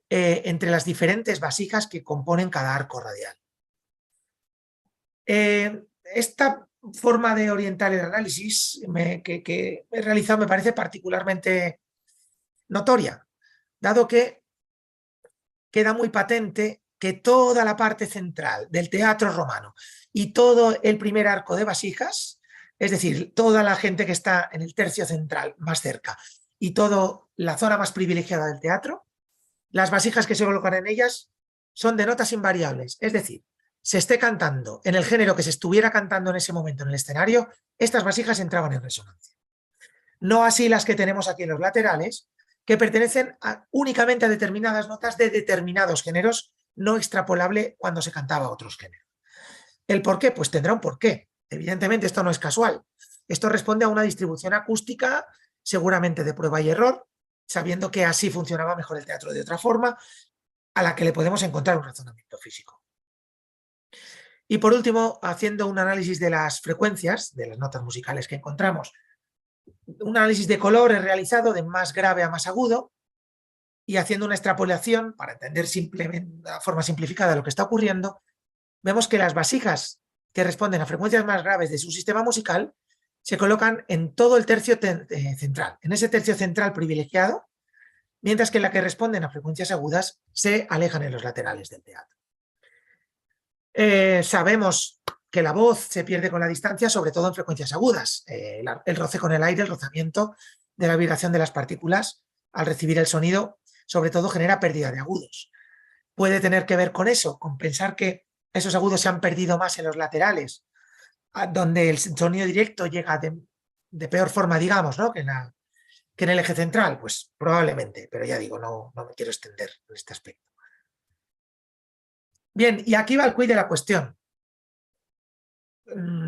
S8: entre las diferentes vasijas que componen cada arco radial. Esta forma de orientar el análisis que he realizado me parece particularmente notoria, dado que queda muy patente que toda la parte central del teatro romano y todo el primer arco de vasijas, es decir, toda la gente que está en el tercio central más cerca y toda la zona más privilegiada del teatro, las vasijas que se colocan en ellas son de notas invariables, es decir, se esté cantando en el género que se estuviera cantando en ese momento en el escenario, estas vasijas entraban en resonancia. No así las que tenemos aquí en los laterales, que pertenecen únicamente a determinadas notas de determinados géneros, no extrapolable cuando se cantaba a otros géneros. ¿El por qué? Pues tendrá un porqué. Evidentemente esto no es casual. Esto responde a una distribución acústica, seguramente de prueba y error, sabiendo que así funcionaba mejor el teatro de otra forma, a la que le podemos encontrar un razonamiento físico. Y por último, haciendo un análisis de las frecuencias, de las notas musicales que encontramos, un análisis de colores realizado de más grave a más agudo, y haciendo una extrapolación para entender simplemente, de forma simplificada lo que está ocurriendo, vemos que las vasijas que responden a frecuencias más graves de su sistema musical se colocan en todo el tercio central, en ese tercio central privilegiado, mientras que la que responden a frecuencias agudas se alejan en los laterales del teatro. Sabemos que la voz se pierde con la distancia, sobre todo en frecuencias agudas. El roce con el aire, el rozamiento de la vibración de las partículas al recibir el sonido, sobre todo genera pérdida de agudos. Puede tener que ver con eso, con pensar que esos agudos se han perdido más en los laterales, donde el sonido directo llega de peor forma, digamos, ¿no? que en el eje central. Pues probablemente, pero ya digo, no me quiero extender en este aspecto. Bien, y aquí va el quid de la cuestión.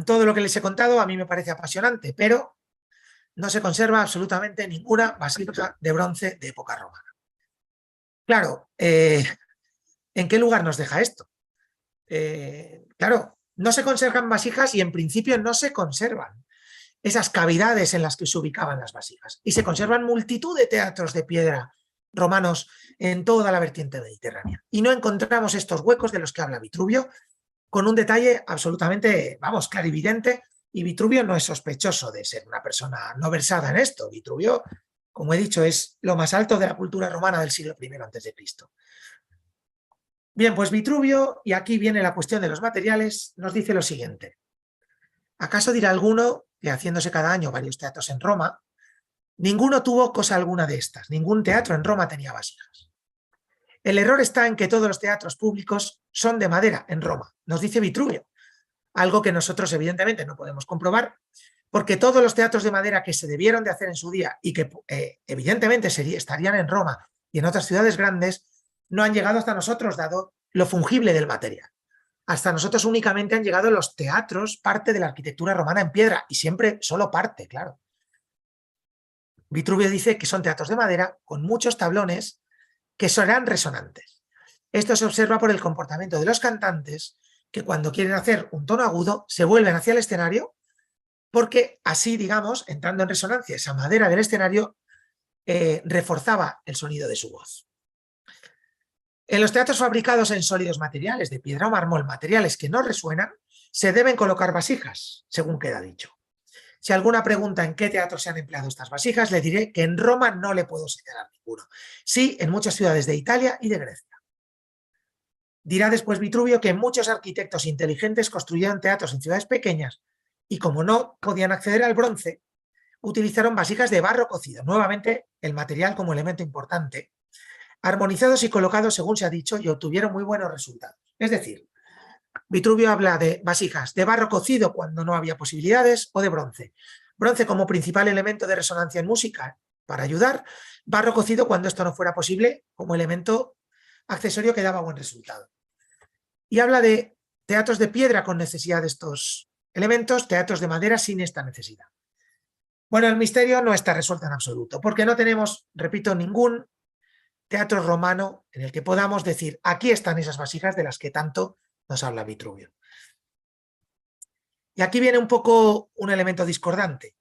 S8: Todo lo que les he contado a mí me parece apasionante, pero no se conserva absolutamente ninguna vasija de bronce de época romana. Claro, ¿en qué lugar nos deja esto? Claro, no se conservan vasijas y en principio no se conservan esas cavidades en las que se ubicaban las vasijas. Y se conservan multitud de teatros de piedra romanos en toda la vertiente mediterránea. Y no encontramos estos huecos de los que habla Vitruvio, con un detalle absolutamente, vamos, clarividente, y Vitruvio no es sospechoso de ser una persona no versada en esto. Vitruvio, como he dicho, es lo más alto de la cultura romana del siglo I a.C. Bien, pues Vitruvio, y aquí viene la cuestión de los materiales, nos dice lo siguiente. ¿Acaso dirá alguno que haciéndose cada año varios teatros en Roma, ninguno tuvo cosa alguna de estas, ningún teatro en Roma tenía vasijas? El error está en que todos los teatros públicos son de madera en Roma, nos dice Vitruvio, algo que nosotros evidentemente no podemos comprobar, porque todos los teatros de madera que se debieron de hacer en su día y que evidentemente estarían en Roma y en otras ciudades grandes, no han llegado hasta nosotros, dado lo fungible del material. Hasta nosotros únicamente han llegado los teatros, parte de la arquitectura romana en piedra, y siempre solo parte, claro. Vitruvio dice que son teatros de madera con muchos tablones que serán resonantes. Esto se observa por el comportamiento de los cantantes, que cuando quieren hacer un tono agudo se vuelven hacia el escenario, porque así, digamos, entrando en resonancia esa madera del escenario, reforzaba el sonido de su voz. En los teatros fabricados en sólidos materiales, de piedra o mármol, materiales que no resuenan, se deben colocar vasijas, según queda dicho. Si alguna pregunta en qué teatro se han empleado estas vasijas, le diré que en Roma no le puedo señalar ninguno. Sí, en muchas ciudades de Italia y de Grecia. Dirá después Vitruvio que muchos arquitectos inteligentes construyeron teatros en ciudades pequeñas y, como no podían acceder al bronce, utilizaron vasijas de barro cocido, nuevamente el material como elemento importante, armonizados y colocados según se ha dicho, y obtuvieron muy buenos resultados. Es decir, Vitruvio habla de vasijas de barro cocido cuando no había posibilidades, o de bronce. Bronce como principal elemento de resonancia en música para ayudar, barro cocido cuando esto no fuera posible como elemento accesorio que daba buen resultado. Y habla de teatros de piedra con necesidad de estos elementos, teatros de madera sin esta necesidad. Bueno, el misterio no está resuelto en absoluto, porque no tenemos, repito, ningún teatro romano en el que podamos decir, aquí están esas vasijas de las que tanto nos habla Vitruvio. Y aquí viene un poco un elemento discordante.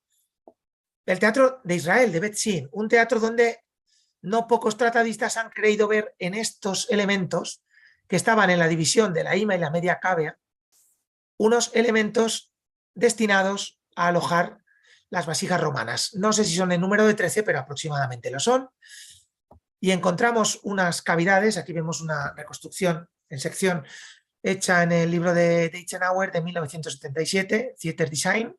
S8: El teatro de Israel, de Bet Shin, un teatro donde no pocos tratadistas han creído ver en estos elementos que estaban en la división de la ima y la media cávea, unos elementos destinados a alojar las vasijas romanas. No sé si son en número de 13, pero aproximadamente lo son. Y encontramos unas cavidades, aquí vemos una reconstrucción en sección hecha en el libro de Deitzenauer de 1977, Theater Design,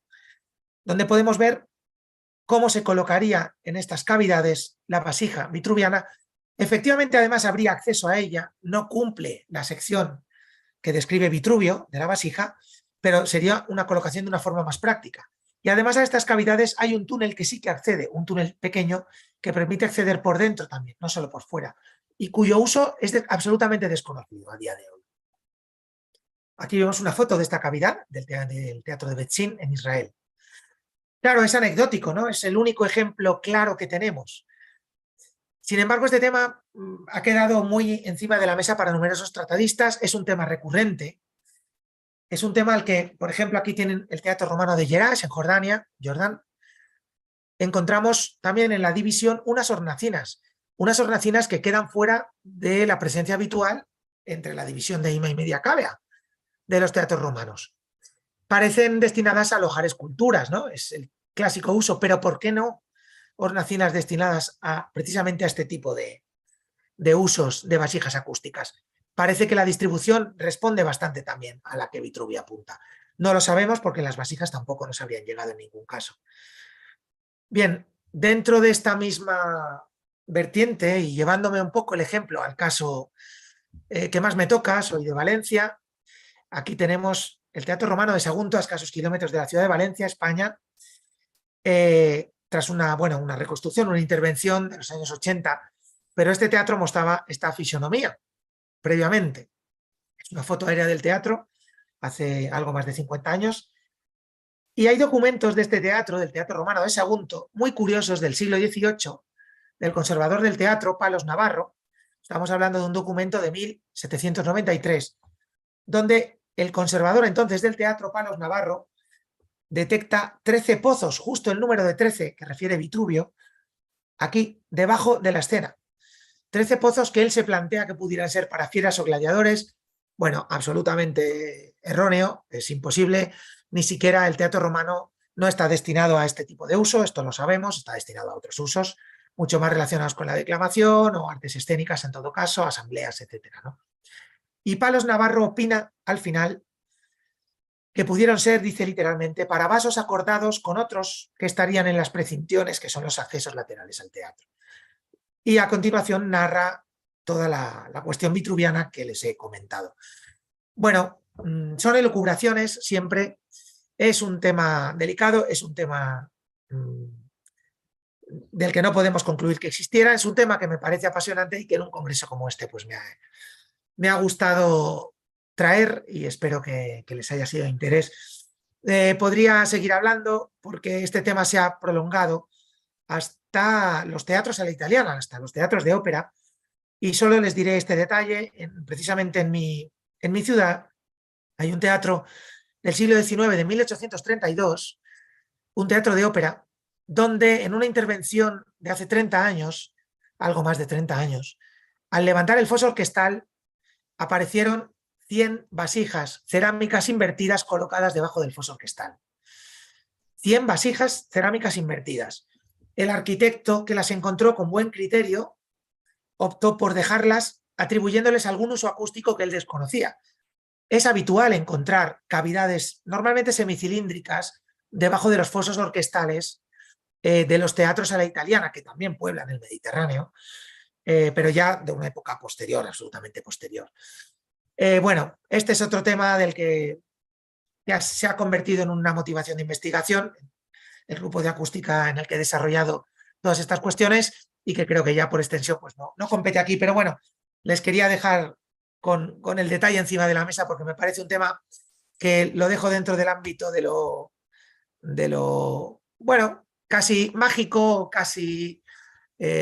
S8: donde podemos ver cómo se colocaría en estas cavidades la vasija vitruviana. Efectivamente, además, habría acceso a ella, no cumple la sección que describe Vitruvio de la vasija, pero sería una colocación de una forma más práctica. Y además a estas cavidades hay un túnel que sí que accede, un túnel pequeño que permite acceder por dentro también, no solo por fuera, y cuyo uso es absolutamente desconocido a día de hoy. Aquí vemos una foto de esta cavidad del teatro de Betzin en Israel. Claro, es anecdótico, ¿no? Es el único ejemplo claro que tenemos. Sin embargo, este tema ha quedado muy encima de la mesa para numerosos tratadistas, es un tema recurrente, es un tema al que, por ejemplo, aquí tienen el teatro romano de Jerash, en Jordán. Encontramos también en la división unas hornacinas que quedan fuera de la presencia habitual entre la división de Ima y Media Cavea de los teatros romanos. Parecen destinadas a alojar esculturas, ¿no? Es el clásico uso, pero ¿por qué no hornacinas destinadas precisamente a este tipo de usos de vasijas acústicas? Parece que la distribución responde bastante también a la que Vitruvi apunta. No lo sabemos porque las vasijas tampoco nos habrían llegado en ningún caso. Bien, dentro de esta misma vertiente y llevándome un poco el ejemplo al caso que más me toca, soy de Valencia. Aquí tenemos el Teatro Romano de Sagunto, a escasos kilómetros de la ciudad de Valencia, España, tras una reconstrucción, una intervención de los años 80, pero este teatro mostraba esta fisonomía previamente. Es una foto aérea del teatro hace algo más de 50 años y hay documentos de este teatro, del Teatro Romano de Sagunto, muy curiosos del siglo XVIII, del conservador del teatro, Palos Navarro. Estamos hablando de un documento de 1793, donde el conservador entonces del teatro, Palos Navarro, detecta 13 pozos, justo el número de 13 que refiere Vitruvio, aquí debajo de la escena. 13 pozos que él se plantea que pudieran ser para fieras o gladiadores. Bueno, absolutamente erróneo, es imposible, ni siquiera el teatro romano no está destinado a este tipo de uso, esto lo sabemos, está destinado a otros usos, mucho más relacionados con la declamación o artes escénicas en todo caso, asambleas, etcétera, ¿no? Y Palos Navarro opina al final que pudieron ser, dice literalmente, para vasos acordados con otros que estarían en las precinciones, que son los accesos laterales al teatro. Y a continuación narra toda la cuestión vitruviana que les he comentado. Bueno, son elucubraciones siempre, es un tema delicado, es un tema del que no podemos concluir que existiera, es un tema que me parece apasionante y que en un congreso como este pues me ha gustado traer y espero que les haya sido de interés. Podría seguir hablando porque este tema se ha prolongado hasta los teatros a la italiana, hasta los teatros de ópera, y solo les diré este detalle. Precisamente en mi ciudad hay un teatro del siglo XIX, de 1832, un teatro de ópera, donde en una intervención de hace 30 años, algo más de 30 años, al levantar el foso orquestal, aparecieron 100 vasijas cerámicas invertidas colocadas debajo del foso orquestal. 100 vasijas cerámicas invertidas. El arquitecto, que las encontró con buen criterio, optó por dejarlas atribuyéndoles algún uso acústico que él desconocía. Es habitual encontrar cavidades normalmente semicilíndricas debajo de los fosos orquestales de los teatros a la italiana, que también pueblan el Mediterráneo, pero ya de una época posterior, absolutamente posterior. Bueno, este es otro tema del que ya se ha convertido en una motivación de investigación, el grupo de acústica en el que he desarrollado todas estas cuestiones y que creo que ya por extensión pues no compete aquí, pero bueno, les quería dejar con el detalle encima de la mesa porque me parece un tema que lo dejo dentro del ámbito de lo bueno, casi mágico, casi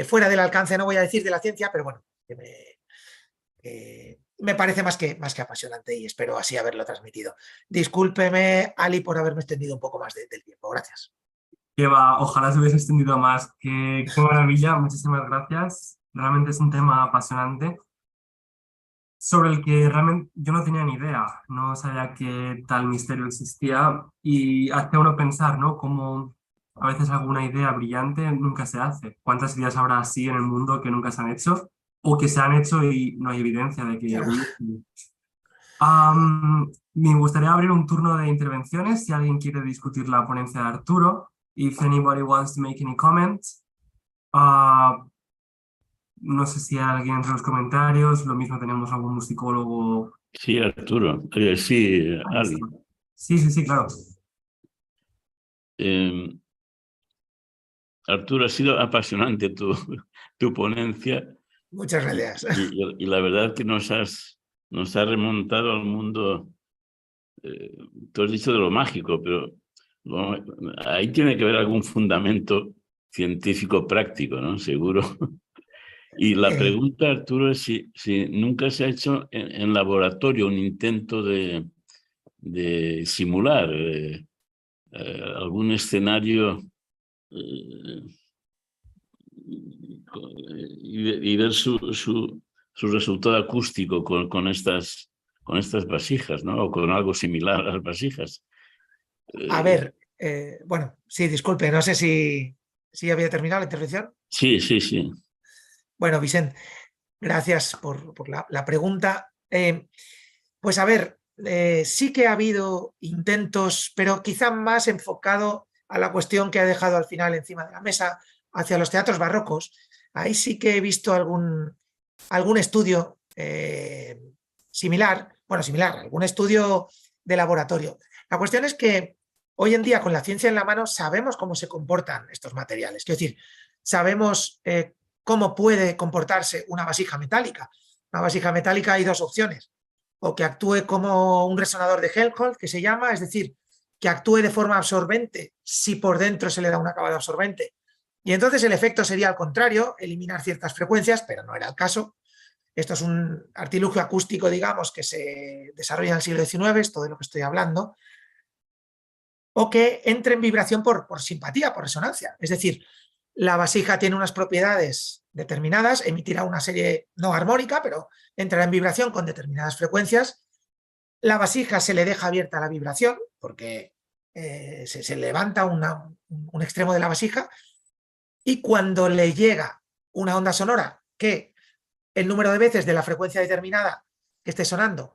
S8: fuera del alcance, no voy a decir de la ciencia, pero bueno, me parece más que apasionante y espero así haberlo transmitido. Discúlpeme, Ali, por haberme extendido un poco más del tiempo. Gracias.
S1: Que va, ojalá se hubiese extendido más. Qué maravilla, muchísimas gracias. Realmente es un tema apasionante sobre el que realmente yo no tenía ni idea, no sabía que tal misterio existía y hace a uno pensar, ¿no? Como a veces alguna idea brillante nunca se hace. ¿Cuántas ideas habrá así en el mundo que nunca se han hecho o que se han hecho y no hay evidencia de que... Me gustaría abrir un turno de intervenciones si alguien quiere discutir la ponencia de Arturo. If anybody wants to make any comments. No sé si hay alguien entre los comentarios, lo mismo tenemos algún musicólogo.
S9: Sí, Arturo. Sí, Ali.
S1: Sí, claro.
S9: Arturo, ha sido apasionante tu ponencia.
S8: Muchas gracias.
S9: Y la verdad que nos has remontado al mundo, tú has dicho de lo mágico, pero ahí tiene que haber algún fundamento científico práctico, ¿no? Seguro. Y la pregunta, Arturo, es si nunca se ha hecho en laboratorio un intento de simular algún escenario y ver su resultado acústico con estas vasijas, ¿no? O con algo similar a las vasijas.
S8: A ver, bueno, sí, disculpe, no sé si había terminado la intervención.
S9: Sí, sí, sí.
S8: Bueno, Vicente, gracias por la pregunta. Pues a ver, sí que ha habido intentos, pero quizá más enfocado a la cuestión que ha dejado al final encima de la mesa, hacia los teatros barrocos. Ahí sí que he visto algún estudio similar, algún estudio de laboratorio. La cuestión es que hoy en día, con la ciencia en la mano, sabemos cómo se comportan estos materiales. Quiero decir, sabemos cómo puede comportarse una vasija metálica. Una vasija metálica hay dos opciones: o que actúe como un resonador de Helmholtz, que se llama, es decir, que actúe de forma absorbente si por dentro se le da un acabado absorbente. Y entonces el efecto sería al contrario, eliminar ciertas frecuencias, pero no era el caso. Esto es un artilugio acústico, digamos, que se desarrolla en el siglo XIX, es todo de lo que estoy hablando. O que entre en vibración por simpatía, por resonancia. Es decir, la vasija tiene unas propiedades determinadas, emitirá una serie no armónica, pero entrará en vibración con determinadas frecuencias. La vasija se le deja abierta a la vibración, porque se levanta un extremo de la vasija, y cuando le llega una onda sonora que el número de veces de la frecuencia determinada que esté sonando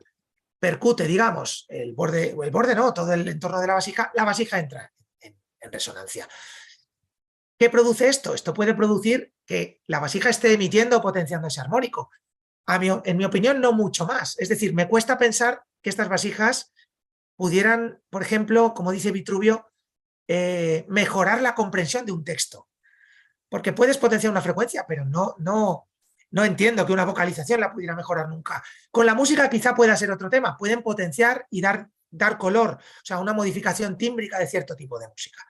S8: percute, digamos, el borde no, todo el entorno de la vasija entra en resonancia. ¿Qué produce esto? Esto puede producir que la vasija esté emitiendo o potenciando ese armónico. En mi opinión, no mucho más. Es decir, me cuesta pensar que estas vasijas pudieran, por ejemplo, como dice Vitruvio, mejorar la comprensión de un texto. Porque puedes potenciar una frecuencia, pero no entiendo que una vocalización la pudiera mejorar nunca. Con la música quizá pueda ser otro tema. Pueden potenciar y dar color, o sea, una modificación tímbrica de cierto tipo de música.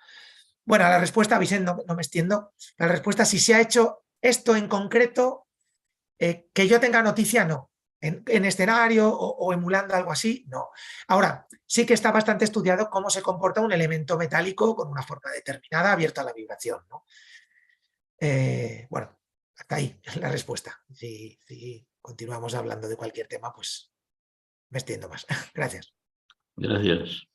S8: Bueno, a la respuesta, Vicente, no me extiendo. La respuesta, si se ha hecho esto en concreto, que yo tenga noticia, no. En escenario o emulando algo así, no. Ahora, sí que está bastante estudiado cómo se comporta un elemento metálico con una forma determinada abierto a la vibración, ¿no? Bueno, hasta ahí la respuesta. Si continuamos hablando de cualquier tema, pues me extiendo más. Gracias.
S9: Gracias.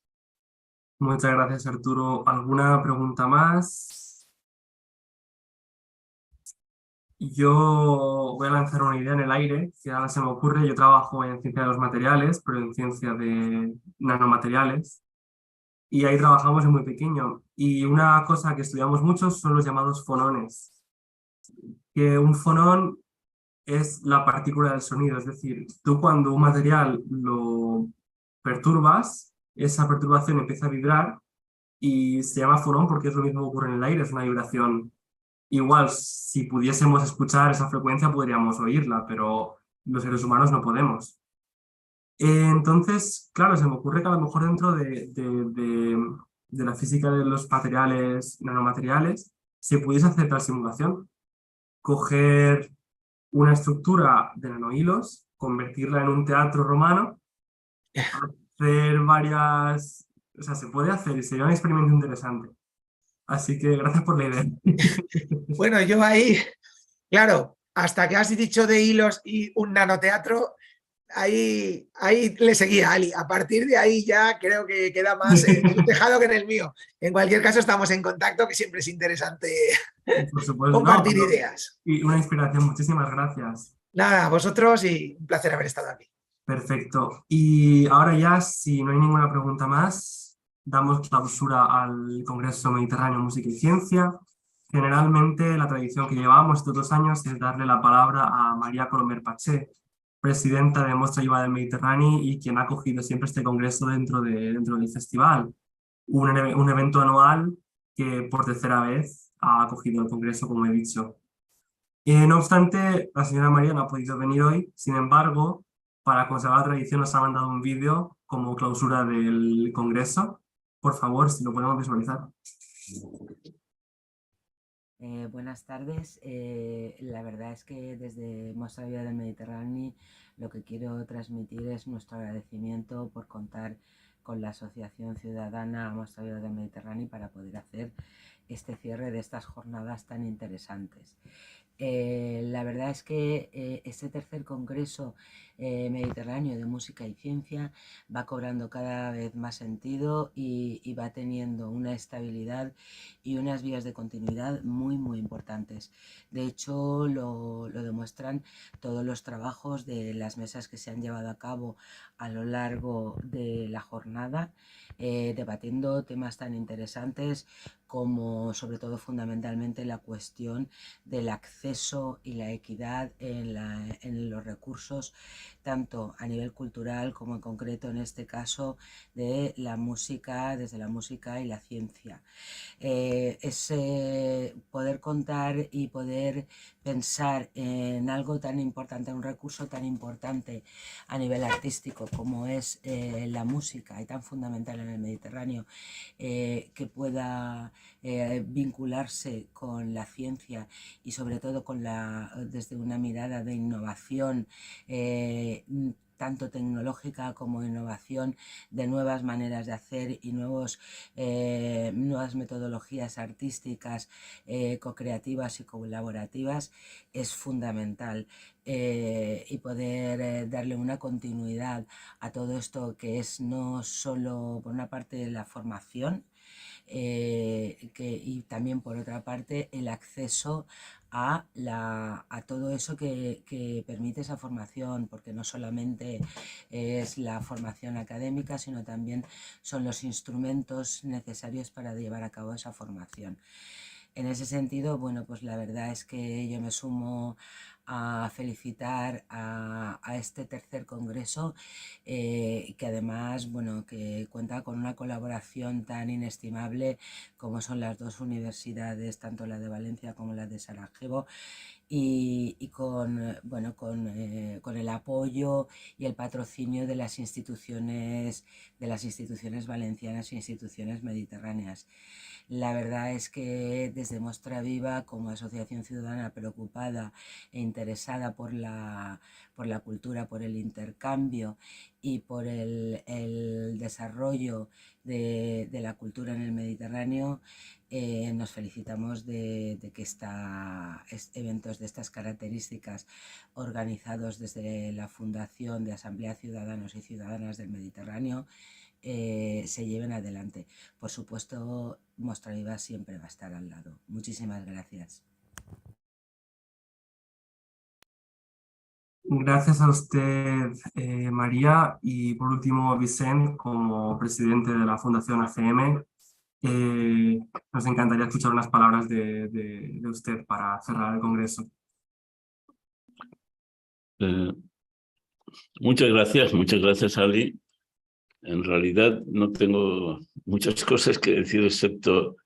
S1: Muchas gracias, Arturo. ¿Alguna pregunta más? Yo voy a lanzar una idea en el aire, que ahora se me ocurre. Yo trabajo en ciencia de los materiales, pero en ciencia de nanomateriales. Y ahí trabajamos en muy pequeño. Y una cosa que estudiamos mucho son los llamados fonones. Que un fonón es la partícula del sonido. Es decir, tú cuando un material lo perturbas, esa perturbación empieza a vibrar y se llama fonón porque es lo mismo que ocurre en el aire, es una vibración. Igual, si pudiésemos escuchar esa frecuencia podríamos oírla, pero los seres humanos no podemos. Entonces, claro, se me ocurre que a lo mejor dentro de la física de los materiales, nanomateriales, se pudiese hacer la simulación. Coger una estructura de nanohilos, convertirla en un teatro romano, hacer varias... O sea, se puede hacer y sería un experimento interesante. Así que gracias por la idea.
S8: Bueno, yo ahí, claro, hasta que has dicho de hilos y un nanoteatro, ahí le seguía a Ali. A partir de ahí ya creo que queda más en su tejado que en el mío. En cualquier caso, estamos en contacto, que siempre es interesante
S1: Por supuesto,
S8: compartir ideas.
S1: Y una inspiración, muchísimas gracias.
S8: Nada, a vosotros y un placer haber estado aquí.
S1: Perfecto. Y ahora ya, si no hay ninguna pregunta más, damos clausura al Congreso Mediterráneo Música y Ciencia. Generalmente la tradición que llevamos estos 2 años es darle la palabra a María Colomer Paché, presidenta de Ciència del Mediterrani y quien ha acogido siempre este congreso dentro del festival. Un evento anual que por tercera vez ha acogido el Congreso, como he dicho. No obstante, la señora María no ha podido venir hoy. Sin embargo, para conservar la tradición nos ha mandado un vídeo como clausura del Congreso. Por favor, si lo podemos visualizar.
S10: Buenas tardes. La verdad es que desde Música del Mediterrani lo que quiero transmitir es nuestro agradecimiento por contar con la Asociación Ciudadana Música del Mediterrani para poder hacer este cierre de estas jornadas tan interesantes. La verdad es que este tercer Congreso Mediterráneo de Música y Ciencia va cobrando cada vez más sentido y va teniendo una estabilidad y unas vías de continuidad muy importantes. De hecho, lo demuestran todos los trabajos de las mesas que se han llevado a cabo a lo largo de la jornada, debatiendo temas tan interesantes como, sobre todo, fundamentalmente, la cuestión del acceso y la equidad en los recursos, tanto a nivel cultural como en concreto en este caso de la música, desde la música y la ciencia. Es poder contar y poder pensar en algo tan importante, un recurso tan importante a nivel artístico como es la música y tan fundamental en el Mediterráneo, que pueda vincularse con la ciencia y sobre todo desde una mirada de innovación, tanto tecnológica como innovación de nuevas maneras de hacer y nuevas metodologías artísticas, co-creativas y colaborativas, es fundamental. Y poder darle una continuidad a todo esto, que es no solo por una parte la formación, y también por otra parte el acceso a todo eso que permite esa formación, porque no solamente es la formación académica, sino también son los instrumentos necesarios para llevar a cabo esa formación. En ese sentido, bueno, pues la verdad es que yo me sumo a felicitar a este tercer congreso, que además, bueno, que cuenta con una colaboración tan inestimable como son las dos universidades, tanto la de Valencia como la de Sarajevo, y con el apoyo y el patrocinio de las instituciones valencianas e instituciones mediterráneas. La verdad es que desde Mostra Viva, como asociación ciudadana preocupada e interesada por la cultura, por el intercambio y por el desarrollo de la cultura en el Mediterráneo, nos felicitamos de que eventos de estas características, organizados desde la Fundación de Asamblea Ciudadanos y Ciudadanas del Mediterráneo, se lleven adelante. Por supuesto, Mostra Viva siempre va a estar al lado. Muchísimas gracias.
S1: Gracias a usted, María, y por último, Vicent, como presidente de la Fundación ACM. Nos encantaría escuchar unas palabras de usted para cerrar el Congreso.
S9: Muchas gracias, Ali. En realidad no tengo muchas cosas que decir, excepto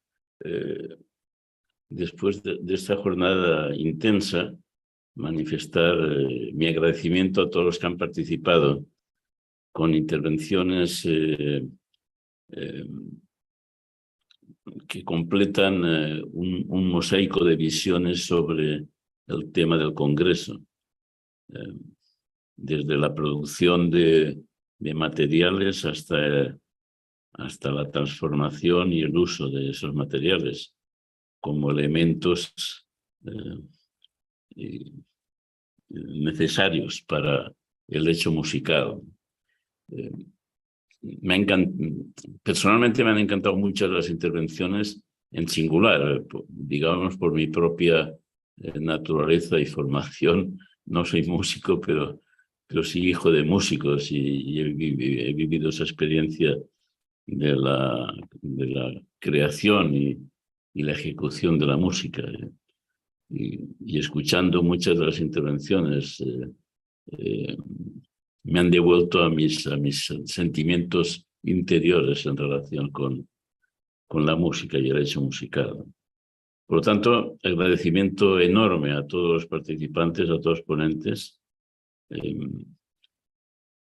S9: después de esta jornada intensa, manifestar mi agradecimiento a todos los que han participado con intervenciones que completan un mosaico de visiones sobre el tema del Congreso. Desde la producción de materiales hasta la transformación y el uso de esos materiales como elementos necesarios para el hecho musical. Personalmente me han encantado muchas las intervenciones en singular, digamos por mi propia naturaleza y formación. No soy músico, pero sí hijo de músicos y he vivido esa experiencia de la creación y la ejecución de la música. Y escuchando muchas de las intervenciones me han devuelto a mis sentimientos interiores en relación con con la música y el hecho musical. Por lo tanto, agradecimiento enorme a todos los participantes, a todos los ponentes.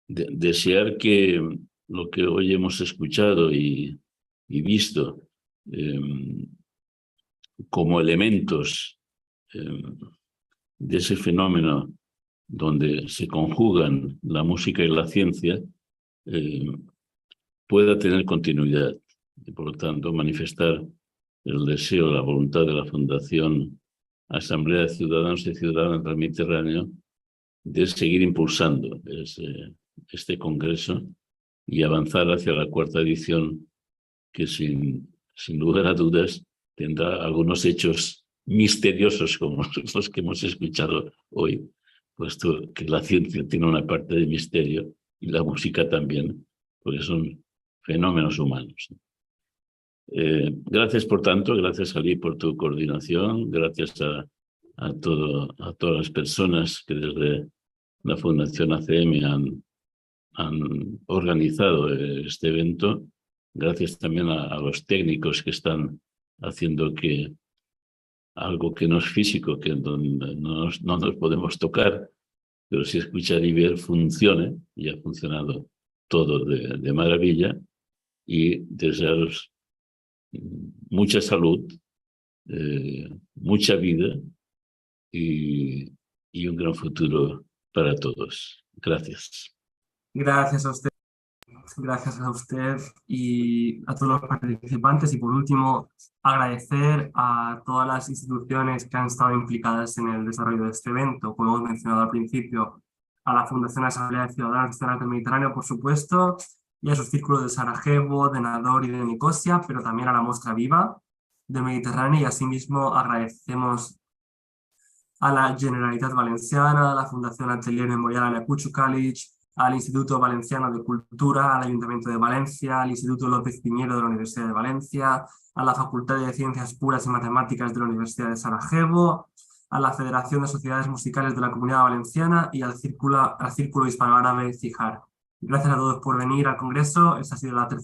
S9: Desear que lo que hoy hemos escuchado y visto como elementos de ese fenómeno donde se conjugan la música y la ciencia, pueda tener continuidad. Y por lo tanto, manifestar el deseo, la voluntad de la Fundación Asamblea de Ciudadanos y Ciudadanas del Mediterráneo de seguir impulsando este congreso y avanzar hacia la 4ª edición, que sin lugar a dudas tendrá algunos hechos misteriosos como los que hemos escuchado hoy, puesto que la ciencia tiene una parte de misterio y la música también, porque son fenómenos humanos. Gracias, por tanto, gracias, Ali, por tu coordinación, gracias a todas las personas que desde la Fundación ACM han organizado este evento. Gracias también a los técnicos que están haciendo que algo que no es físico, que no nos podemos tocar, pero sí escuchar y ver, funcione, y ha funcionado todo de maravilla, y desearos mucha salud, mucha vida y un gran futuro para todos. Gracias.
S1: Gracias a usted. Gracias a usted y a todos los participantes. Y por último, agradecer a todas las instituciones que han estado implicadas en el desarrollo de este evento, como hemos mencionado al principio, a la Fundación Asamblea de Ciudadanos del Mediterráneo, por supuesto, y a sus círculos de Sarajevo, de Nador y de Nicosia, pero también a la Mostra Viva del Mediterráneo, y asimismo agradecemos a la Generalitat Valenciana, a la Fundación Atelier Memorial Ayacucho College, al Instituto Valenciano de Cultura, al Ayuntamiento de Valencia, al Instituto López Piñero de la Universidad de Valencia, a la Facultad de Ciencias Puras y Matemáticas de la Universidad de Sarajevo, a la Federación de Sociedades Musicales de la Comunidad Valenciana y al Círculo Hispanoárabe CIJAR. Gracias a todos por venir al Congreso. Esta ha sido la 3ª